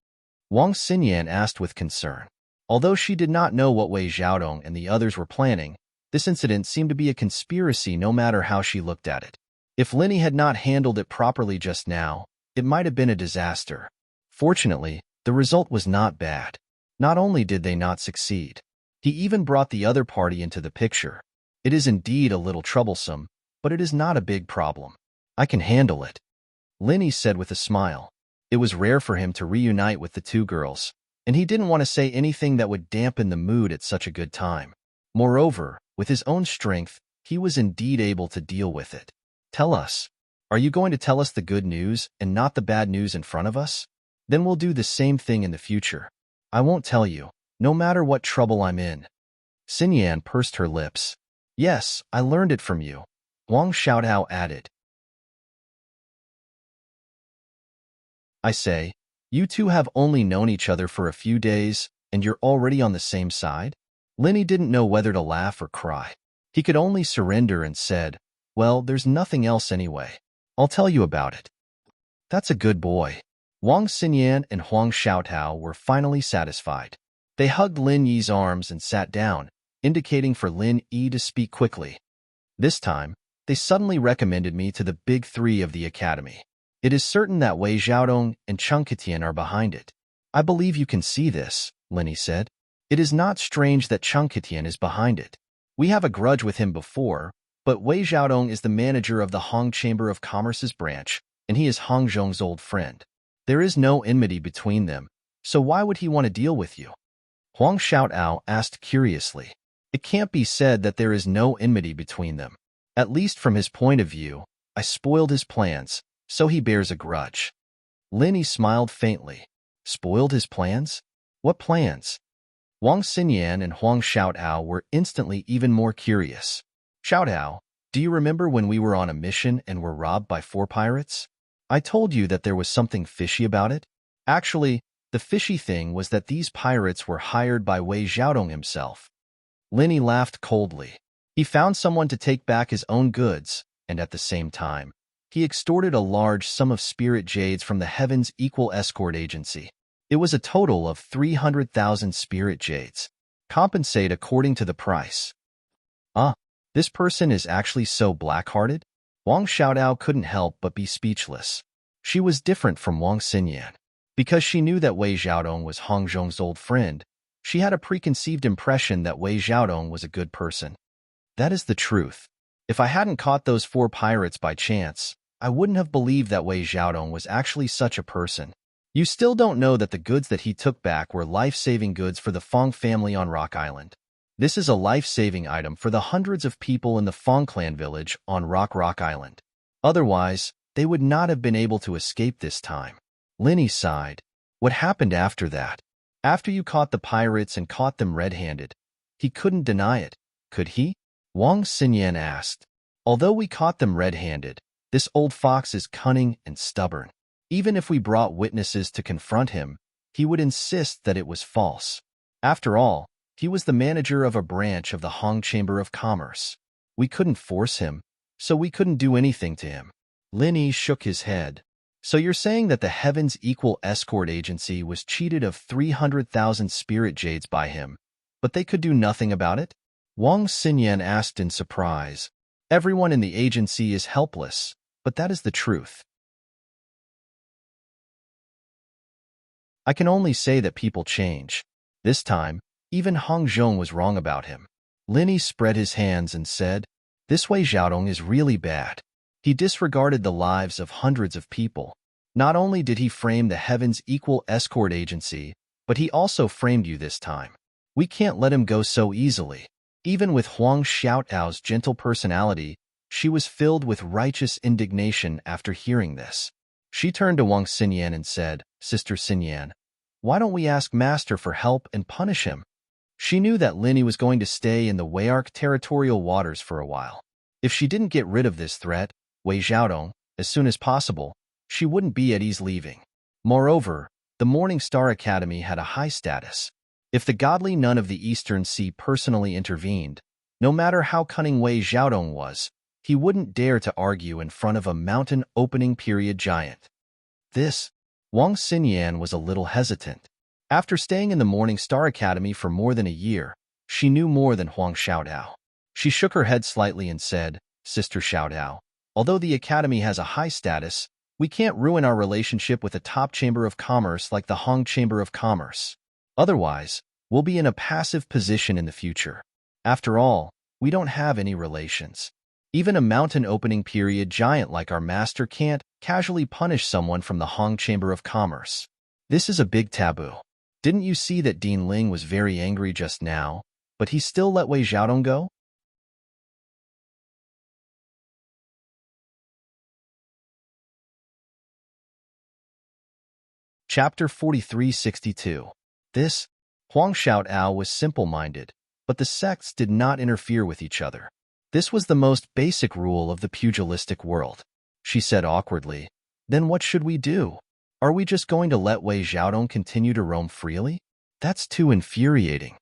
S1: Huang Xinyan asked with concern. Although she did not know what Wei Xiaodong and the others were planning, this incident seemed to be a conspiracy no matter how she looked at it. If Linny had not handled it properly just now, it might have been a disaster. Fortunately, the result was not bad. Not only did they not succeed, he even brought the other party into the picture. It is indeed a little troublesome, but it is not a big problem. I can handle it, Linny said with a smile. It was rare for him to reunite with the two girls, and he didn't want to say anything that would dampen the mood at such a good time. Moreover, with his own strength, he was indeed able to deal with it. Tell us, are you going to tell us the good news and not the bad news in front of us? Then we'll do the same thing in the future. I won't tell you, no matter what trouble I'm in. Xinyan pursed her lips. Yes, I learned it from you, Huang Xiaotao added. I say, you two have only known each other for a few days, and you're already on the same side? Linny didn't know whether to laugh or cry. He could only surrender and said, well, there's nothing else anyway. I'll tell you about it. That's a good boy. Huang Xinyan and Huang Xiaotao were finally satisfied. They hugged Lin Yi's arms and sat down, indicating for Lin Yi to speak quickly. This time, they suddenly recommended me to the big three of the academy. It is certain that Wei Xiaodong and Cheng Ketian are behind it. I believe you can see this, Linny said. It is not strange that Cheng Ketian is behind it. We have a grudge with him before, but Wei Xiaodong is the manager of the Hong Chamber of Commerce's branch, and he is Hong Zhong's old friend. There is no enmity between them, so why would he want to deal with you? Huang Xiaotao asked curiously. It can't be said that there is no enmity between them. At least from his point of view, I spoiled his plans, so he bears a grudge. Linny smiled faintly. Spoiled his plans? What plans? Wang Xinyan and Huang Xiaotao were instantly even more curious. Xiaotao, do you remember when we were on a mission and were robbed by 4 pirates? I told you that there was something fishy about it. Actually, the fishy thing was that these pirates were hired by Wei Xiaodong himself. Linny laughed coldly. He found someone to take back his own goods, and at the same time, he extorted a large sum of spirit jades from the Heaven's Equal Escort Agency. It was a total of 300,000 spirit jades. Compensate according to the price. This person is actually so black-hearted? Wang Xiaotao couldn't help but be speechless. She was different from Wang Xinyan. Because she knew that Wei Xiaodong was Hong Zhong's old friend, she had a preconceived impression that Wei Xiaodong was a good person. That is the truth. If I hadn't caught those 4 pirates by chance, I wouldn't have believed that Wei Xiaodong was actually such a person. You still don't know that the goods that he took back were life-saving goods for the Fong family on Rock Island. This is a life-saving item for the hundreds of people in the Fong clan village on Rock Island. Otherwise, they would not have been able to escape this time. Linny sighed. What happened after that? After you caught the pirates and caught them red-handed, he couldn't deny it, could he? Wang Xinyan asked. Although we caught them red-handed, this old fox is cunning and stubborn. Even if we brought witnesses to confront him, he would insist that it was false. After all, he was the manager of a branch of the Hong Chamber of Commerce. We couldn't force him, so we couldn't do anything to him. Linny shook his head. So you're saying that the Heaven's Equal Escort Agency was cheated of 300,000 spirit jades by him, but they could do nothing about it? Wang Xinyan asked in surprise. Everyone in the agency is helpless, but that is the truth. I can only say that people change. This time, even Hong Zhong was wrong about him. Linny spread his hands and said, This Wei Xiaodong is really bad. He disregarded the lives of hundreds of people. Not only did he frame the Heaven's Equal Escort Agency, but he also framed you this time. We can't let him go so easily. Even with Huang Xiaotao's gentle personality, she was filled with righteous indignation after hearing this. She turned to Wang Xinyan and said, Sister Xinyan, why don't we ask Master for help and punish him? She knew that Linny was going to stay in the Weiark territorial waters for a while. If she didn't get rid of this threat, Wei Xiaodong, as soon as possible, she wouldn't be at ease leaving. Moreover, the Morning Star Academy had a high status. If the godly nun of the Eastern Sea personally intervened, no matter how cunning Wei Xiaodong was, he wouldn't dare to argue in front of a mountain opening period giant. Wang Xinyan was a little hesitant. After staying in the Morning Star Academy for more than a year, she knew more than Huang Xiaotao. She shook her head slightly and said, Sister Xiaotao, although the Academy has a high status, we can't ruin our relationship with a top chamber of commerce like the Hong Chamber of Commerce. Otherwise, we'll be in a passive position in the future. After all, we don't have any relations. Even a mountain opening period giant like our master can't casually punish someone from the Hong Chamber of Commerce. This is a big taboo. Didn't you see that Dean Ling was very angry just now, but he still let Wei Xiaodong go? Chapter 4362. Huang Xiaotao was simple-minded, but the sects did not interfere with each other. This was the most basic rule of the pugilistic world. She said awkwardly, Then what should we do? Are we just going to let Wei Xiaodong continue to roam freely? That's too infuriating.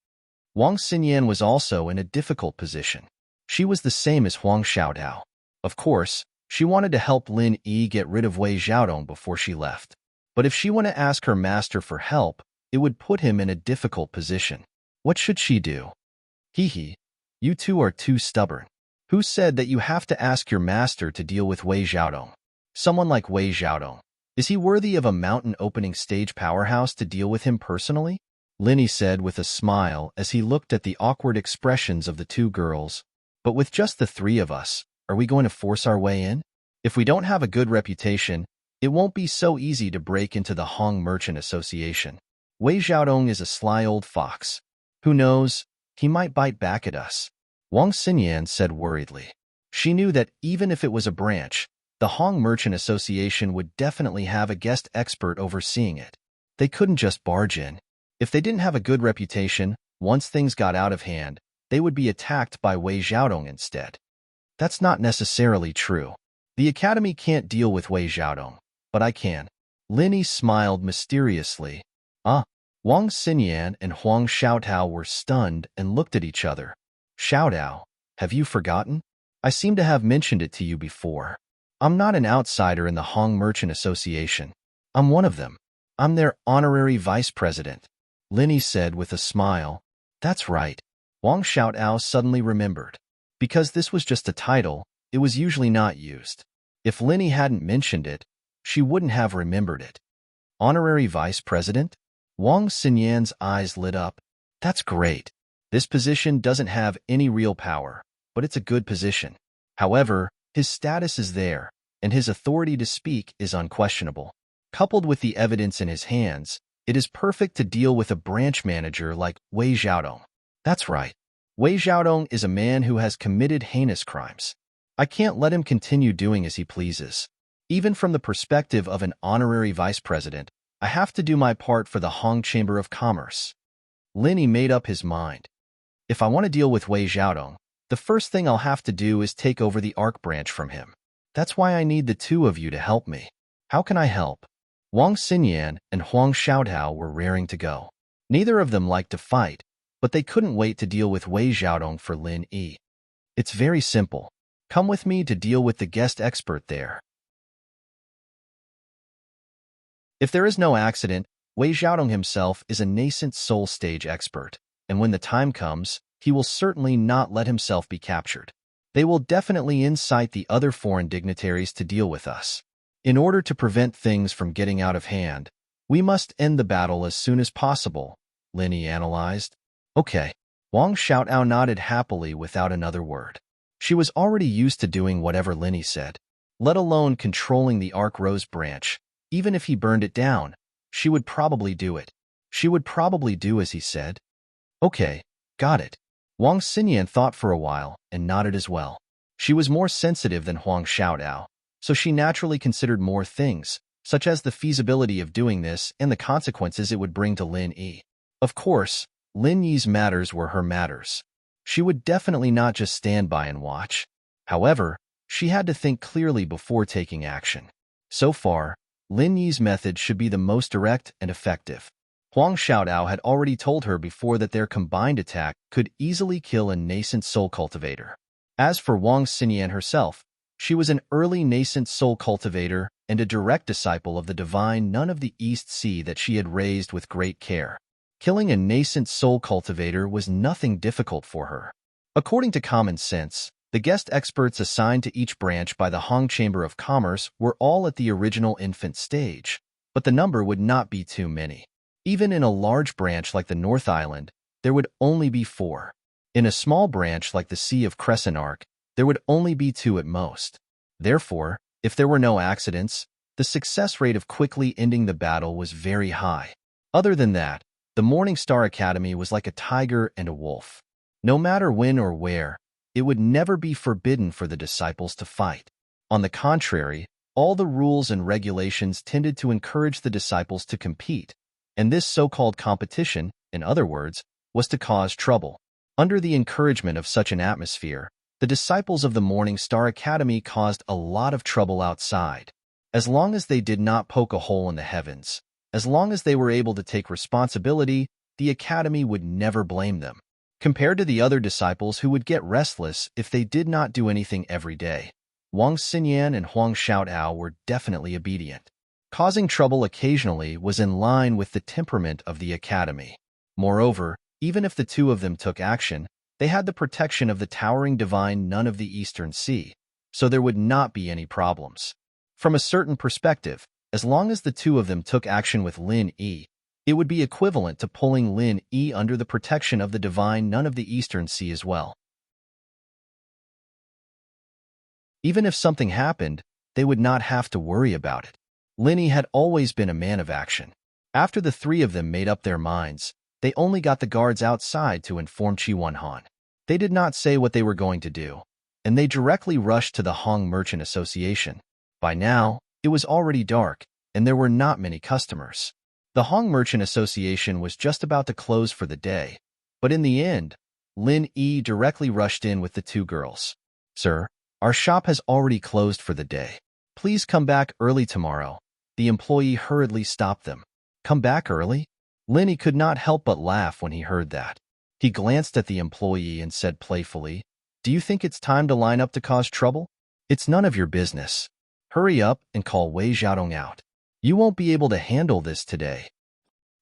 S1: Wang Xinyan was also in a difficult position. She was the same as Huang Xiaotao. Of course, she wanted to help Lin Yi get rid of Wei Xiaodong before she left. But if she went to ask her master for help, it would put him in a difficult position. What should she do? You two are too stubborn. Who said that you have to ask your master to deal with Wei Xiaodong? Someone like Wei Xiaodong. Is he worthy of a mountain-opening stage powerhouse to deal with him personally? Linny said with a smile as he looked at the awkward expressions of the two girls. But with just the 3 of us, are we going to force our way in? If we don't have a good reputation, it won't be so easy to break into the Hong Merchant Association. Wei Xiaodong is a sly old fox. Who knows, he might bite back at us. Wang Xinyan said worriedly. She knew that even if it was a branch, The Hong Merchant Association would definitely have a guest expert overseeing it. They couldn't just barge in. If they didn't have a good reputation, once things got out of hand, they would be attacked by Wei Xiaodong instead. That's not necessarily true. The Academy can't deal with Wei Xiaodong, but I can. Lin Yi smiled mysteriously. Wang Xinyan and Huang Xiaotao were stunned and looked at each other. Xiaotao, have you forgotten? I seem to have mentioned it to you before. I'm not an outsider in the Hong Merchant Association. I'm one of them. I'm their honorary vice president. Lin Yi said with a smile. That's right. Wang Xiaotao suddenly remembered. Because this was just a title, it was usually not used. If Lin Yi hadn't mentioned it, she wouldn't have remembered it. Honorary vice president? Wang Xinyan's eyes lit up. That's great. This position doesn't have any real power, but it's a good position. However, his status is there, and his authority to speak is unquestionable. Coupled with the evidence in his hands, it is perfect to deal with a branch manager like Wei Xiaodong. That's right. Wei Xiaodong is a man who has committed heinous crimes. I can't let him continue doing as he pleases. Even from the perspective of an honorary vice president, I have to do my part for the Hong Chamber of Commerce. Lin Yi made up his mind. If I want to deal with Wei Xiaodong, the first thing I'll have to do is take over the Arc branch from him. That's why I need the two of you to help me. How can I help? Wang Xinyan and Huang Xiaotao were raring to go. Neither of them liked to fight, but they couldn't wait to deal with Wei Xiaodong for Lin Yi. It's very simple. Come with me to deal with the guest expert there. If there is no accident, Wei Xiaodong himself is a nascent soul stage expert, and when the time comes, he will certainly not let himself be captured. They will definitely incite the other foreign dignitaries to deal with us. In order to prevent things from getting out of hand, we must end the battle as soon as possible, Lin Yi analyzed. Okay. Wang Xiaotao nodded happily without another word. She was already used to doing whatever Lin Yi said, let alone controlling the Arc Rose branch. Even if he burned it down, she would probably do it. She would probably do as he said. Okay, got it. Wang Xinyan thought for a while and nodded as well. She was more sensitive than Huang Xiaotao, so she naturally considered more things, such as the feasibility of doing this and the consequences it would bring to Lin Yi. Of course, Lin Yi's matters were her matters. She would definitely not just stand by and watch. However, she had to think clearly before taking action. So far, Lin Yi's method should be the most direct and effective. Huang Xiaotao had already told her before that their combined attack could easily kill a nascent soul cultivator. As for Wang Xinyan herself, she was an early nascent soul cultivator and a direct disciple of the divine Nun of the East Sea that she had raised with great care. Killing a nascent soul cultivator was nothing difficult for her. According to common sense, the guest experts assigned to each branch by the Hong Chamber of Commerce were all at the original infant stage, but the number would not be too many. Even in a large branch like the North Island, there would only be 4. In a small branch like the Sea of Crescent Arc, there would only be 2 at most. Therefore, if there were no accidents, the success rate of quickly ending the battle was very high. Other than that, the Morning Star Academy was like a tiger and a wolf. No matter when or where, it would never be forbidden for the disciples to fight. On the contrary, all the rules and regulations tended to encourage the disciples to compete, and this so-called competition, in other words, was to cause trouble. Under the encouragement of such an atmosphere, the disciples of the Morning Star Academy caused a lot of trouble outside. As long as they did not poke a hole in the heavens, as long as they were able to take responsibility, the Academy would never blame them. Compared to the other disciples who would get restless if they did not do anything every day, Wang Xinyan and Huang Xiaotao were definitely obedient. Causing trouble occasionally was in line with the temperament of the Academy. Moreover, even if the two of them took action, they had the protection of the towering divine Nun of the Eastern Sea, so there would not be any problems. From a certain perspective, as long as the two of them took action with Lin Yi, it would be equivalent to pulling Lin Yi under the protection of the divine Nun of the Eastern Sea as well. Even if something happened, they would not have to worry about it. Lin Yi had always been a man of action. After the 3 of them made up their minds, they only got the guards outside to inform Qi Wenhan. They did not say what they were going to do, and they directly rushed to the Hong Merchant Association. By now, it was already dark, and there were not many customers. The Hong Merchant Association was just about to close for the day, but in the end, Lin Yi directly rushed in with the two girls. "Sir, our shop has already closed for the day. Please come back early tomorrow." The employee hurriedly stopped them. "Come back early?" Lin Yi could not help but laugh when he heard that. He glanced at the employee and said playfully, "Do you think it's time to line up to cause trouble? It's none of your business. Hurry up and call Wei Xiaodong out. You won't be able to handle this today."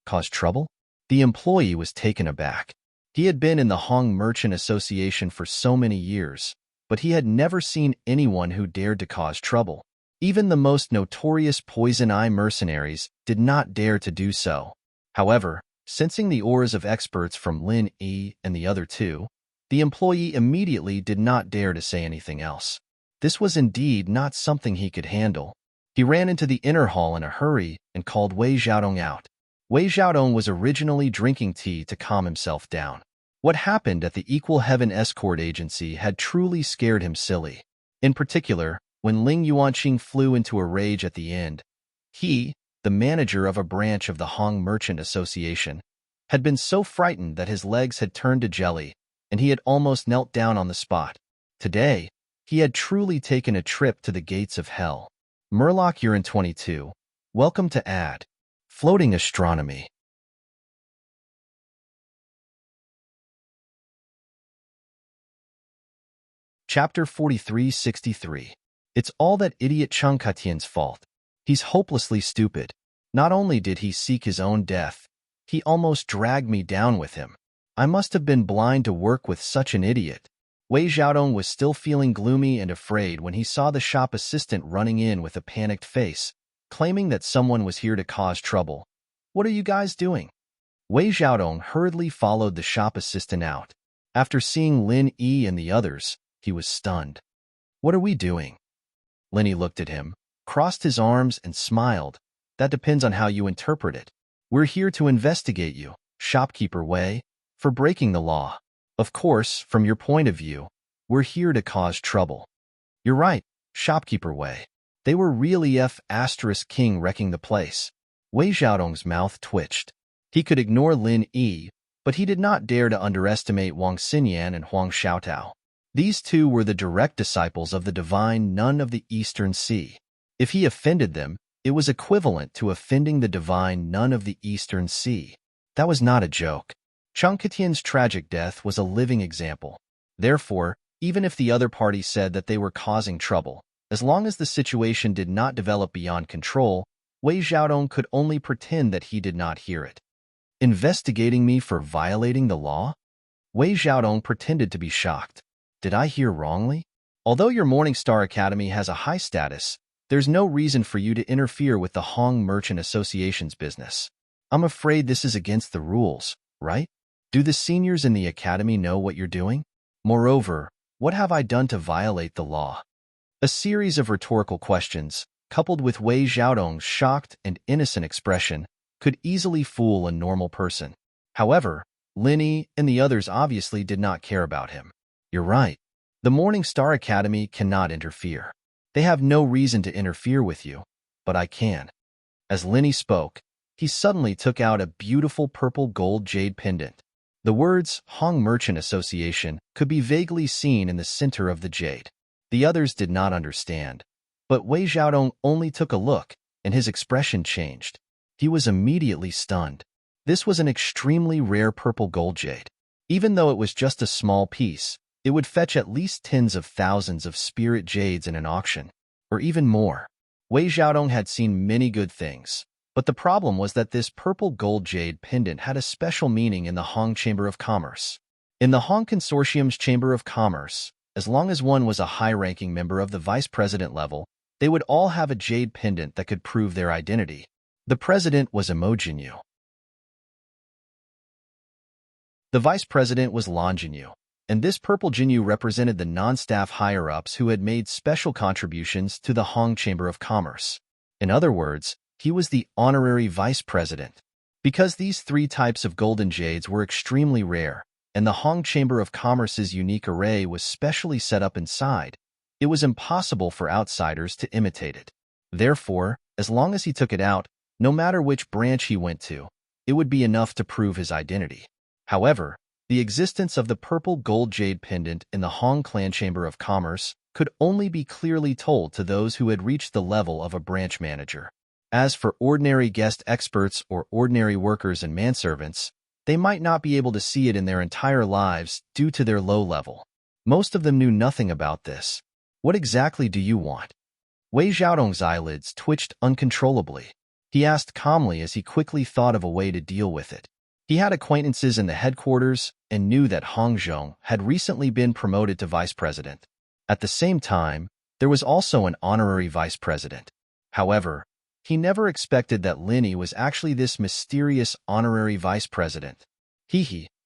S1: Cause trouble? The employee was taken aback. He had been in the Hong Merchant Association for so many years, but he had never seen anyone who dared to cause trouble. Even the most notorious Poison Eye mercenaries did not dare to do so. However, sensing the auras of experts from Lin Yi and the other two, the employee immediately did not dare to say anything else. This was indeed not something he could handle. He ran into the inner hall in a hurry and called Wei Xiaodong out. Wei Xiaodong was originally drinking tea to calm himself down. What happened at the Equal Heaven Escort Agency had truly scared him silly. In particular, when Ling Yuanqing flew into a rage at the end, he, the manager of a branch of the Hong Merchant Association, had been so frightened that his legs had turned to jelly, and he had almost knelt down on the spot. Today, he had truly taken a trip to the gates of hell. Murloc Urine 22. Welcome to Ad. Floating Astronomy. Chapter 4363. It's all that idiot Cheng Katian's fault. He's hopelessly stupid. Not only did he seek his own death, he almost dragged me down with him. I must have been blind to work with such an idiot. Wei Xiaodong was still feeling gloomy and afraid when he saw the shop assistant running in with a panicked face, claiming that someone was here to cause trouble. "What are you guys doing?" Wei Xiaodong hurriedly followed the shop assistant out. After seeing Lin Yi and the others, he was stunned. "What are we doing?" Lin Yi looked at him, crossed his arms, and smiled. "That depends on how you interpret it. We're here to investigate you, shopkeeper Wei, for breaking the law. Of course, from your point of view, we're here to cause trouble." "You're right, shopkeeper Wei. They were really King wrecking the place." Wei Xiaodong's mouth twitched. He could ignore Lin Yi, but he did not dare to underestimate Wang Xinyan and Huang Xiaotao. These two were the direct disciples of the divine Nun of the Eastern Sea. If he offended them, it was equivalent to offending the divine Nun of the Eastern Sea. That was not a joke. Cheng Katian's tragic death was a living example. Therefore, even if the other party said that they were causing trouble, as long as the situation did not develop beyond control, Wei Xiaodong could only pretend that he did not hear it. "Investigating me for violating the law?" Wei Xiaodong pretended to be shocked. "Did I hear wrongly? Although your Morning Star Academy has a high status, there's no reason for you to interfere with the Hong Merchant Association's business. I'm afraid this is against the rules, right? Do the seniors in the academy know what you're doing? Moreover, what have I done to violate the law?" A series of rhetorical questions, coupled with Wei Xiaodong's shocked and innocent expression, could easily fool a normal person. However, Lin Yi and the others obviously did not care about him. "You're right. The Morning Star Academy cannot interfere. They have no reason to interfere with you, but I can." As Lin Yi spoke, he suddenly took out a beautiful purple gold jade pendant. The words Hong Merchant Association could be vaguely seen in the center of the jade. The others did not understand, but Wei Xiaodong only took a look, and his expression changed. He was immediately stunned. This was an extremely rare purple gold jade. Even though it was just a small piece, it would fetch at least tens of thousands of spirit jades in an auction, or even more. Wei Xiaodong had seen many good things, but the problem was that this purple gold jade pendant had a special meaning in the Hong Chamber of Commerce. In the Hong Consortium's Chamber of Commerce, as long as one was a high-ranking member of the vice president level, they would all have a jade pendant that could prove their identity. The president was Emojinyu. The vice president was Longjinyu, and this purple Jinyu represented the non-staff higher-ups who had made special contributions to the Hong Chamber of Commerce. In other words, he was the honorary vice president. Because these three types of golden jades were extremely rare, and the Hong Chamber of Commerce's unique array was specially set up inside, It was impossible for outsiders to imitate it. Therefore, as long as he took it out, no matter which branch he went to, it would be enough to prove his identity. However, the existence of the purple gold jade pendant in the Hong Clan Chamber of Commerce could only be clearly told to those who had reached the level of a branch manager. As for ordinary guest experts or ordinary workers and manservants, they might not be able to see it in their entire lives due to their low level. Most of them knew nothing about this. What exactly do you want? Wei Xiaodong's eyelids twitched uncontrollably. He asked calmly as he quickly thought of a way to deal with it. He had acquaintances in the headquarters and knew that Hong Zhong had recently been promoted to vice president. At the same time, there was also an honorary vice president. However, he never expected that Lin Yi was actually this mysterious honorary vice president.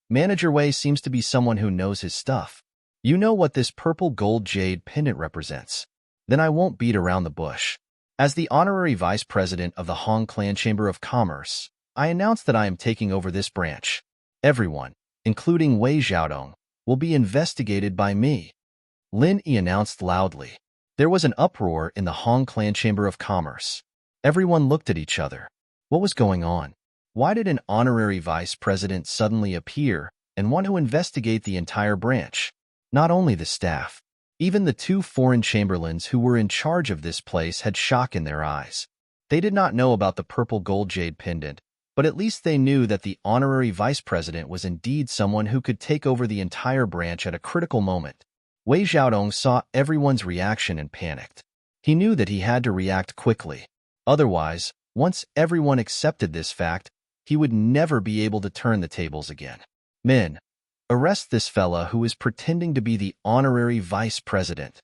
S1: Manager Wei seems to be someone who knows his stuff. You know what this purple gold jade pendant represents. Then I won't beat around the bush. As the honorary vice president of the Hong Clan Chamber of Commerce, I announce that I am taking over this branch. Everyone, including Wei Xiaodong, will be investigated by me. Lin Yi announced loudly. There was an uproar in the Hong Clan Chamber of Commerce. Everyone looked at each other. What was going on? Why did an honorary vice president suddenly appear and want to investigate the entire branch? Not only the staff, even the two foreign chamberlains who were in charge of this place had shock in their eyes. They did not know about the purple gold jade pendant, but at least they knew that the honorary vice president was indeed someone who could take over the entire branch at a critical moment. Wei Xiaodong saw everyone's reaction and panicked. He knew that he had to react quickly. Otherwise, once everyone accepted this fact, he would never be able to turn the tables again. Men, arrest this fella who is pretending to be the honorary vice president.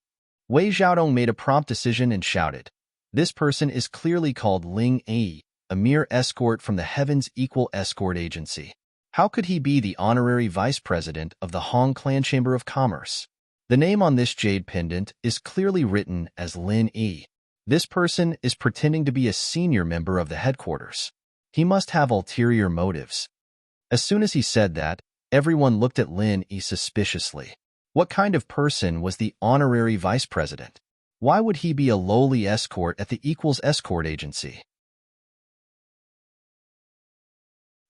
S1: Wei Xiaodong made a prompt decision and shouted. This person is clearly called Ling Yi, a mere escort from the Heaven's Equal Escort Agency. How could he be the honorary vice president of the Hong Clan Chamber of Commerce? The name on this jade pendant is clearly written as Lin Yi. This person is pretending to be a senior member of the headquarters. He must have ulterior motives. As soon as he said that, everyone looked at Lin Yi suspiciously. What kind of person was the honorary vice president? Why would he be a lowly escort at the Equals Escort Agency?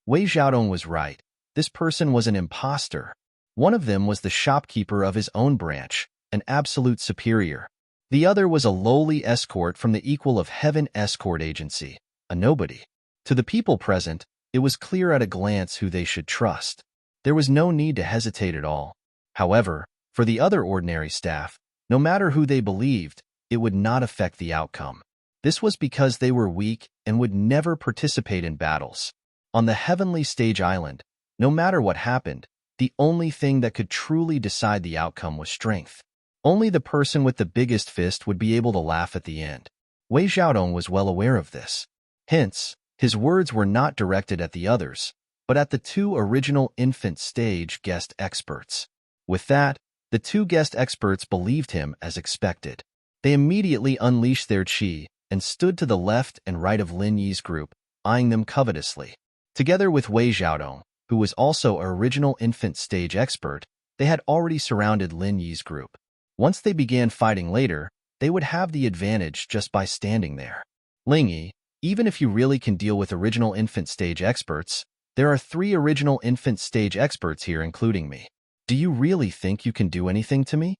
S1: Wei Xiaodong was right. This person was an imposter. One of them was the shopkeeper of his own branch, an absolute superior. The other was a lowly escort from the Equal of Heaven Escort Agency, a nobody. To the people present, it was clear at a glance who they should trust. There was no need to hesitate at all. However, for the other ordinary staff, no matter who they believed, it would not affect the outcome. This was because they were weak and would never participate in battles. On the heavenly stage island, no matter what happened, the only thing that could truly decide the outcome was strength. Only the person with the biggest fist would be able to laugh at the end. Wei Xiaodong was well aware of this. Hence, his words were not directed at the others, but at the two original infant stage guest experts. With that, the two guest experts believed him as expected. They immediately unleashed their qi and stood to the left and right of Lin Yi's group, eyeing them covetously. Together with Wei Xiaodong, who was also an original infant stage expert, they had already surrounded Lin Yi's group. Once they began fighting later, they would have the advantage just by standing there. Ling Yi, even if you really can deal with original infant stage experts, there are 3 original infant stage experts here including me. Do you really think you can do anything to me?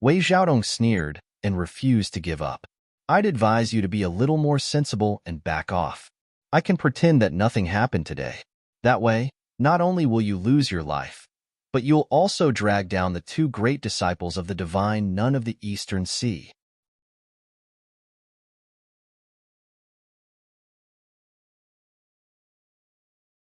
S1: Wei Xiaodong sneered and refused to give up. I'd advise you to be a little more sensible and back off. I can pretend that nothing happened today. That way, not only will you lose your life, but you'll also drag down the 2 great disciples of the divine Nun of the Eastern Sea.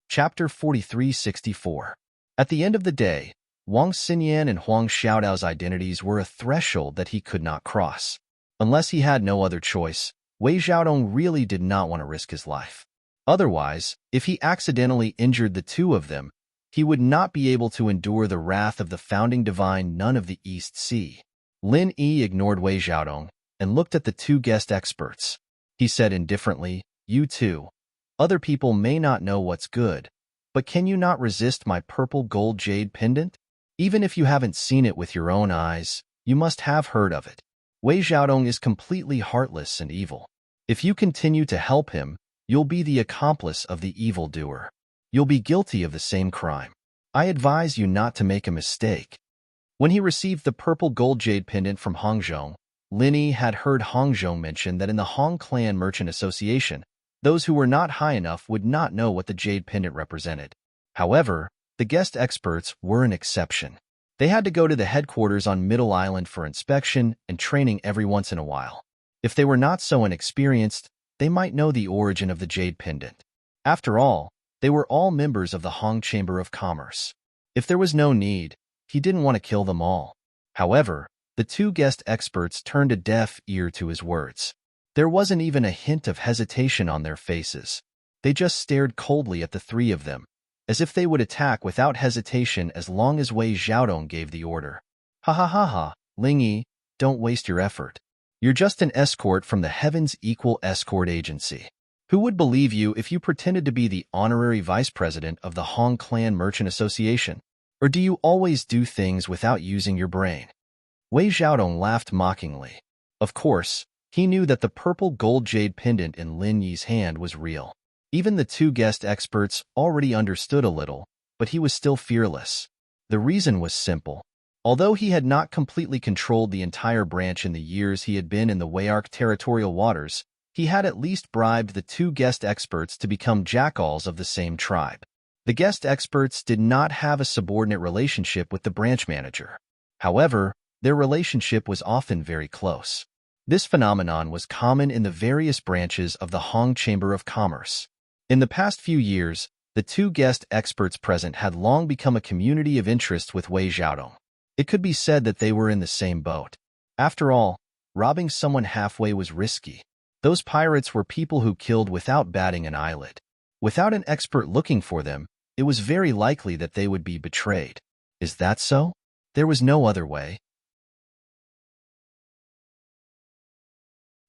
S1: Chapter 4364. At the end of the day, Wang Xinyan and Huang Xiaodao's identities were a threshold that he could not cross. Unless he had no other choice, Wei Xiaodong really did not want to risk his life. Otherwise, if he accidentally injured the 2 of them, he would not be able to endure the wrath of the founding divine Nun of the East Sea. Lin Yi ignored Wei Xiaodong and looked at the 2 guest experts. He said indifferently, "You too. Other people may not know what's good, but can you not resist my purple gold jade pendant? Even if you haven't seen it with your own eyes, you must have heard of it. Wei Xiaodong is completely heartless and evil. If you continue to help him, you'll be the accomplice of the evildoer. You'll be guilty of the same crime. I advise you not to make a mistake. When he received the purple gold jade pendant from Hongzhong, Lin Yi had heard Hongzhong mention that in the Hong Clan Merchant Association, those who were not high enough would not know what the jade pendant represented. However, the guest experts were an exception. They had to go to the headquarters on Middle Island for inspection and training every once in a while. If they were not so inexperienced, they might know the origin of the jade pendant. After all, they were all members of the Hong Chamber of Commerce. If there was no need, he didn't want to kill them all. However, the two guest experts turned a deaf ear to his words. There wasn't even a hint of hesitation on their faces. They just stared coldly at the three of them, as if they would attack without hesitation as long as Wei Xiaodong gave the order. Ha ha ha ha, Ling Yi, don't waste your effort. You're just an escort from the Heaven's Equal Escort Agency. Who would believe you if you pretended to be the honorary vice president of the Hong Clan Merchant Association? Or do you always do things without using your brain? Wei Xiaodong laughed mockingly. Of course, he knew that the purple gold jade pendant in Lin Yi's hand was real. Even the two guest experts already understood a little, but he was still fearless. The reason was simple. Although he had not completely controlled the entire branch in the years he had been in the Wayark territorial waters, he had at least bribed the two guest experts to become jackals of the same tribe. The guest experts did not have a subordinate relationship with the branch manager. However, their relationship was often very close. This phenomenon was common in the various branches of the Hong Chamber of Commerce. In the past few years, the two guest experts present had long become a community of interest with Wei Xiaodong. It could be said that they were in the same boat. After all, robbing someone halfway was risky. Those pirates were people who killed without batting an eyelid. Without an expert looking for them, it was very likely that they would be betrayed. Is that so? There was no other way.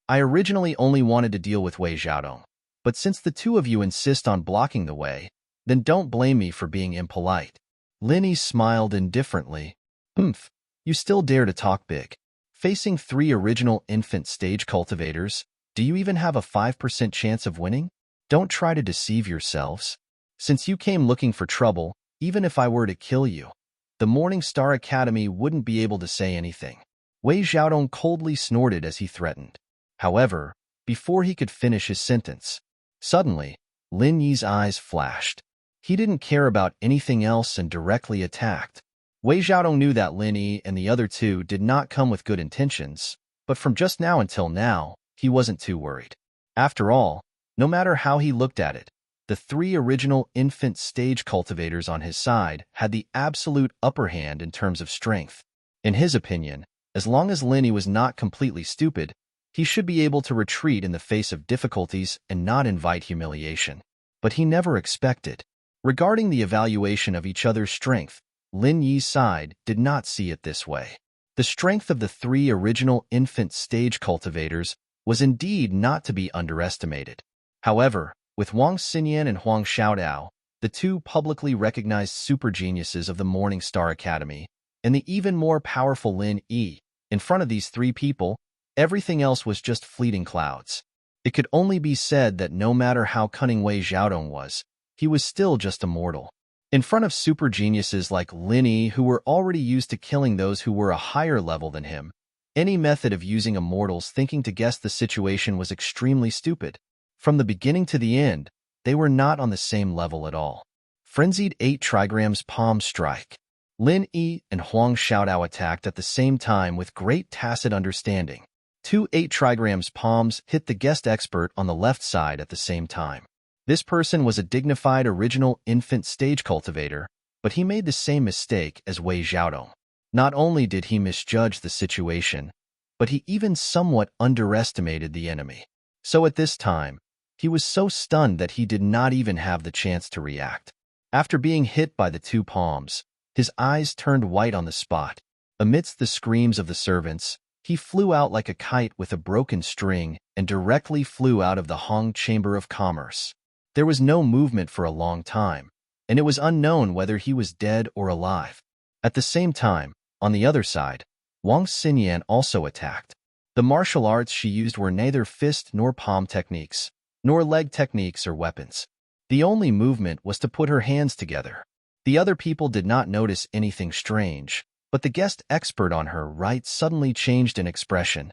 S1: I originally only wanted to deal with Wei Xiaodong, but since the two of you insist on blocking the way, then don't blame me for being impolite. Lin Yi smiled indifferently. You still dare to talk big. Facing three original infant stage cultivators, do you even have a 5% chance of winning? Don't try to deceive yourselves. Since you came looking for trouble, even if I were to kill you, the Morning Star Academy wouldn't be able to say anything. Wei Xiaodong coldly snorted as he threatened. However, before he could finish his sentence, suddenly, Lin Yi's eyes flashed. He didn't care about anything else and directly attacked. Wei Xiaodong knew that Lin Yi and the other two did not come with good intentions, but from just now until now, he wasn't too worried. After all, no matter how he looked at it, the three original infant stage cultivators on his side had the absolute upper hand in terms of strength. In his opinion, as long as Lin Yi was not completely stupid, he should be able to retreat in the face of difficulties and not invite humiliation. But he never expected. Regarding the evaluation of each other's strength, Lin Yi's side did not see it this way. The strength of the three original infant stage cultivators was indeed not to be underestimated. However, with Wang Xinyan and Huang Xiaodao, the two publicly recognized super geniuses of the Morning Star Academy, and the even more powerful Lin Yi, in front of these three people, everything else was just fleeting clouds. It could only be said that no matter how cunning Wei Xiaodong was, he was still just a mortal. In front of super geniuses like Lin Yi, who were already used to killing those who were a higher level than him, any method of using a mortal's thinking to guess the situation was extremely stupid. From the beginning to the end, they were not on the same level at all. Frenzied 8 trigrams palm strike. Lin Yi and Huang Xiaodao attacked at the same time with great tacit understanding. 2 8 trigrams palms hit the guest expert on the left side at the same time. This person was a dignified original infant stage cultivator, but he made the same mistake as Wei Xiaodong. Not only did he misjudge the situation, but he even somewhat underestimated the enemy. So at this time, he was so stunned that he did not even have the chance to react. After being hit by the 2 palms, his eyes turned white on the spot. Amidst the screams of the servants, he flew out like a kite with a broken string and directly flew out of the Hong Chamber of Commerce. There was no movement for a long time, and it was unknown whether he was dead or alive. At the same time, on the other side, Wang Xinyan also attacked. The martial arts she used were neither fist nor palm techniques, nor leg techniques or weapons. The only movement was to put her hands together. The other people did not notice anything strange, but the guest expert on her right suddenly changed in expression.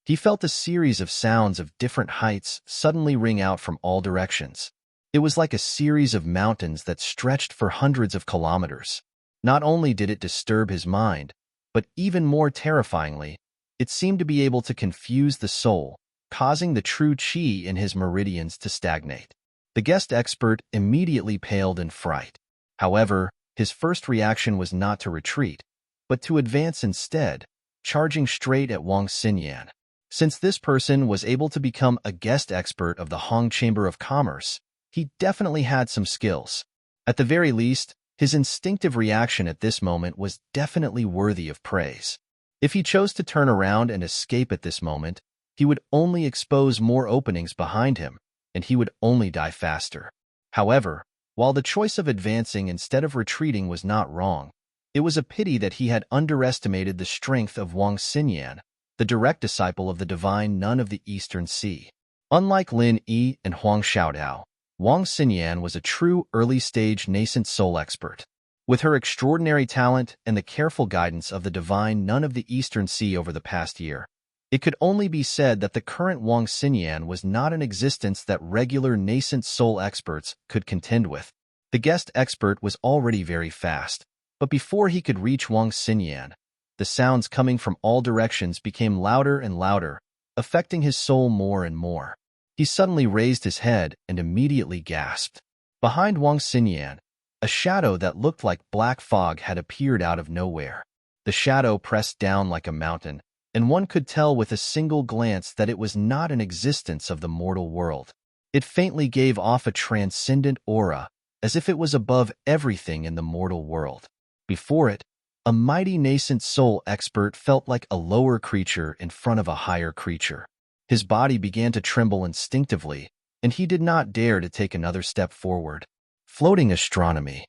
S1: He felt a series of sounds of different heights suddenly ring out from all directions. It was like a series of mountains that stretched for hundreds of kilometers. Not only did it disturb his mind, but even more terrifyingly, it seemed to be able to confuse the soul, causing the true chi in his meridians to stagnate. The guest expert immediately paled in fright. However, his first reaction was not to retreat, but to advance instead, charging straight at Wang Xinyan. Since this person was able to become a guest expert of the Hong Chamber of Commerce, he definitely had some skills. At the very least, his instinctive reaction at this moment was definitely worthy of praise. If he chose to turn around and escape at this moment, he would only expose more openings behind him, and he would only die faster. However, while the choice of advancing instead of retreating was not wrong, it was a pity that he had underestimated the strength of Wang Xinyan, the direct disciple of the divine nun of the Eastern Sea. Unlike Lin Yi and Huang Xiaodao, Wang Xinyan was a true early-stage nascent soul expert. With her extraordinary talent and the careful guidance of the divine nun of the Eastern Sea over the past year, it could only be said that the current Wang Xinyan was not an existence that regular nascent soul experts could contend with. The guest expert was already very fast, but before he could reach Wang Xinyan, the sounds coming from all directions became louder and louder, affecting his soul more and more. He suddenly raised his head and immediately gasped. Behind Wang Xinyan, a shadow that looked like black fog had appeared out of nowhere. The shadow pressed down like a mountain, and one could tell with a single glance that it was not an existence of the mortal world. It faintly gave off a transcendent aura, as if it was above everything in the mortal world. Before it, a mighty nascent soul expert felt like a lower creature in front of a higher creature. His body began to tremble instinctively, and he did not dare to take another step forward. Floating astronomy.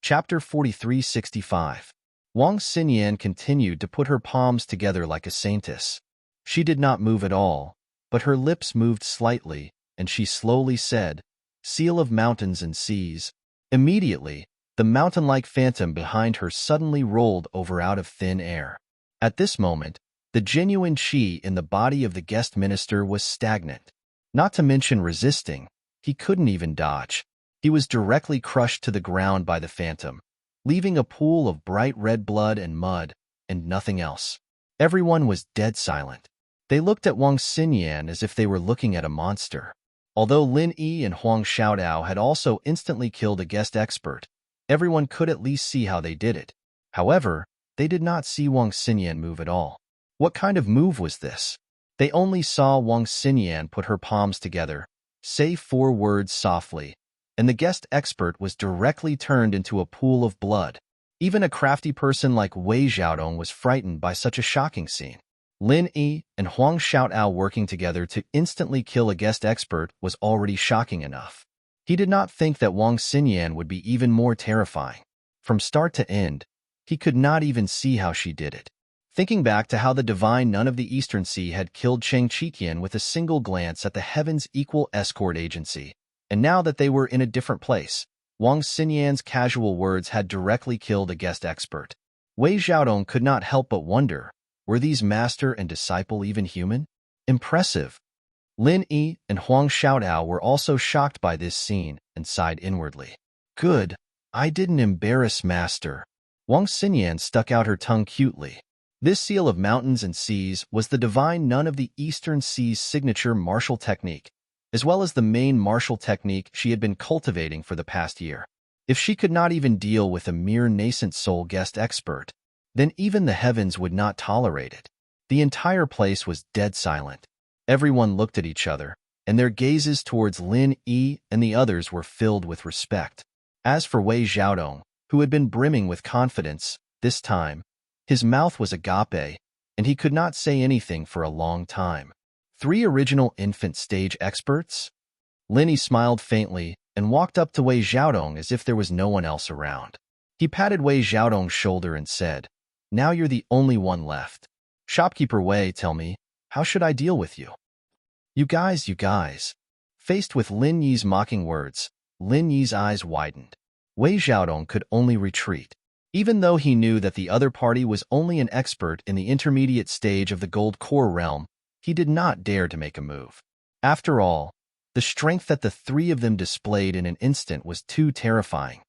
S1: Chapter 4365. Wang Xinyan continued to put her palms together like a saintess. She did not move at all, but her lips moved slightly, and she slowly said, "Seal of mountains and seas." Immediately, the mountain-like phantom behind her suddenly rolled over out of thin air. At this moment, the genuine chi in the body of the guest minister was stagnant. Not to mention resisting, he couldn't even dodge. He was directly crushed to the ground by the phantom, leaving a pool of bright red blood and mud, and nothing else. Everyone was dead silent. They looked at Wang Xinyan as if they were looking at a monster. Although Lin Yi and Huang Xiaodao had also instantly killed a guest expert, everyone could at least see how they did it. However, they did not see Wang Xinyan move at all. What kind of move was this? They only saw Wang Xinyan put her palms together, say 4 words softly, and the guest expert was directly turned into a pool of blood. Even a crafty person like Wei Xiaodong was frightened by such a shocking scene. Lin Yi and Huang Xiaodao working together to instantly kill a guest expert was already shocking enough. He did not think that Wang Xinyan would be even more terrifying. From start to end, he could not even see how she did it. Thinking back to how the divine nun of the Eastern Sea had killed Cheng Chiqian with a single glance at the Heaven's Equal Escort Agency, and now that they were in a different place, Wang Xinyan's casual words had directly killed a guest expert. Wei Xiaodong could not help but wonder, were these master and disciple even human? Impressive. Lin Yi and Huang Xiaodao were also shocked by this scene and sighed inwardly. Good, I didn't embarrass master. Wang Xinyan stuck out her tongue cutely. This seal of mountains and seas was the divine nun of the Eastern Sea's signature martial technique, as well as the main martial technique she had been cultivating for the past year. If she could not even deal with a mere nascent soul guest expert, then even the heavens would not tolerate it. The entire place was dead silent. Everyone looked at each other, and their gazes towards Lin Yi and the others were filled with respect. As for Wei Xiaodong, who had been brimming with confidence, this time, his mouth was agape, and he could not say anything for a long time. 3 original infant stage experts? Lin smiled faintly and walked up to Wei Xiaodong as if there was no one else around. He patted Wei Xiaodong's shoulder and said, "Now you're the only one left. Shopkeeper Wei, tell me, how should I deal with you?" You guys. Faced with Lin Yi's mocking words, Lin Yi's eyes widened. Wei Xiaodong could only retreat. Even though he knew that the other party was only an expert in the intermediate stage of the Gold Core realm, he did not dare to make a move. After all, the strength that the three of them displayed in an instant was too terrifying.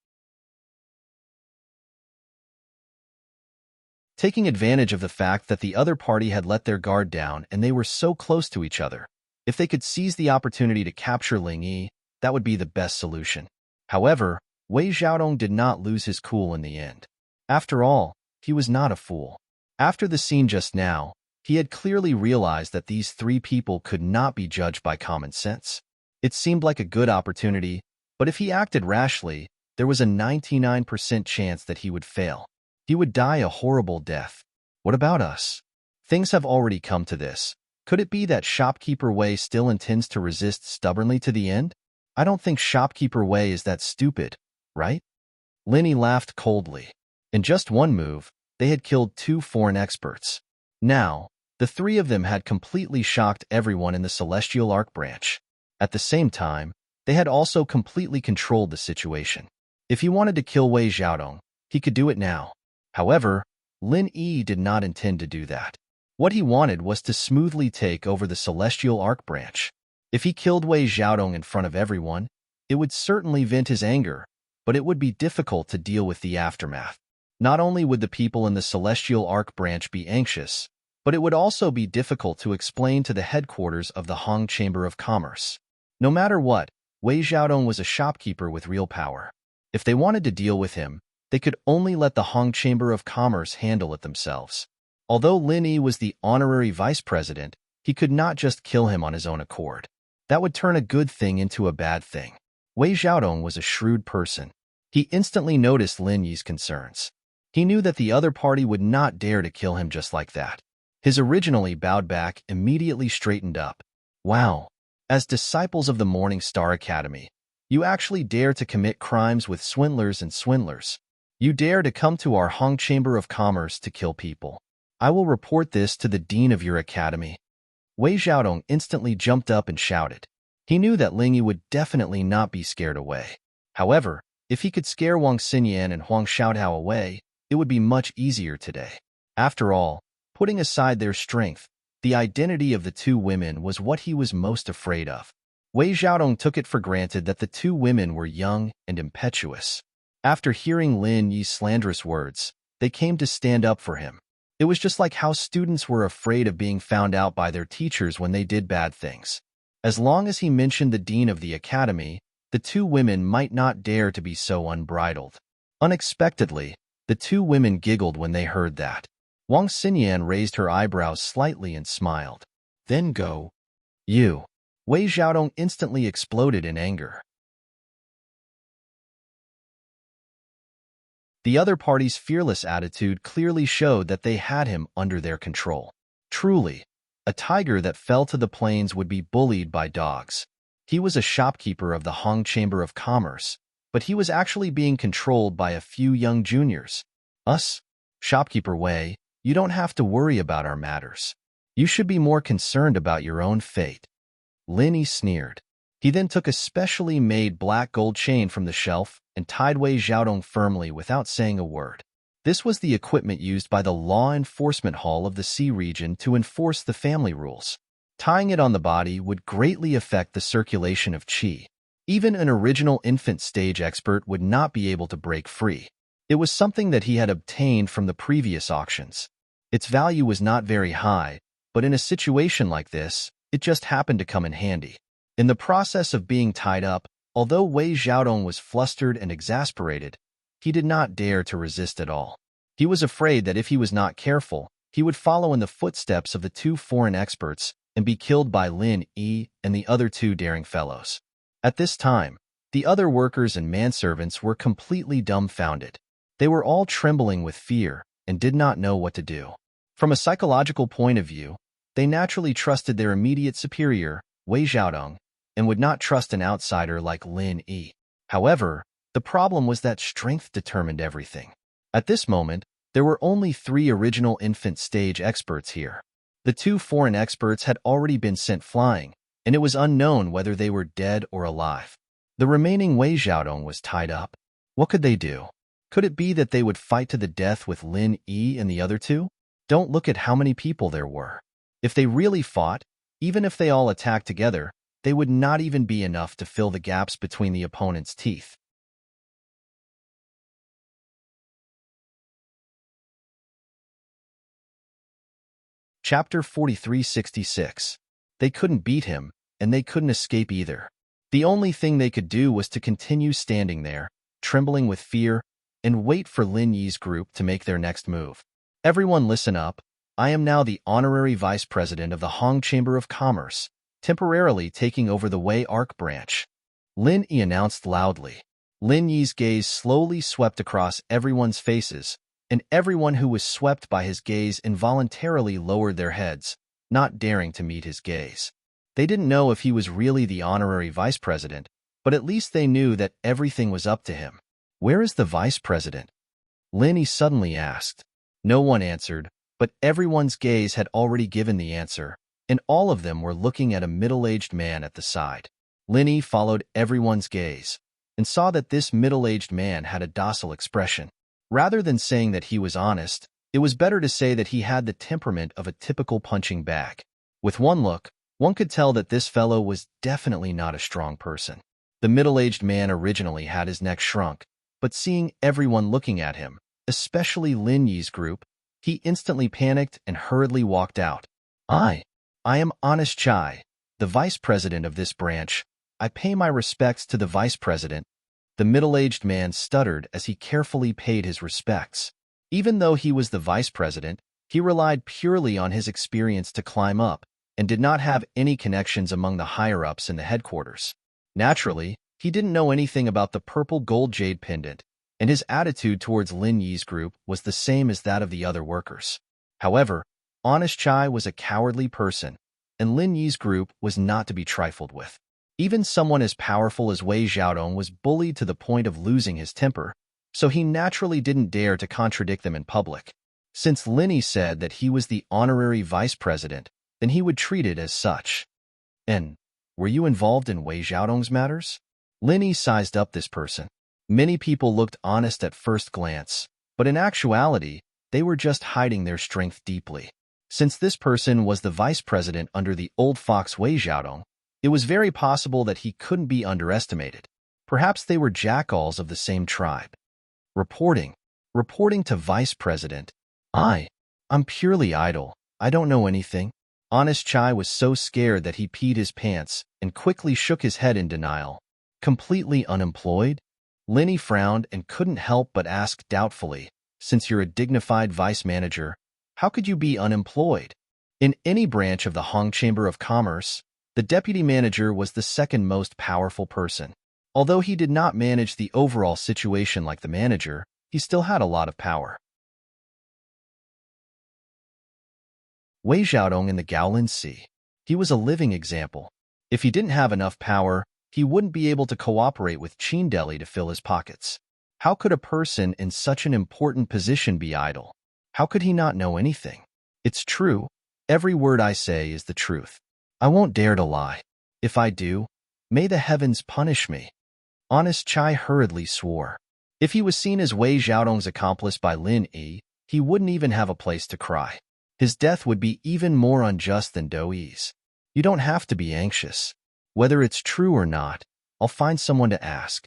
S1: Taking advantage of the fact that the other party had let their guard down and they were so close to each other, if they could seize the opportunity to capture Ling Yi, that would be the best solution. However, Wei Xiaodong did not lose his cool in the end. After all, he was not a fool. After the scene just now, he had clearly realized that these three people could not be judged by common sense. It seemed like a good opportunity, but if he acted rashly, there was a 99% chance that he would fail. He would die a horrible death. What about us? Things have already come to this. Could it be that Shopkeeper Wei still intends to resist stubbornly to the end? I don't think Shopkeeper Wei is that stupid, right? Linny laughed coldly. In just one move, they had killed 2 foreign experts. Now, the 3 of them had completely shocked everyone in the Celestial Arc branch. At the same time, they had also completely controlled the situation. If he wanted to kill Wei Xiaodong, he could do it now. However, Lin Yi did not intend to do that. What he wanted was to smoothly take over the Celestial Arc branch. If he killed Wei Xiaodong in front of everyone, it would certainly vent his anger, but it would be difficult to deal with the aftermath. Not only would the people in the Celestial Arc branch be anxious, but it would also be difficult to explain to the headquarters of the Hong Chamber of Commerce. No matter what, Wei Xiaodong was a shopkeeper with real power. If they wanted to deal with him, they could only let the Hong Chamber of Commerce handle it themselves. Although Lin Yi was the honorary vice president, he could not just kill him on his own accord. That would turn a good thing into a bad thing. Wei Xiaodong was a shrewd person. He instantly noticed Lin Yi's concerns. He knew that the other party would not dare to kill him just like that. His originally bowed back immediately straightened up. Wow. As disciples of the Morning Star Academy, you actually dare to commit crimes with swindlers and swindlers. You dare to come to our Hong Chamber of Commerce to kill people. I will report this to the dean of your academy. Wei Xiaodong instantly jumped up and shouted. He knew that Ling Yi would definitely not be scared away. However, if he could scare Wang Xinyan and Huang Xiaotao away, it would be much easier today. After all, putting aside their strength, the identity of the 2 women was what he was most afraid of. Wei Xiaodong took it for granted that the 2 women were young and impetuous. After hearing Lin Yi's slanderous words, they came to stand up for him. It was just like how students were afraid of being found out by their teachers when they did bad things. As long as he mentioned the dean of the academy, the 2 women might not dare to be so unbridled. Unexpectedly, the 2 women giggled when they heard that. Wang Xinyan raised her eyebrows slightly and smiled. Then go. You. Wei Xiaodong instantly exploded in anger. The other party's fearless attitude clearly showed that they had him under their control. Truly, a tiger that fell to the plains would be bullied by dogs. He was a shopkeeper of the Hong Chamber of Commerce, but he was actually being controlled by a few young juniors. Us? Shopkeeper Wei, you don't have to worry about our matters. You should be more concerned about your own fate. Lin Yi sneered. He then took a specially made black gold chain from the shelf and tied Wei Xiaodong firmly without saying a word. This was the equipment used by the Law Enforcement Hall of the Sea region to enforce the family rules. Tying it on the body would greatly affect the circulation of qi. Even an original infant stage expert would not be able to break free. It was something that he had obtained from the previous auctions. Its value was not very high, but in a situation like this, it just happened to come in handy. In the process of being tied up, although Wei Xiaodong was flustered and exasperated, he did not dare to resist at all. He was afraid that if he was not careful, he would follow in the footsteps of the 2 foreign experts and be killed by Lin Yi and the other 2 daring fellows. At this time, the other workers and manservants were completely dumbfounded. They were all trembling with fear and did not know what to do. From a psychological point of view, they naturally trusted their immediate superior, Wei Xiaodong, and would not trust an outsider like Lin Yi. However, the problem was that strength determined everything. At this moment, there were only 3 original infant stage experts here. The 2 foreign experts had already been sent flying, and it was unknown whether they were dead or alive. The remaining Wei Xiaodong was tied up. What could they do? Could it be that they would fight to the death with Lin Yi and the other 2? Don't look at how many people there were. If they really fought, even if they all attacked together, they would not even be enough to fill the gaps between the opponent's teeth. Chapter 4366. They couldn't beat him, and they couldn't escape either. The only thing they could do was to continue standing there, trembling with fear, and wait for Lin Yi's group to make their next move. Everyone listen up. I am now the honorary vice president of the Hong Chamber of Commerce, temporarily taking over the Wei Arc branch. Lin Yi announced loudly. Lin Yi's gaze slowly swept across everyone's faces, and everyone who was swept by his gaze involuntarily lowered their heads, not daring to meet his gaze. They didn't know if he was really the honorary vice president, but at least they knew that everything was up to him. Where is the vice president? Lin Yi suddenly asked. No one answered, but everyone's gaze had already given the answer, and all of them were looking at a middle-aged man at the side. Lin Yi followed everyone's gaze, and saw that this middle-aged man had a docile expression. Rather than saying that he was honest, it was better to say that he had the temperament of a typical punching bag. With one look, one could tell that this fellow was definitely not a strong person. The middle-aged man originally had his neck shrunk, but seeing everyone looking at him, especially Lin Yi's group, he instantly panicked and hurriedly walked out. I am Honest Chai, the vice president of this branch. I pay my respects to the vice president. The middle-aged man stuttered as he carefully paid his respects. Even though he was the vice president, he relied purely on his experience to climb up and did not have any connections among the higher-ups in the headquarters. Naturally, he didn't know anything about the purple gold jade pendant, and his attitude towards Lin Yi's group was the same as that of the other workers. However, Honest Chai was a cowardly person, and Lin Yi's group was not to be trifled with. Even someone as powerful as Wei Xiaodong was bullied to the point of losing his temper, so he naturally didn't dare to contradict them in public. Since Lin Yi said that he was the honorary vice president, then he would treat it as such. And, were you involved in Wei Xiaodong's matters? Lin Yi sized up this person. Many people looked honest at first glance, but in actuality, they were just hiding their strength deeply. Since this person was the vice president under the old fox Wei Xiaodong, it was very possible that he couldn't be underestimated. Perhaps they were jackals of the same tribe. Reporting to vice president. I'm purely idle. I don't know anything. Honest Chai was so scared that he peed his pants and quickly shook his head in denial. Completely unemployed? Lin Yi frowned and couldn't help but ask doubtfully, since you're a dignified vice manager, how could you be unemployed? In any branch of the Hong Chamber of Commerce, the deputy manager was the second most powerful person. Although he did not manage the overall situation like the manager, he still had a lot of power. Wei Xiaodong in the Gaolin Sea. He was a living example. If he didn't have enough power, he wouldn't be able to cooperate with Qin Deli to fill his pockets. How could a person in such an important position be idle? How could he not know anything? It's true. Every word I say is the truth. I won't dare to lie. If I do, may the heavens punish me. Honest Chai hurriedly swore. If he was seen as Wei Xiaodong's accomplice by Lin Yi, he wouldn't even have a place to cry. His death would be even more unjust than Dou Yi's. You don't have to be anxious. Whether it's true or not, I'll find someone to ask.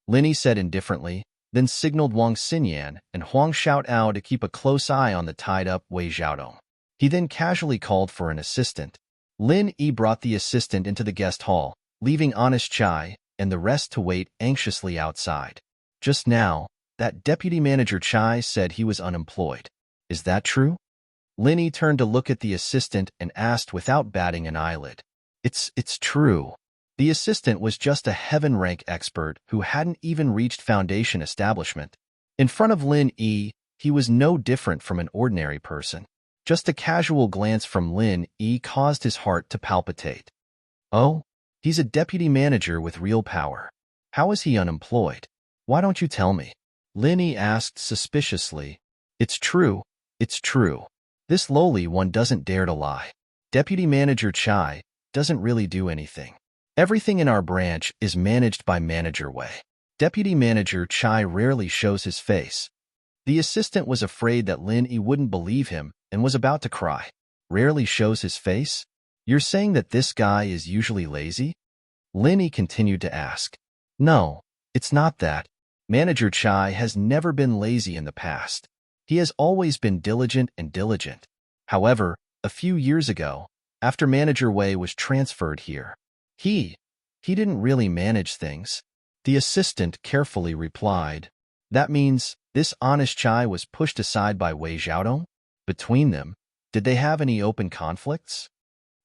S1: Lin Yi said indifferently, then signaled Wang Xinyan and Huang Xiaotao to keep a close eye on the tied-up Wei Xiaodong. He then casually called for an assistant. Lin Yi brought the assistant into the guest hall, leaving Honest Chai and the rest to wait anxiously outside. Just now, that deputy manager Chai said he was unemployed. Is that true? Lin Yi turned to look at the assistant and asked without batting an eyelid. It's true. The assistant was just a heaven-rank expert who hadn't even reached foundation establishment. In front of Lin Yi, he was no different from an ordinary person. Just a casual glance from Lin Yi caused his heart to palpitate. Oh? He's a deputy manager with real power. How is he unemployed? Why don't you tell me? Linny asked suspiciously. It's true. It's true. This lowly one doesn't dare to lie. Deputy Manager Chai doesn't really do anything. Everything in our branch is managed by Manager Wei. Deputy Manager Chai rarely shows his face. The assistant was afraid that Lin Yi wouldn't believe him and was about to cry. Rarely shows his face? You're saying that this guy is usually lazy? Lin Yi continued to ask. No, it's not that. Manager Chai has never been lazy in the past. He has always been diligent and diligent. However, a few years ago, after Manager Wei was transferred here, he didn't really manage things. The assistant carefully replied. That means this honest Chai was pushed aside by Wei Xiaodong? Between them, did they have any open conflicts?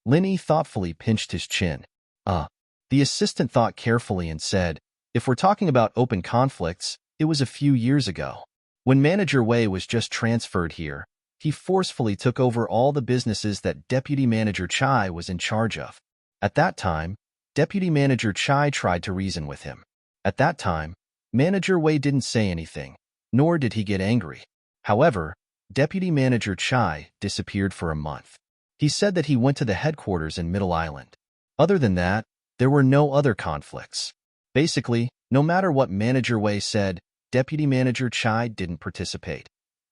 S1: Lin Yi thoughtfully pinched his chin. The assistant thought carefully and said, if we're talking about open conflicts, it was a few years ago. When Manager Wei was just transferred here, he forcefully took over all the businesses that Deputy Manager Chai was in charge of. At that time, Deputy Manager Chai tried to reason with him. At that time, Manager Wei didn't say anything, nor did he get angry. However, Deputy Manager Chai disappeared for a month. He said that he went to the headquarters in Middle Island. Other than that, there were no other conflicts. Basically, no matter what Manager Wei said, Deputy Manager Chai didn't participate.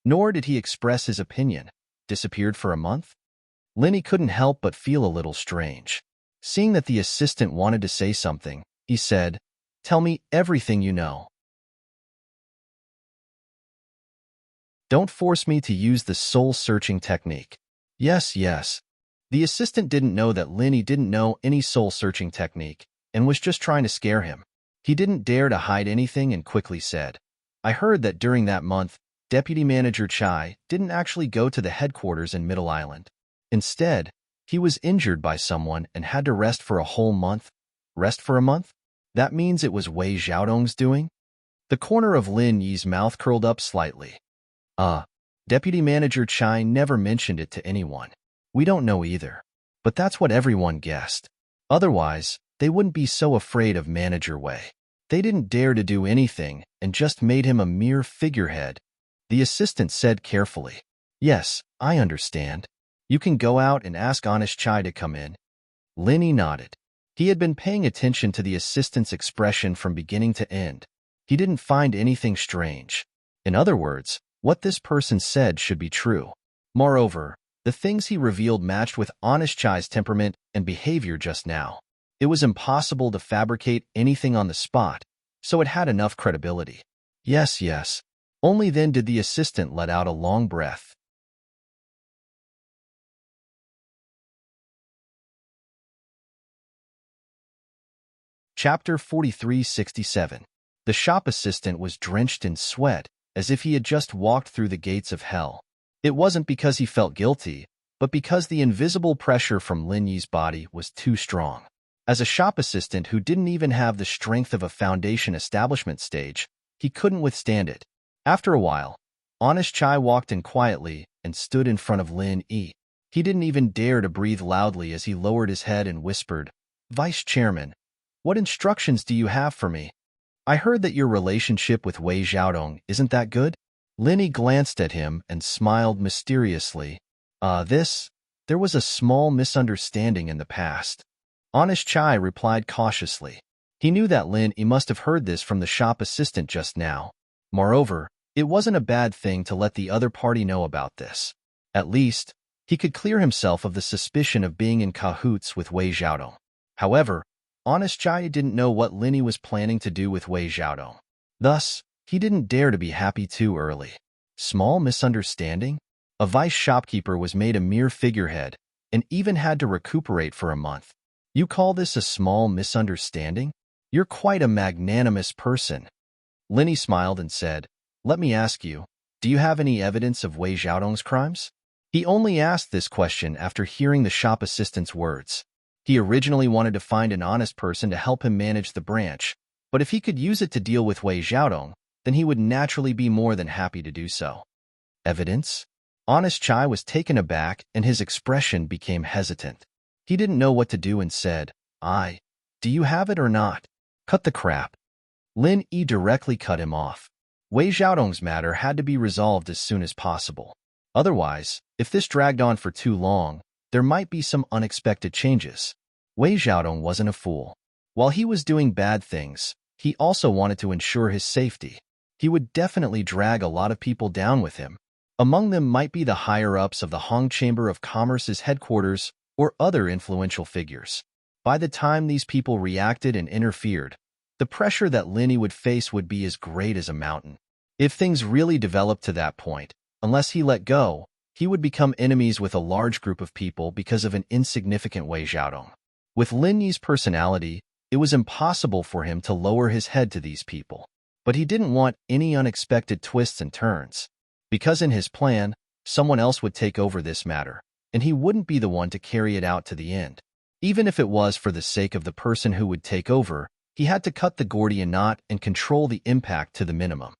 S1: Nor did he express his opinion. Disappeared for a month? Linny couldn't help but feel a little strange. Seeing that the assistant wanted to say something, he said, Tell me everything you know. Don't force me to use the soul-searching technique. Yes. The assistant didn't know that Linny didn't know any soul-searching technique and was just trying to scare him. He didn't dare to hide anything and quickly said, I heard that during that month, Deputy Manager Chai didn't actually go to the headquarters in Middle Island. Instead, he was injured by someone and had to rest for a whole month. Rest for a month? That means it was Wei Xiaodong's doing? The corner of Lin Yi's mouth curled up slightly. Deputy Manager Chai never mentioned it to anyone. We don't know either. But that's what everyone guessed. Otherwise, they wouldn't be so afraid of Manager Wei. They didn't dare to do anything and just made him a mere figurehead. The assistant said carefully, Yes, I understand. You can go out and ask Honest Chai to come in. Linny nodded. He had been paying attention to the assistant's expression from beginning to end. He didn't find anything strange. In other words, what this person said should be true. Moreover, the things he revealed matched with Honest Chai's temperament and behavior just now. It was impossible to fabricate anything on the spot, so it had enough credibility. Yes. Only then did the assistant let out a long breath. Chapter 4367. The shop assistant was drenched in sweat, as if he had just walked through the gates of hell. It wasn't because he felt guilty, but because the invisible pressure from Lin Yi's body was too strong. As a shop assistant who didn't even have the strength of a foundation establishment stage, he couldn't withstand it. After a while, Honest Chai walked in quietly and stood in front of Lin Yi. He didn't even dare to breathe loudly as he lowered his head and whispered, Vice Chairman, what instructions do you have for me? I heard that your relationship with Wei Xiaodong isn't that good? Lin Yi glanced at him and smiled mysteriously. There was a small misunderstanding in the past. Honest Chai replied cautiously. He knew that Lin Yi must have heard this from the shop assistant just now. Moreover, it wasn't a bad thing to let the other party know about this. At least, he could clear himself of the suspicion of being in cahoots with Wei Xiaodong. However, Honest Chai didn't know what Lin Yi was planning to do with Wei Xiaodong. Thus, he didn't dare to be happy too early. Small misunderstanding? A vice shopkeeper was made a mere figurehead and even had to recuperate for a month. You call this a small misunderstanding? You're quite a magnanimous person. Lin Yi smiled and said, Let me ask you, do you have any evidence of Wei Xiaodong's crimes? He only asked this question after hearing the shop assistant's words. He originally wanted to find an honest person to help him manage the branch, but if he could use it to deal with Wei Xiaodong, then he would naturally be more than happy to do so. Evidence? Honest Chai was taken aback and his expression became hesitant. He didn't know what to do and said, Do you have it or not? Cut the crap. Lin Yi directly cut him off. Wei Xiaodong's matter had to be resolved as soon as possible. Otherwise, if this dragged on for too long, there might be some unexpected changes. Wei Xiaodong wasn't a fool. While he was doing bad things, he also wanted to ensure his safety. He would definitely drag a lot of people down with him. Among them might be the higher-ups of the Hong Chamber of Commerce's headquarters or other influential figures. By the time these people reacted and interfered, the pressure that Lin Yi would face would be as great as a mountain. If things really developed to that point, unless he let go, he would become enemies with a large group of people because of an insignificant Wei Xiaodong. With Lin Yi's personality, it was impossible for him to lower his head to these people. But he didn't want any unexpected twists and turns. Because in his plan, someone else would take over this matter, and he wouldn't be the one to carry it out to the end. Even if it was for the sake of the person who would take over, he had to cut the Gordian knot and control the impact to the minimum.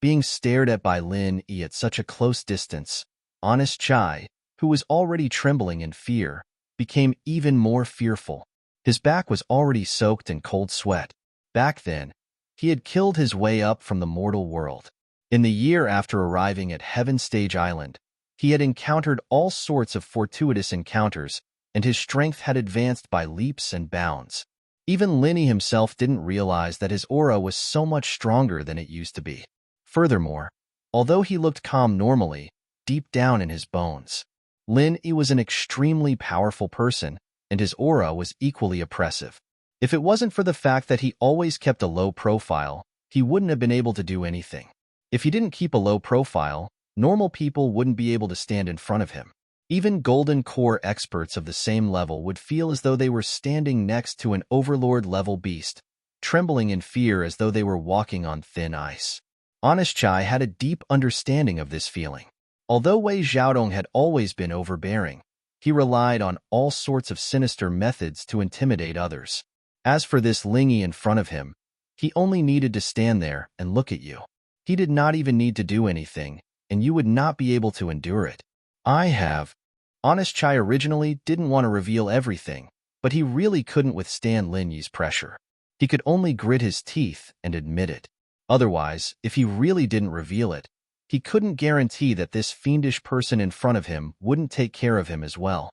S1: Being stared at by Lin Yi at such a close distance, Honest Chai, who was already trembling in fear, became even more fearful. His back was already soaked in cold sweat. Back then, he had killed his way up from the mortal world. In the year after arriving at Heaven Stage Island, he had encountered all sorts of fortuitous encounters, and his strength had advanced by leaps and bounds. Even Lin Yi himself didn't realize that his aura was so much stronger than it used to be. Furthermore, although he looked calm normally, deep down in his bones, Lin Yi was an extremely powerful person, and his aura was equally oppressive. If it wasn't for the fact that he always kept a low profile, he wouldn't have been able to do anything. If he didn't keep a low profile, normal people wouldn't be able to stand in front of him. Even Golden Core experts of the same level would feel as though they were standing next to an overlord-level beast, trembling in fear as though they were walking on thin ice. Honest Chai had a deep understanding of this feeling. Although Wei Xiaodong had always been overbearing, he relied on all sorts of sinister methods to intimidate others. As for this Lin Yi in front of him, he only needed to stand there and look at you. He did not even need to do anything, and you would not be able to endure it. Honest Chai originally didn't want to reveal everything, but he really couldn't withstand Lin Yi's pressure. He could only grit his teeth and admit it. Otherwise, if he really didn't reveal it, he couldn't guarantee that this fiendish person in front of him wouldn't take care of him as well.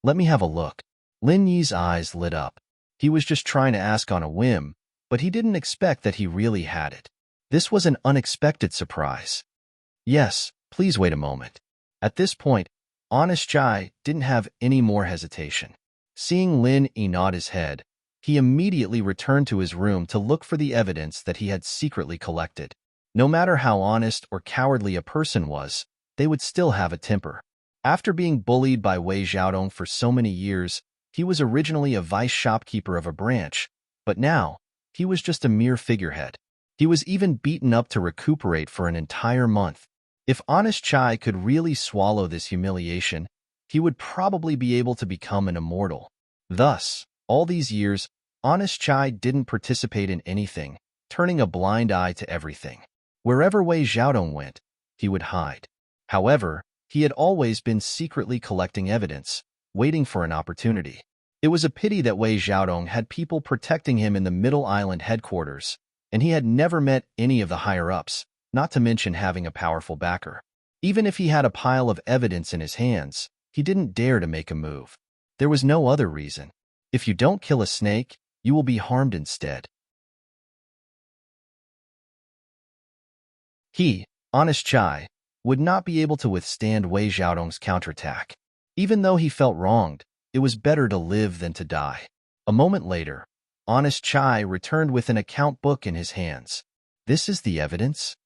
S1: Let me have a look. Lin Yi's eyes lit up. He was just trying to ask on a whim, but he didn't expect that he really had it. This was an unexpected surprise. Yes, please wait a moment. At this point, Honest Chai didn't have any more hesitation. Seeing Lin Yi nod his head, he immediately returned to his room to look for the evidence that he had secretly collected. No matter how honest or cowardly a person was, they would still have a temper. After being bullied by Wei Xiaodong for so many years, he was originally a vice shopkeeper of a branch, but now, he was just a mere figurehead. He was even beaten up to recuperate for an entire month. If Honest Chai could really swallow this humiliation, he would probably be able to become an immortal. Thus, all these years, Honest Chai didn't participate in anything, turning a blind eye to everything. Wherever Wei Xiaodong went, he would hide. However, he had always been secretly collecting evidence, waiting for an opportunity. It was a pity that Wei Xiaodong had people protecting him in the Middle Island headquarters, and he had never met any of the higher-ups, not to mention having a powerful backer. Even if he had a pile of evidence in his hands, he didn't dare to make a move. There was no other reason. If you don't kill a snake, you will be harmed instead. He, Honest Chai, would not be able to withstand Wei Xiaodong's counterattack. Even though he felt wronged, it was better to live than to die. A moment later, Honest Chai returned with an account book in his hands. This is the evidence?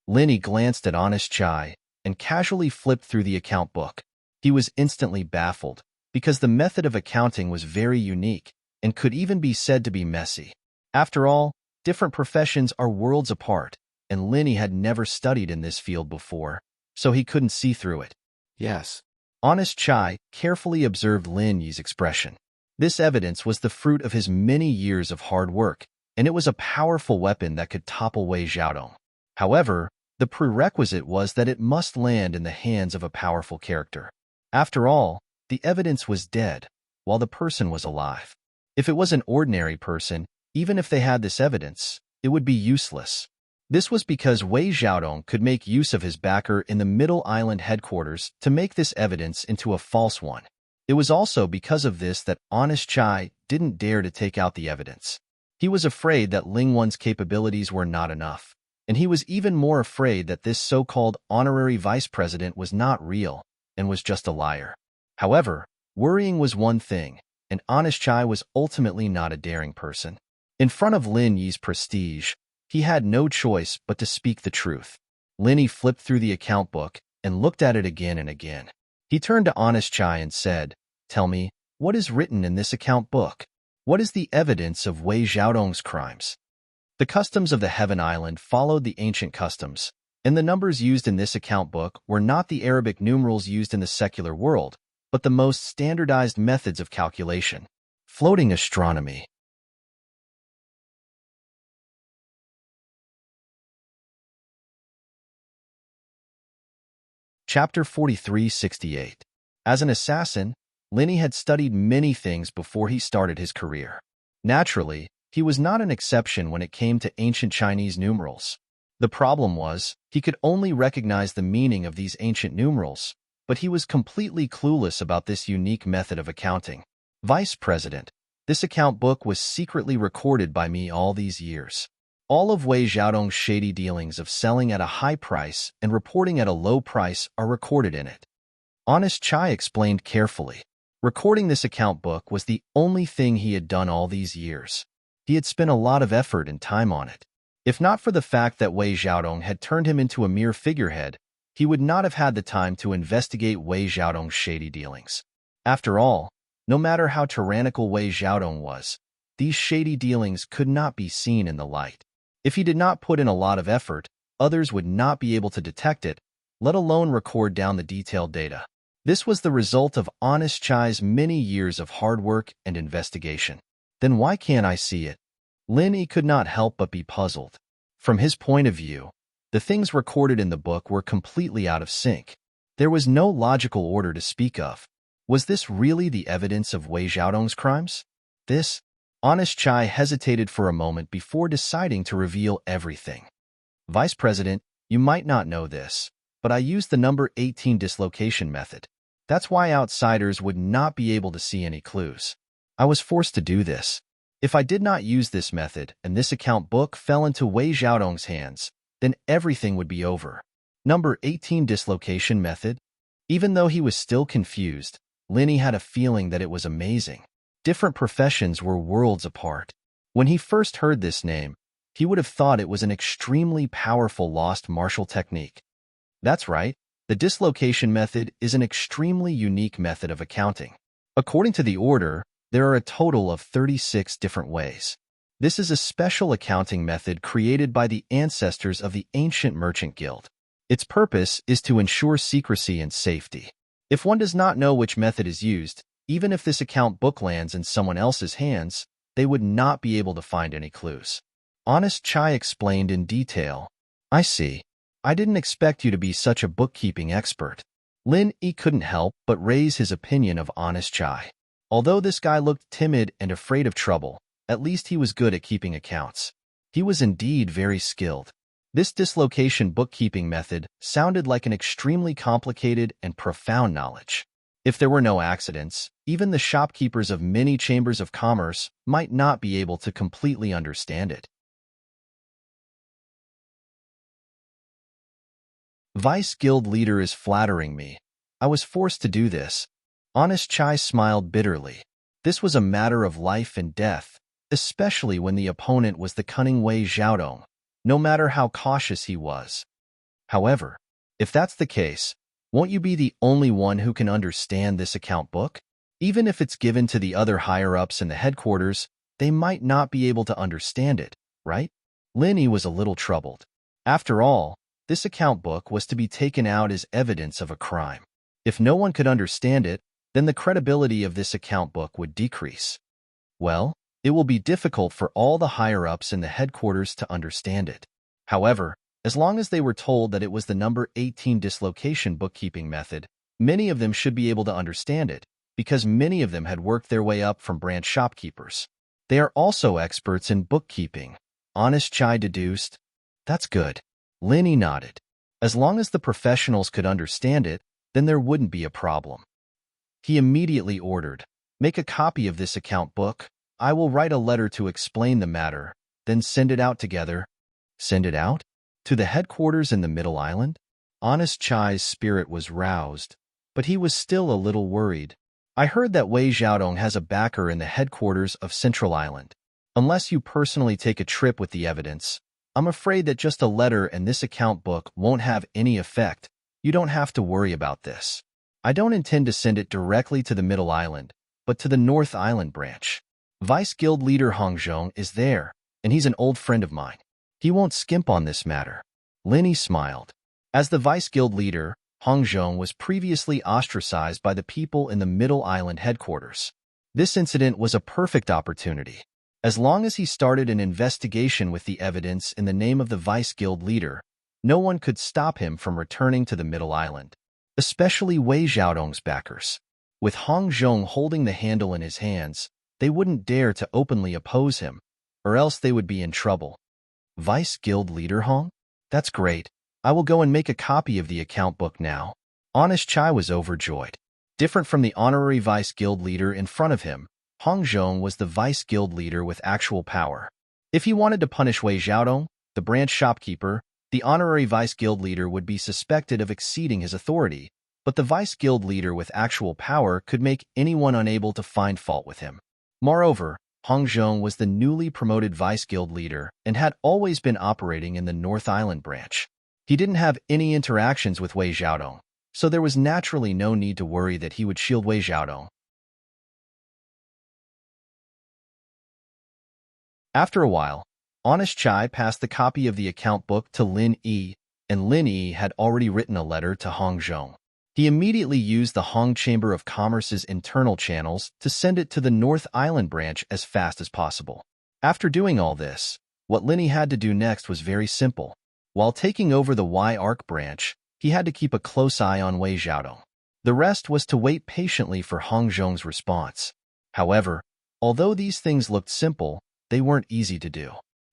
S1: Lin Yi glanced at Honest Chai and casually flipped through the account book. He was instantly baffled, because the method of accounting was very unique and could even be said to be messy. After all, different professions are worlds apart, and Lin Yi had never studied in this field before, so he couldn't see through it.
S2: Yes.
S1: Honest Chai carefully observed Lin Yi's expression. This evidence was the fruit of his many years of hard work, and it was a powerful weapon that could topple Wei Xiaodong. However, the prerequisite was that it must land in the hands of a powerful character. After all, the evidence was dead, while the person was alive. If it was an ordinary person, even if they had this evidence, it would be useless. This was because Wei Xiaodong could make use of his backer in the Middle Island headquarters to make this evidence into a false one. It was also because of this that Honest Chai didn't dare to take out the evidence. He was afraid that Ling Wen's capabilities were not enough, and he was even more afraid that this so-called honorary vice president was not real and was just a liar. However, worrying was one thing, and Honest Chai was ultimately not a daring person. In front of Lin Yi's prestige, he had no choice but to speak the truth. Lin Yi flipped through the account book and looked at it again and again. He turned to Honest Chai and said, "Tell me, what is written in this account book? What is the evidence of Wei Xiaodong's crimes?" The customs of the Heaven Island followed the ancient customs, and the numbers used in this account book were not the Arabic numerals used in the secular world, but the most standardized methods of calculation. Floating astronomy. Chapter 4368. As an assassin, Lin Yi had studied many things before he started his career. Naturally, he was not an exception when it came to ancient Chinese numerals. The problem was, he could only recognize the meaning of these ancient numerals, but he was completely clueless about this unique method of accounting. Vice President, this account book was secretly recorded by me all these years. All of Wei Xiaodong's shady dealings of selling at a high price and reporting at a low price are recorded in it. Honest Chai explained carefully. Recording this account book was the only thing he had done all these years. He had spent a lot of effort and time on it. If not for the fact that Wei Xiaodong had turned him into a mere figurehead, he would not have had the time to investigate Wei Xiaodong's shady dealings. After all, no matter how tyrannical Wei Xiaodong was, these shady dealings could not be seen in the light. If he did not put in a lot of effort, others would not be able to detect it, let alone record down the detailed data. This was the result of Honest Chai's many years of hard work and investigation. Then why can't I see it? Lin Yi could not help but be puzzled. From his point of view, the things recorded in the book were completely out of sync. There was no logical order to speak of. Was this really the evidence of Wei Xiaodong's crimes? Honest Chai hesitated for a moment before deciding to reveal everything. Vice President, you might not know this, but I used the number 18 dislocation method. That's why outsiders would not be able to see any clues. I was forced to do this. If I did not use this method and this account book fell into Wei Xiaodong's hands, then everything would be over. Number 18 dislocation method? Even though he was still confused, Lin Yi had a feeling that it was amazing. Different professions were worlds apart. When he first heard this name, he would have thought it was an extremely powerful lost martial technique. That's right, the dislocation method is an extremely unique method of accounting. According to the order, there are a total of 36 different ways. This is a special accounting method created by the ancestors of the ancient merchant guild. Its purpose is to ensure secrecy and safety. If one does not know which method is used, even if this account book lands in someone else's hands, they would not be able to find any clues. Honest Chai explained in detail. I see. I didn't expect you to be such a bookkeeping expert. Lin Yi couldn't help but raise his opinion of Honest Chai. Although this guy looked timid and afraid of trouble, at least he was good at keeping accounts. He was indeed very skilled. This dislocation bookkeeping method sounded like an extremely complicated and profound knowledge. If there were no accidents, even the shopkeepers of many chambers of commerce might not be able to completely understand it. Vice Guild leader is flattering me. I was forced to do this. Honest Chai smiled bitterly. This was a matter of life and death, especially when the opponent was the cunning Wei Xiaodong, no matter how cautious he was. However, if that's the case, won't you be the only one who can understand this account book? Even if it's given to the other higher-ups in the headquarters, they might not be able to understand it, right? Lin Yi was a little troubled. After all, this account book was to be taken out as evidence of a crime. If no one could understand it, then the credibility of this account book would decrease. Well, it will be difficult for all the higher-ups in the headquarters to understand it. However, as long as they were told that it was the number 18 dislocation bookkeeping method, many of them should be able to understand it, because many of them had worked their way up from branch shopkeepers. They are also experts in bookkeeping. Honest Chai deduced. That's good. Linny nodded. As long as the professionals could understand it, then there wouldn't be a problem. He immediately ordered, "Make a copy of this account book. I will write a letter to explain the matter, then send it out together." Send it out? To the headquarters in the Middle Island? Honest Chai's spirit was roused, but he was still a little worried. "I heard that Wei Xiaodong has a backer in the headquarters of Central Island. Unless you personally take a trip with the evidence, I'm afraid that just a letter and this account book won't have any effect. You don't have to worry about this. I don't intend to send it directly to the Middle Island, but to the North Island branch. Vice Guild leader Hong Zhong is there, and he's an old friend of mine. He won't skimp on this matter." Linny smiled. As the Vice Guild leader, Hong Zhong was previously ostracized by the people in the Middle Island headquarters. This incident was a perfect opportunity. As long as he started an investigation with the evidence in the name of the Vice Guild leader, no one could stop him from returning to the Middle Island, especially Wei Xiaodong's backers. With Hong Zhong holding the handle in his hands, they wouldn't dare to openly oppose him, or else they would be in trouble. Vice Guild leader Hong? That's great. I will go and make a copy of the account book now. Honest Chai was overjoyed. Different from the honorary Vice Guild leader in front of him, Hong Zhong was the Vice Guild leader with actual power. If he wanted to punish Wei Xiaodong, the branch shopkeeper, the honorary Vice Guild leader would be suspected of exceeding his authority, but the Vice Guild leader with actual power could make anyone unable to find fault with him. Moreover, Hong Zhong was the newly promoted Vice Guild leader and had always been operating in the North Island branch. He didn't have any interactions with Wei Xiaodong, so there was naturally no need to worry that he would shield Wei Xiaodong. After a while, Honest Chai passed the copy of the account book to Lin Yi, and Lin Yi had already written a letter to Hong Zhong. He immediately used the Hong Chamber of Commerce's internal channels to send it to the North Island branch as fast as possible. After doing all this, what Lin Yi had to do next was very simple. While taking over the Y-Arc branch, he had to keep a close eye on Wei Xiaodong. The rest was to wait patiently for Hong Zhong's response. However, although these things looked simple, they weren't easy to do.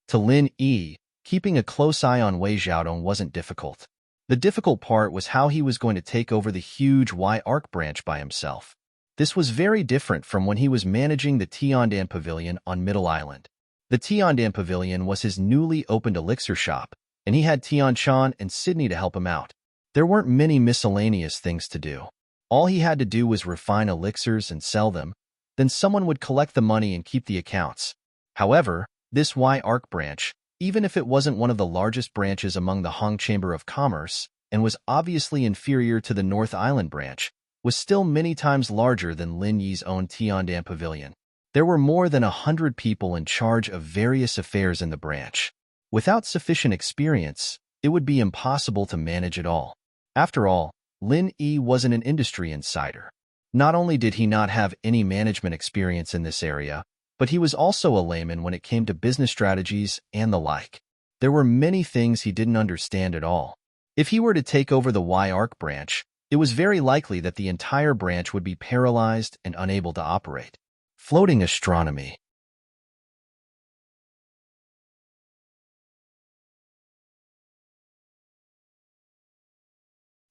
S1: To Lin Yi, keeping a close eye on Wei Xiaodong wasn't difficult. The difficult part was how he was going to take over the huge Y-Arc branch by himself. This was very different from when he was managing the Tiandan Pavilion on Middle Island. The Tiandan Pavilion was his newly opened elixir shop, and he had Tian Chan and Sydney to help him out. There weren't many miscellaneous things to do. All he had to do was refine elixirs and sell them, then someone would collect the money and keep the accounts. However, this Y-Arc branch, even if it wasn't one of the largest branches among the Hong Chamber of Commerce and was obviously inferior to the North Island branch, was still many times larger than Lin Yi's own Tiandan Pavilion. There were more than 100 people in charge of various affairs in the branch. Without sufficient experience, it would be impossible to manage it all. After all, Lin Yi wasn't an industry insider. Not only did he not have any management experience in this area, but he was also a layman when it came to business strategies and the like. There were many things he didn't understand at all. If he were to take over the Y-Arc branch, it was very likely that the entire branch would be paralyzed and unable to operate. Floating astronomy.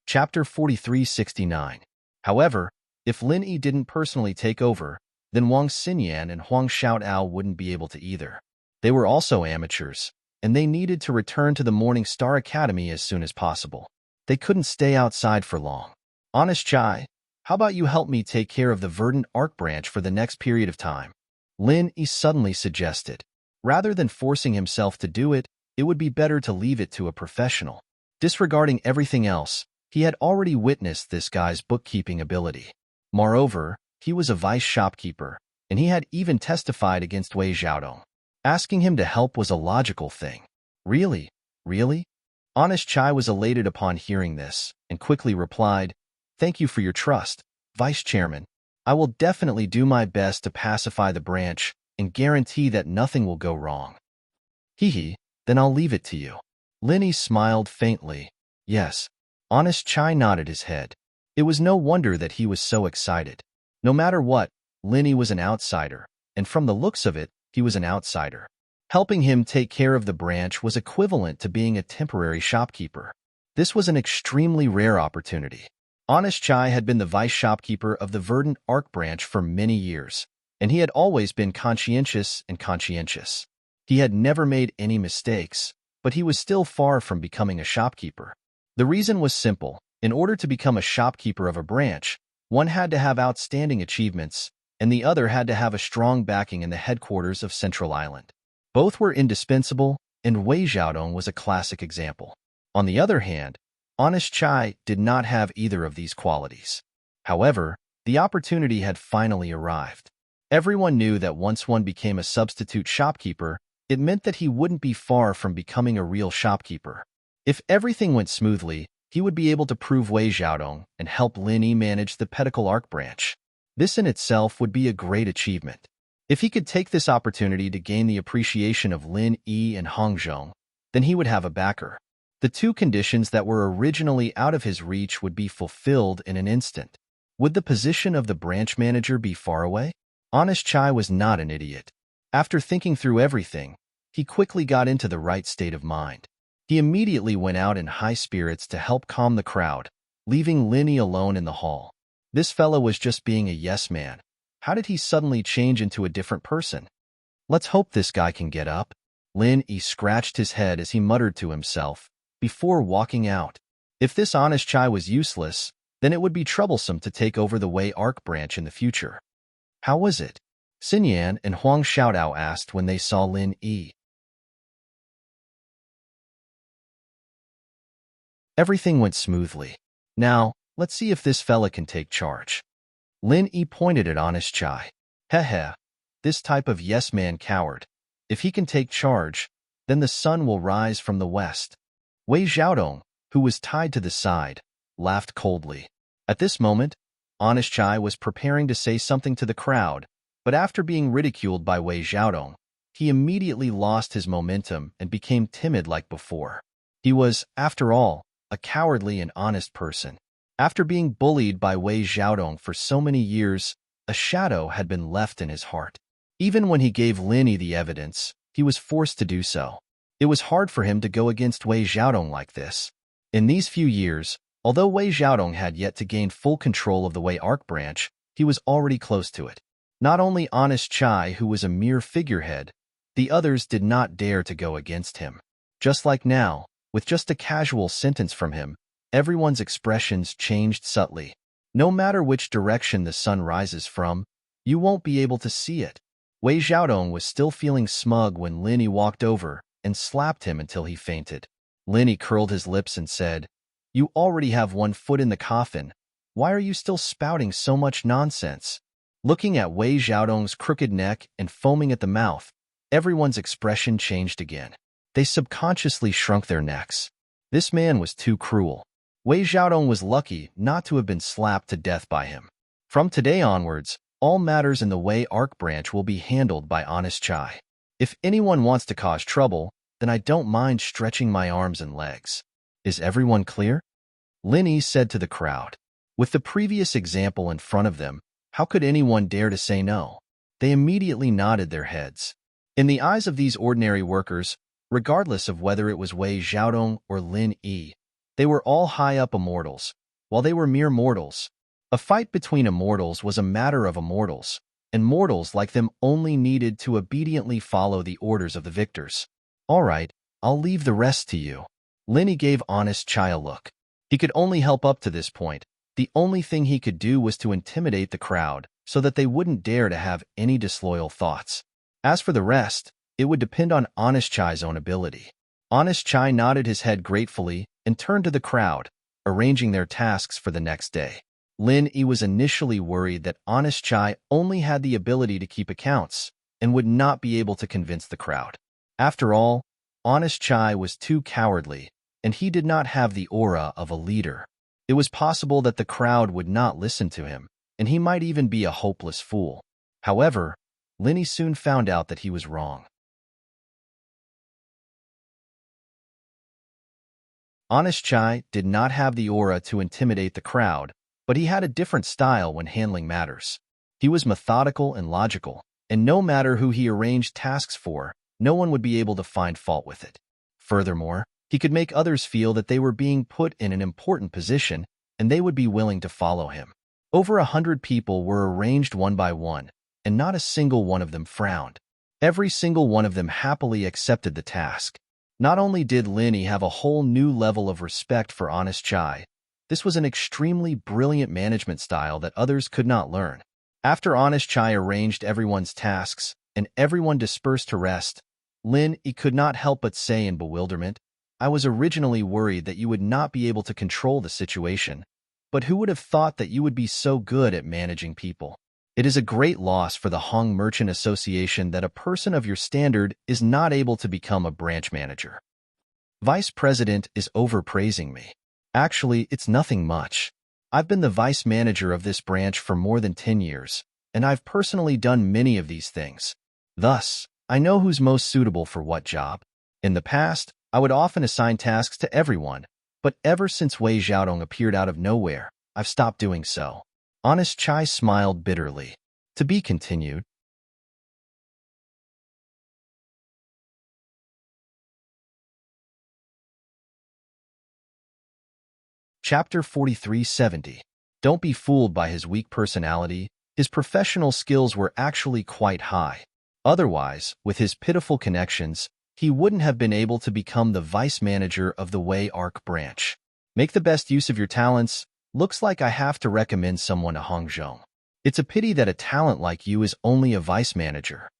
S1: Chapter 4369. However, if Lin Yi didn't personally take over, then Wang Xinyan and Huang Xiaotao wouldn't be able to either. They were also amateurs, and they needed to return to the Morning Star Academy as soon as possible. They couldn't stay outside for long. Honest Chai, how about you help me take care of the Verdant Arc branch for the next period of time? Lin Yi suddenly suggested. Rather than forcing himself to do it, it would be better to leave it to a professional. Disregarding everything else, he had already witnessed this guy's bookkeeping ability. Moreover, he was a vice shopkeeper, and he had even testified against Wei Xiaodong. Asking him to help was a logical thing. Really? Really? Honest Chai was elated upon hearing this, and quickly replied, "Thank you for your trust, Vice Chairman. I will definitely do my best to pacify the branch and guarantee that nothing will go wrong." Hee, then I'll leave it to you. Lin Yi smiled faintly. Yes. Honest Chai nodded his head. It was no wonder that he was so excited. No matter what, Linny was an outsider, and from the looks of it, he was an outsider. Helping him take care of the branch was equivalent to being a temporary shopkeeper. This was an extremely rare opportunity. Honest Chai had been the vice shopkeeper of the verdant Arc branch for many years, and he had always been conscientious and conscientious. He had never made any mistakes, but he was still far from becoming a shopkeeper. The reason was simple. In order to become a shopkeeper of a branch, one had to have outstanding achievements, and the other had to have a strong backing in the headquarters of Central Island. Both were indispensable, and Wei Xiaodong was a classic example. On the other hand, Honest Chai did not have either of these qualities. However, the opportunity had finally arrived. Everyone knew that once one became a substitute shopkeeper, it meant that he wouldn't be far from becoming a real shopkeeper. If everything went smoothly, he would be able to prove Wei Xiaodong and help Lin Yi manage the Pedicle Arc branch. This in itself would be a great achievement. If he could take this opportunity to gain the appreciation of Lin Yi and Hong Zhong, then he would have a backer. The two conditions that were originally out of his reach would be fulfilled in an instant. Would the position of the branch manager be far away? Honest Chai was not an idiot. After thinking through everything, he quickly got into the right state of mind. He immediately went out in high spirits to help calm the crowd, leaving Lin Yi alone in the hall. This fellow was just being a yes man. How did he suddenly change into a different person? Let's hope this guy can get up. Lin Yi scratched his head as he muttered to himself, before walking out. If this Honest Chai was useless, then it would be troublesome to take over the Wei Arc branch in the future. How was it? Xin Yan and Huang Xiaodao asked when they saw Lin Yi. Everything went smoothly. Now, let's see if this fella can take charge. Lin Yi pointed at Honest Chai. Heh, this type of yes-man coward. If he can take charge, then the sun will rise from the west. Wei Xiaodong, who was tied to the side, laughed coldly. At this moment, Honest Chai was preparing to say something to the crowd, but after being ridiculed by Wei Xiaodong, he immediately lost his momentum and became timid like before. He was, after all, a cowardly and honest person. After being bullied by Wei Xiaodong for so many years, a shadow had been left in his heart. Even when he gave Lin Yi the evidence, he was forced to do so. It was hard for him to go against Wei Xiaodong like this. In these few years, although Wei Xiaodong had yet to gain full control of the Wei Arc branch, he was already close to it. Not only Honest Chai, who was a mere figurehead, the others did not dare to go against him. Just like now, with just a casual sentence from him, everyone's expressions changed subtly. No matter which direction the sun rises from, you won't be able to see it. Wei Xiaodong was still feeling smug when Lin Yi walked over and slapped him until he fainted. Lin Yi curled his lips and said, "You already have one foot in the coffin. Why are you still spouting so much nonsense?" Looking at Wei Xiaodong's crooked neck and foaming at the mouth, everyone's expression changed again. They subconsciously shrunk their necks. This man was too cruel. Wei Xiaodong was lucky not to have been slapped to death by him. From today onwards, all matters in the Wei Arc branch will be handled by Honest Chai. If anyone wants to cause trouble, then I don't mind stretching my arms and legs. Is everyone clear? Lin Yi said to the crowd. With the previous example in front of them, how could anyone dare to say no? They immediately nodded their heads. In the eyes of these ordinary workers, regardless of whether it was Wei Xiaodong or Lin Yi, they were all high-up immortals, while they were mere mortals. A fight between immortals was a matter of immortals, and mortals like them only needed to obediently follow the orders of the victors. All right, I'll leave the rest to you. Lin Yi gave Honest Chai a look. He could only help up to this point. The only thing he could do was to intimidate the crowd so that they wouldn't dare to have any disloyal thoughts. As for the rest, it would depend on Honest Chai's own ability. Honest Chai nodded his head gratefully and turned to the crowd, arranging their tasks for the next day. Lin Yi was initially worried that Honest Chai only had the ability to keep accounts and would not be able to convince the crowd. After all, Honest Chai was too cowardly, and he did not have the aura of a leader. It was possible that the crowd would not listen to him, and he might even be a hopeless fool. However, Lin Yi soon found out that he was wrong. Honest Chai did not have the aura to intimidate the crowd, but he had a different style when handling matters. He was methodical and logical, and no matter who he arranged tasks for, no one would be able to find fault with it. Furthermore, he could make others feel that they were being put in an important position, and they would be willing to follow him. Over 100 people were arranged one by one, and not a single one of them frowned. Every single one of them happily accepted the task. Not only did Linny have a whole new level of respect for Honest Chai, this was an extremely brilliant management style that others could not learn. After Honest Chai arranged everyone's tasks and everyone dispersed to rest, Lin Yi could not help but say in bewilderment, "I was originally worried that you would not be able to control the situation, but who would have thought that you would be so good at managing people? It is a great loss for the Hong Merchant Association that a person of your standard is not able to become a branch manager." Vice President is overpraising me. Actually, it's nothing much. I've been the vice manager of this branch for more than 10 years, and I've personally done many of these things. Thus, I know who's most suitable for what job. In the past, I would often assign tasks to everyone, but ever since Wei Xiaodong appeared out of nowhere, I've stopped doing so. Honest Chai smiled bitterly. To be continued. Chapter 4370. Don't be fooled by his weak personality. His professional skills were actually quite high. Otherwise, with his pitiful connections, he wouldn't have been able to become the vice manager of the Wei Arc branch. Make the best use of your talents. Looks like I have to recommend someone to Hongzhong. It's a pity that a talent like you is only a vice manager.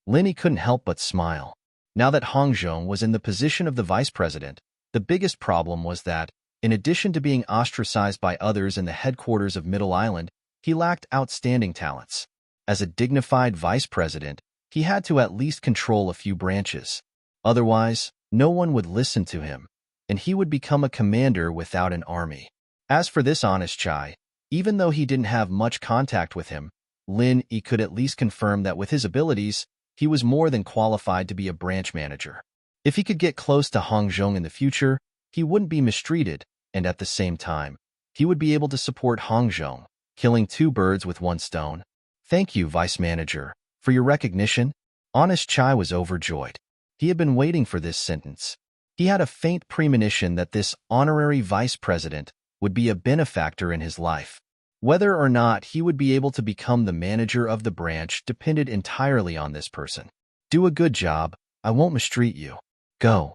S1: Linny couldn't help but smile. Now that Hongzhong was in the position of the vice president, the biggest problem was that, in addition to being ostracized by others in the headquarters of Middle Island, he lacked outstanding talents. As a dignified vice president, he had to at least control a few branches. Otherwise, no one would listen to him, and he would become a commander without an army. As for this Honest Chai, even though he didn't have much contact with him, Lin Yi could at least confirm that with his abilities, he was more than qualified to be a branch manager. If he could get close to Hongzhong in the future, he wouldn't be mistreated, and at the same time, he would be able to support Hongzhong, killing two birds with one stone. Thank you, Vice Manager, for your recognition. Honest Chai was overjoyed. He had been waiting for this sentence. He had a faint premonition that this honorary vice president would be a benefactor in his life. Whether or not he would be able to become the manager of the branch depended entirely on this person. Do a good job. I won't mistreat you. Go.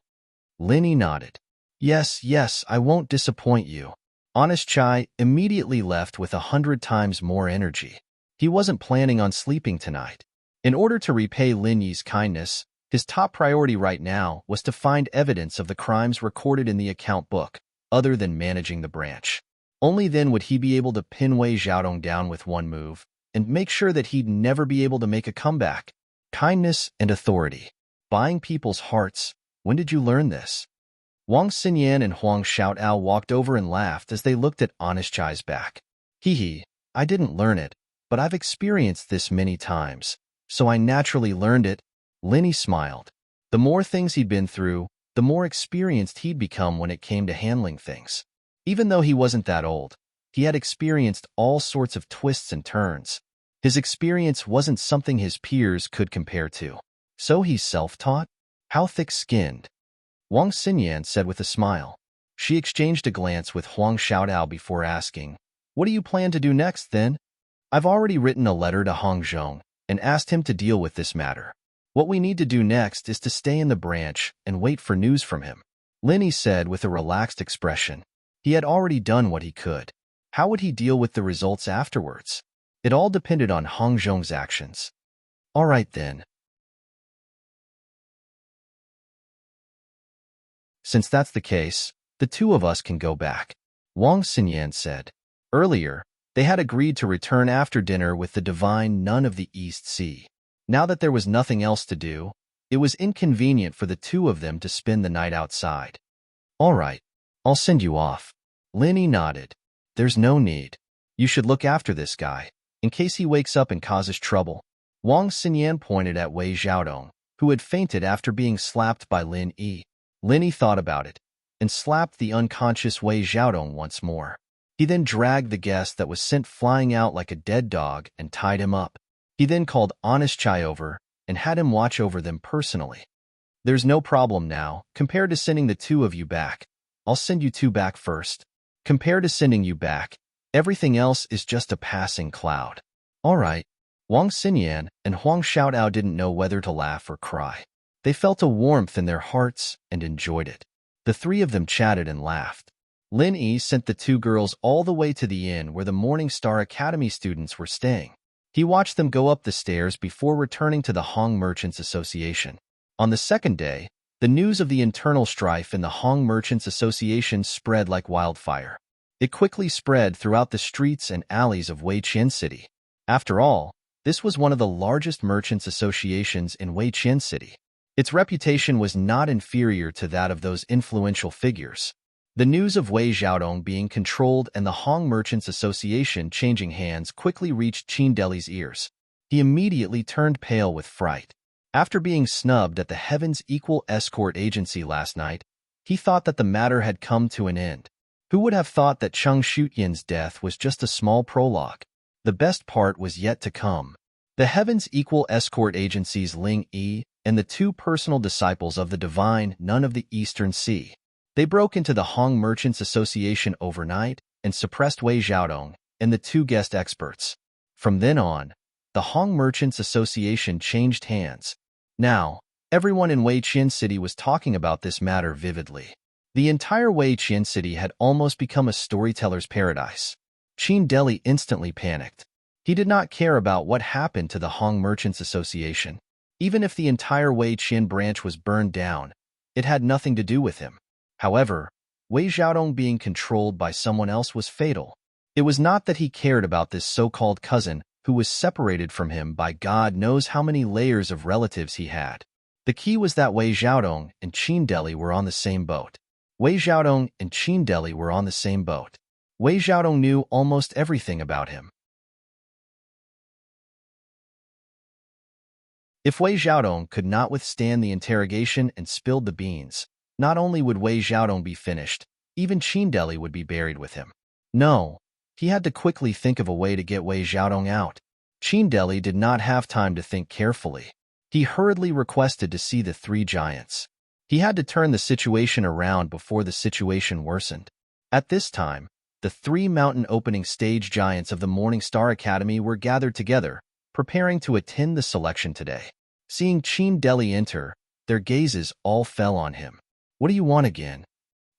S1: Linny nodded. Yes, I won't disappoint you. Honest Chai immediately left with 100 times more energy. He wasn't planning on sleeping tonight. In order to repay Lin Yi's kindness, his top priority right now was to find evidence of the crimes recorded in the account book, other than managing the branch. Only then would he be able to pin Wei Xiaodong down with one move, and make sure that he'd never be able to make a comeback. Kindness and authority. Buying people's hearts. When did you learn this? Wang Xinyan and Huang Xiaotao walked over and laughed as they looked at Honest Chai's back. Hee, I didn't learn it, but I've experienced this many times, so I naturally learned it. Linny smiled. The more things he'd been through, the more experienced he'd become when it came to handling things. Even though he wasn't that old, he had experienced all sorts of twists and turns. His experience wasn't something his peers could compare to. So he's self-taught? How thick-skinned? Wang Xinyan said with a smile. She exchanged a glance with Huang Xiaotao before asking, "What do you plan to do next, then?" "I've already written a letter to Hongzhong and asked him to deal with this matter. What we need to do next is to stay in the branch and wait for news from him," Linny said with a relaxed expression. He had already done what he could. How would he deal with the results afterwards? It all depended on Hongzhong's actions. All right, then. Since that's the case, the two of us can go back, Wang Xinyan said. Earlier, they had agreed to return after dinner with the divine nun of the East Sea. Now that there was nothing else to do, it was inconvenient for the two of them to spend the night outside. All right, I'll send you off. Linny nodded. There's no need. You should look after this guy, in case he wakes up and causes trouble. Wang Xinyan pointed at Wei Xiaodong, who had fainted after being slapped by Lin Yi. Linny thought about it, and slapped the unconscious Wei Xiaodong once more. He then dragged the guest that was sent flying out like a dead dog and tied him up. He then called Honest Chai over and had him watch over them personally. There's no problem now. Compared to sending the two of you back, I'll send you two back first. Compared to sending you back, everything else is just a passing cloud. All right. Wang Xinyan and Huang Xiaodao didn't know whether to laugh or cry. They felt a warmth in their hearts and enjoyed it. The three of them chatted and laughed. Lin Yi sent the two girls all the way to the inn where the Morning Star Academy students were staying. He watched them go up the stairs before returning to the Hong Merchants Association. On the second day, the news of the internal strife in the Hong Merchants Association spread like wildfire. It quickly spread throughout the streets and alleys of Weiqian City. After all, this was one of the largest merchants' associations in Weiqian City. Its reputation was not inferior to that of those influential figures. The news of Wei Xiaodong being controlled and the Hong Merchants Association changing hands quickly reached Qin Deli's ears. He immediately turned pale with fright. After being snubbed at the Heaven's Equal Escort Agency last night, he thought that the matter had come to an end. Who would have thought that Cheng Shuyan's death was just a small prologue? The best part was yet to come. The Heaven's Equal Escort Agency's Ling Yi and the two personal disciples of the Divine Nun of the Eastern Sea. They broke into the Hong Merchants Association overnight and suppressed Wei Xiaodong and the two guest experts. From then on, the Hong Merchants Association changed hands. Now, everyone in Weiqian City was talking about this matter vividly. The entire Weiqian City had almost become a storyteller's paradise. Qin Deli instantly panicked. He did not care about what happened to the Hong Merchants Association. Even if the entire Weiqian branch was burned down, it had nothing to do with him. However, Wei Xiaodong being controlled by someone else was fatal. It was not that he cared about this so-called cousin who was separated from him by God knows how many layers of relatives he had. The key was that Wei Xiaodong and Qin Deli were on the same boat. Wei Xiaodong and Qin Deli were on the same boat. Wei Xiaodong knew almost everything about him. If Wei Xiaodong could not withstand the interrogation and spilled the beans, not only would Wei Xiaodong be finished, even Qin Deli would be buried with him. No, he had to quickly think of a way to get Wei Xiaodong out. Qin Deli did not have time to think carefully. He hurriedly requested to see the three giants. He had to turn the situation around before the situation worsened. At this time, the three mountain opening stage giants of the Morning Star Academy were gathered together, preparing to attend the selection today. Seeing Qin Deli enter, their gazes all fell on him. "What do you want again?"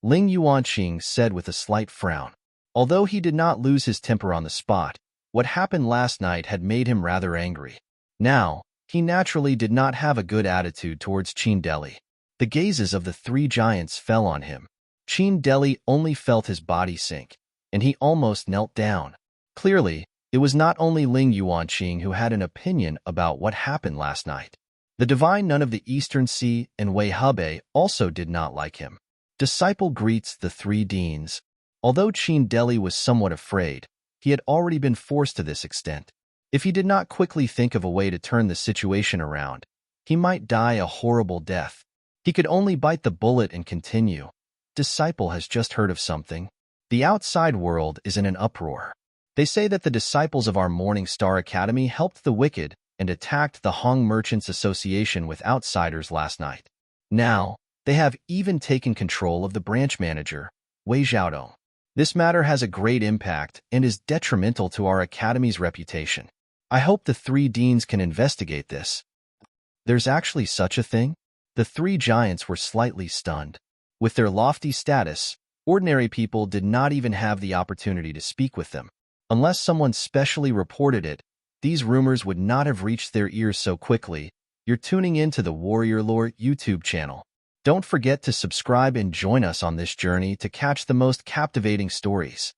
S1: Ling Yuanqing said with a slight frown. Although he did not lose his temper on the spot, what happened last night had made him rather angry. Now, he naturally did not have a good attitude towards Qin Deli. The gazes of the three giants fell on him. Qin Deli only felt his body sink, and he almost knelt down. Clearly, it was not only Ling Yuanqing who had an opinion about what happened last night. The Divine Nun of the Eastern Sea and Wei Hubei also did not like him. Disciple greets the three deans. Although Qin Deli was somewhat afraid, he had already been forced to this extent. If he did not quickly think of a way to turn the situation around, he might die a horrible death. He could only bite the bullet and continue. Disciple has just heard of something. The outside world is in an uproar. They say that the disciples of our Morning Star Academy helped the wicked and attacked the Hong Merchants Association with outsiders last night. Now, they have even taken control of the branch manager, Wei Xiaodong. This matter has a great impact and is detrimental to our academy's reputation. I hope the three deans can investigate this. There's actually such a thing? The three giants were slightly stunned. With their lofty status, ordinary people did not even have the opportunity to speak with them. Unless someone specially reported it, these rumors would not have reached their ears so quickly. You're tuning in to the Warrior Lore YouTube channel. Don't forget to subscribe and join us on this journey to catch the most captivating stories.